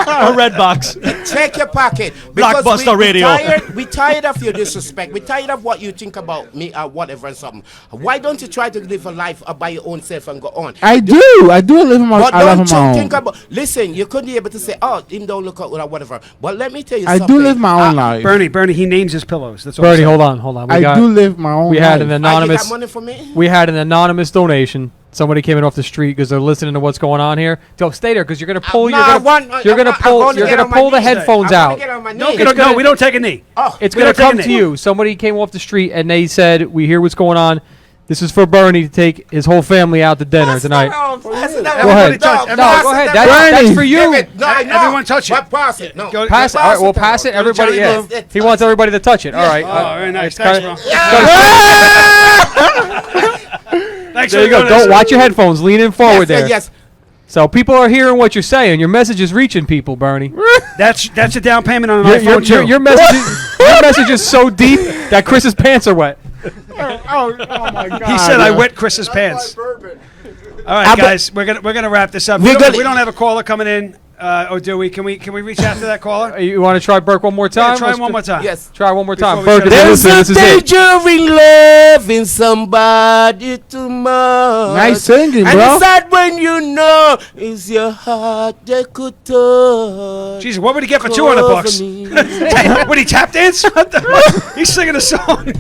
A red box. Check your pocket. Because Blockbuster radio. We tired of your disrespect. We tired of what you think about me or whatever and something. Why don't you try to live a life by your own self and go on? I do live in my. But I live don't on my you own. think about? Listen, you couldn't be able to say, "Oh, him don't look out or whatever." But let me tell you I something. do live my own life. Bernie, he names his pillows. That's all. Bernie, I'm saying. hold on. I do live my own. We life. had an You anonymous. got money for me? We had an anonymous donation. Somebody came in off the street because they're listening to what's going on here. Don't stay there because you're gonna pull. No, You're I gonna want- you're I'm gonna not- I'm pull. gonna You're get gonna on my pull the knees. headphones I'm out. gonna get on my No, knees. no, no, we don't take a knee. Oh, It's We gonna don't take a come knee. to you. Somebody came off the street and they said, "We hear what's going on. This is for Bernie to take his whole family out to dinner tonight." Go Go ahead. touch- No, go ahead. That's for you. No, I know. Everyone touch it. But pass it. No. Go- Pass it. All right, we'll pass it. Everybody. Johnny, Yeah. let's- He wants everybody to touch it. All right. Oh, very nice. it's Thanks, kinda- bro. Thanks There you for go. doing Don't this. watch your headphones. Lean in forward there. Yes. So people are hearing what you're saying. Your message is reaching people, Bernie. That's a down payment on an Your, iPhone too. your message is so deep that Chris's pants are wet. Oh my god. He said I wet Chris's pants. Bourbon. All right, guys, we're gonna wrap this up. We're gonna- We don't have a caller coming in, or do we? Can we reach out to that caller? You want to try Burke one more time? Yeah, try Let's him one more time. Yes. Try one more time. Before we Burke, shut if you're it There's listening, a this is it. danger in loving somebody too much. Nice singing, and bro. it's sad when you know it's your heart that could touch. Jesus, what would he get for 200 bucks? Would he tap dance? What the fuck? He's singing a song.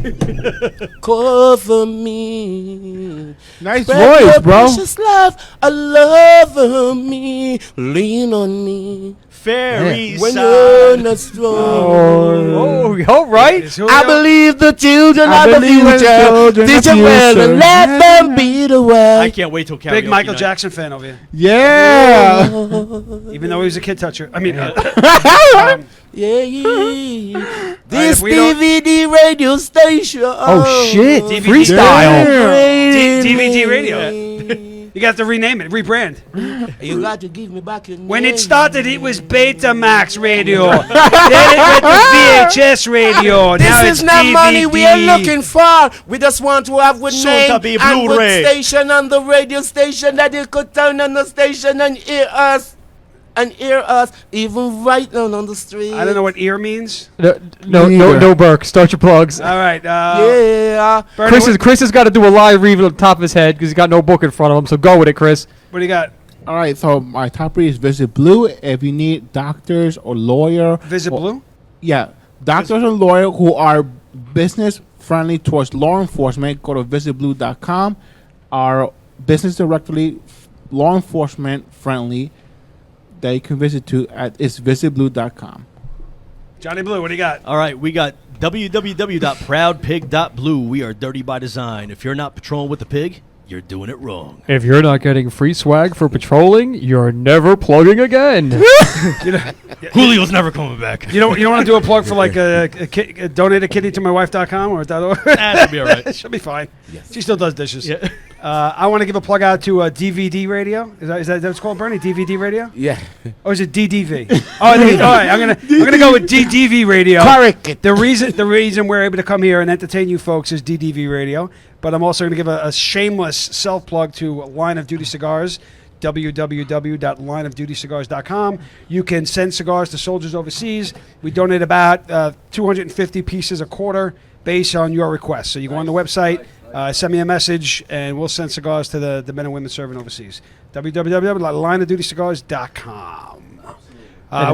Cover me. Nice Spread voice, your bro. precious love all over me. Lean on on me. Fairy When side. you're not strong. Oh, all right. I believe the children I are the believe the future. children Teach are them well future. and let them be the way. I can't wait till karaoke Big Michael night. Jackson fan over here. Yeah. Even though he was a kid toucher. I mean, Yeah. This if we don't- DVD radio station. Oh, shit. DVD. Freestyle. DVD radio. You got to rename it, rebrand. You got to give me back your name. When it started, it was Betamax radio. Then it went to VHS radio. This now is it's not DVD. money we are looking for. We just want to have good Soon name to be and good Blu-ray. station on the radio station that you could turn on the station and hear us. And hear us even right now on the street. I don't know what ear means. No, Burke. Start your plugs. All right. Yeah. Bernie, Chris has got to do a live review on the top of his head because he's got no book in front of him. So go with it, Chris. what do you got? All right, so my top read is Visit Blue. If you need doctors or lawyer, Visit Blue? yeah, doctors or lawyer who are business friendly towards law enforcement, go to visitblue.com. Our business directly law enforcement friendly that you can visit to at is visitblue.com. Johnny Blue, what do you got? All right, we got www.proudpig.blue. We are dirty by design. If you're not patrolling with the pig, you're doing it wrong. If you're not getting free swag for patrolling, you're never plugging again. Julio's never coming back. You don't want to do a plug for like donate a kitty to my wife.com or .org? That'll be all right. She'll be fine. She still does dishes. Yeah. I want to give a plug out to DVD radio. Is that what it's called, Bernie? DVD radio? Yeah. Or is it DDV? All right. I'm gonna go with DDV radio. Correct. The reason we're able to come here and entertain you folks is DDV radio. But I'm also going to give a shameless self plug to Line of Duty Cigars. www.lineofdutycigars.com. You can send cigars to soldiers overseas. We donate about 250 pieces a quarter based on your request. So you go on the website, send me a message, and we'll send cigars to the men and women serving overseas. www.lineofdutycigars.com.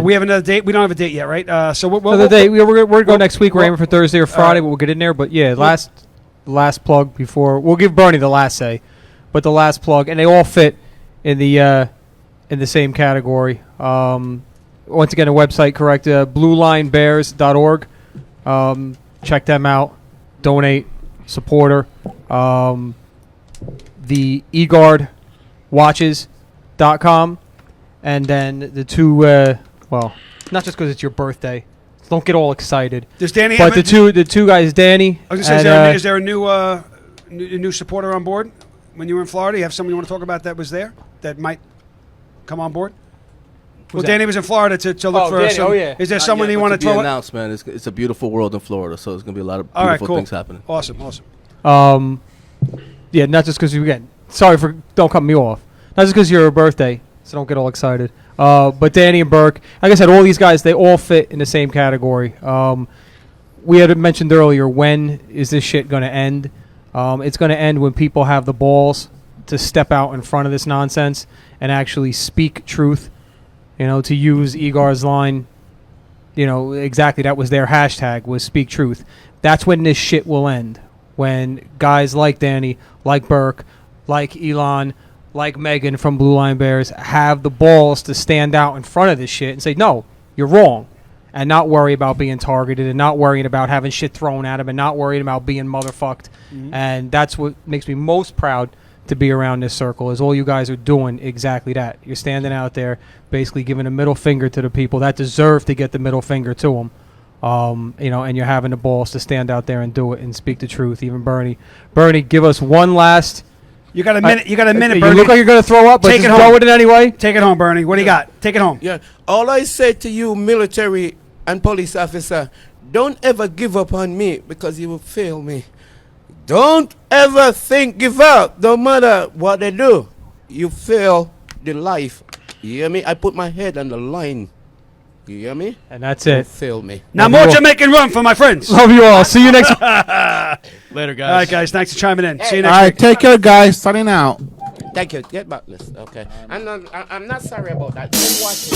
We have another date. We don't have a date yet, right? So we're We're going next week. We're aiming for Thursday or Friday, but we'll get in there. But yeah, last plug before we'll give Bernie the last say, but the last plug, and they all fit in the same category. Once again, a website correct, bluelinebears.org. Check them out, donate, support her. The eGuard watches.com, and then the two well, not just because it's your birthday, don't get all excited. Does Danny but have the two guys, Danny. I was going to say, is there a new supporter on board? When you were in Florida, you have someone you want to talk about that was there that might come on board? Well, Danny was in Florida to look for Danny, some. yeah. Is there someone you want to throw? Announced, man. It's a beautiful world in Florida, so there's gonna be a lot of beautiful things happening. Awesome. Yeah, not just because don't cut me off. Not just because your birthday, so don't get all excited. But Danny and Burke, like I said, all these guys, they all fit in the same category. We had mentioned earlier, when is this shit going to end? It's going to end when people have the balls to step out in front of this nonsense and actually speak truth. To use Egar's line, exactly that was their hashtag, was speak truth. That's when this shit will end. When guys like Danny, like Burke, like Elon, like Megan from Blue Line Bears have the balls to stand out in front of this shit and say, no, you're wrong. And not worry about being targeted and not worrying about having shit thrown at them and not worrying about being motherfucked. Mm-hmm. And that's what makes me most proud to be around this circle, is all you guys are doing exactly that. You're standing out there basically giving a middle finger to the people that deserve to get the middle finger to them. And you're having the balls to stand out there and do it and speak the truth. Even Bernie, give us one last. You got a minute. You Bernie. You look like you're going to throw up, but Take just it home. go with it anyway. Take it home, Bernie. What do you got? Take it home. Yeah. All I say to you, military and police officer, don't ever give up on me because you will fail me. Don't ever give up, no matter what they do. You fail the life. You hear me? I put my head on the line. You hear me? And that's Don't it. fail me. Now more Jamaican rum for my friends. Love you all. See you next Later, guys. All right, guys. Thanks for chiming in. See you All next right, week. take care, guys. Signing out. Thank you. Get back this. Okay. I'm not sorry about that. Just watch it.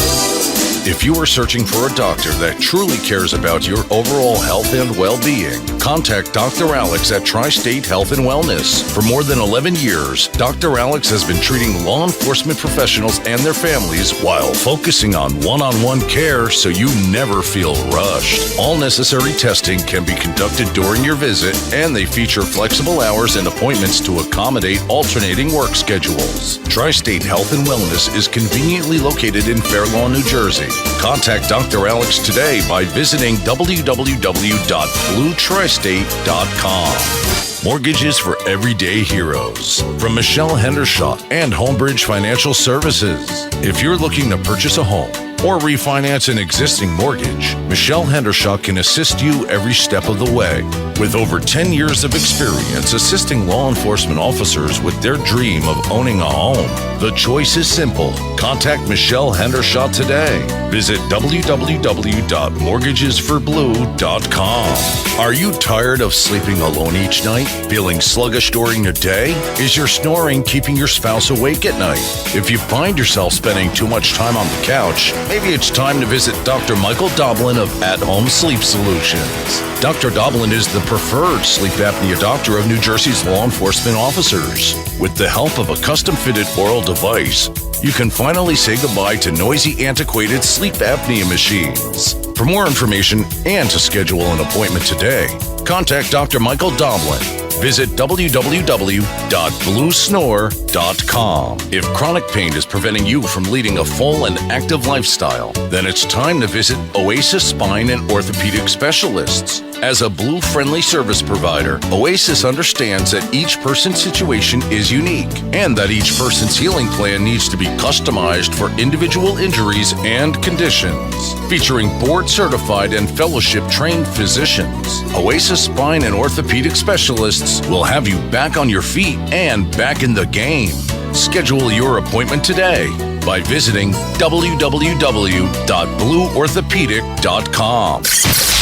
If you are searching for a doctor that truly cares about your overall health and well-being, contact Dr. Alex at Tri-State Health and Wellness. For more than 11 years, Dr. Alex has been treating law enforcement professionals and their families while focusing on one-on-one care so you never feel rushed. All necessary testing can be conducted during your visit, and they feature flexible hours and appointments to accommodate alternating work schedules. Tri-State Health and Wellness is conveniently located in Fair Lawn, New Jersey. Contact Dr. Alex today by visiting www.bluetristate.com. Mortgages for everyday heroes. From Michelle Hendershot and Homebridge Financial Services. If you're looking to purchase a home or refinance an existing mortgage, Michelle Hendershot can assist you every step of the way. With over 10 years of experience assisting law enforcement officers with their dream of owning a home, the choice is simple. Contact Michelle Hendershot today. Visit www.mortgagesforblue.com. Are you tired of sleeping alone each night? Feeling sluggish during the day? Is your snoring keeping your spouse awake at night? If you find yourself spending too much time on the couch, maybe it's time to visit Dr. Michael Doblin of At Home Sleep Solutions. Dr. Doblin is the preferred sleep apnea doctor of New Jersey's law enforcement officers. With the help of a custom-fitted oral device, you can finally say goodbye to noisy, antiquated sleep apnea machines. For more information and to schedule an appointment today, contact Dr. Michael Doblin. Visit www.bluesnore.com. If chronic pain is preventing you from leading a full and active lifestyle, then it's time to visit Oasis Spine and Orthopedic Specialists. As a Blue-friendly service provider, Oasis understands that each person's situation is unique and that each person's healing plan needs to be customized for individual injuries and conditions. Featuring board-certified and fellowship-trained physicians, Oasis Spine and Orthopedic Specialists will have you back on your feet and back in the game. Schedule your appointment today by visiting www.blueorthopedic.com.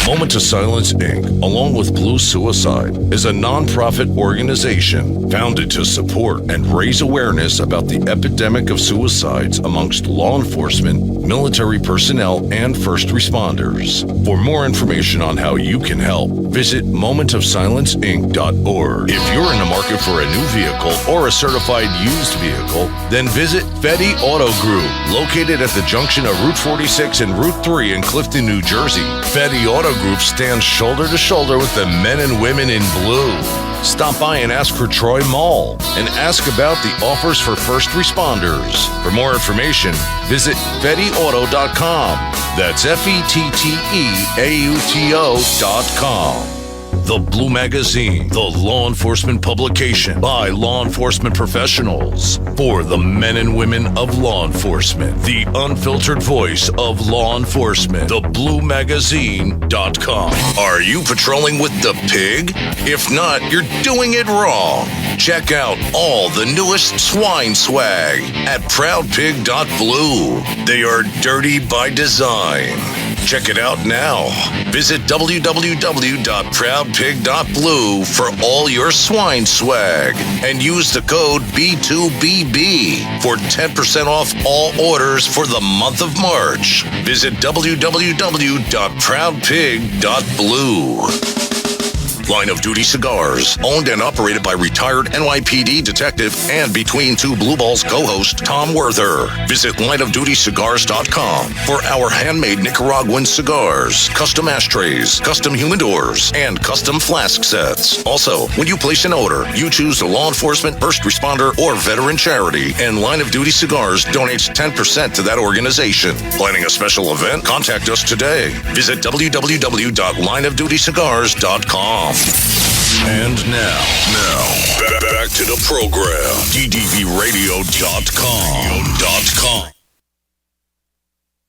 Moment of Silence, Inc., along with Blue Suicide, is a nonprofit organization founded to support and raise awareness about the epidemic of suicides amongst law enforcement, military personnel, and first responders. For more information on how you can help, visit momentofsilenceinc.org. If you're in the market for a new vehicle or a certified used vehicle, then visit Fetty Auto Group, located at the junction of Route 46 and Route 3 in Clifton, New Jersey. Fetty Auto Group stands shoulder to shoulder with the men and women in blue. Stop by and ask for Troy Mall and ask about the offers for first responders. For more information, visit FettyAuto.com. That's FetteAuto.com. The Blue Magazine, the law enforcement publication by law enforcement professionals for the men and women of law enforcement. The unfiltered voice of law enforcement. TheBlueMagazine.com. Are you patrolling with the pig? If not, you're doing it wrong. Check out all the newest swine swag at ProudPig.blue. They are dirty by design. Check it out now. Visit www.proudpig.blue for all your swine swag and use the code B2BB for 10% off all orders for the month of March. Visit www.proudpig.blue. Line of Duty Cigars, owned and operated by retired NYPD detective and Between Two Blue Balls co-host Tom Werther. Visit lineofdutycigars.com for our handmade Nicaraguan cigars, custom ashtrays, custom humidors, and custom flask sets. Also, when you place an order, you choose a law enforcement, first responder, or veteran charity, and Line of Duty Cigars donates 10% to that organization. Planning a special event? Contact us today. Visit www.lineofdutycigars.com. And now, back to the program. DDVRadio.com.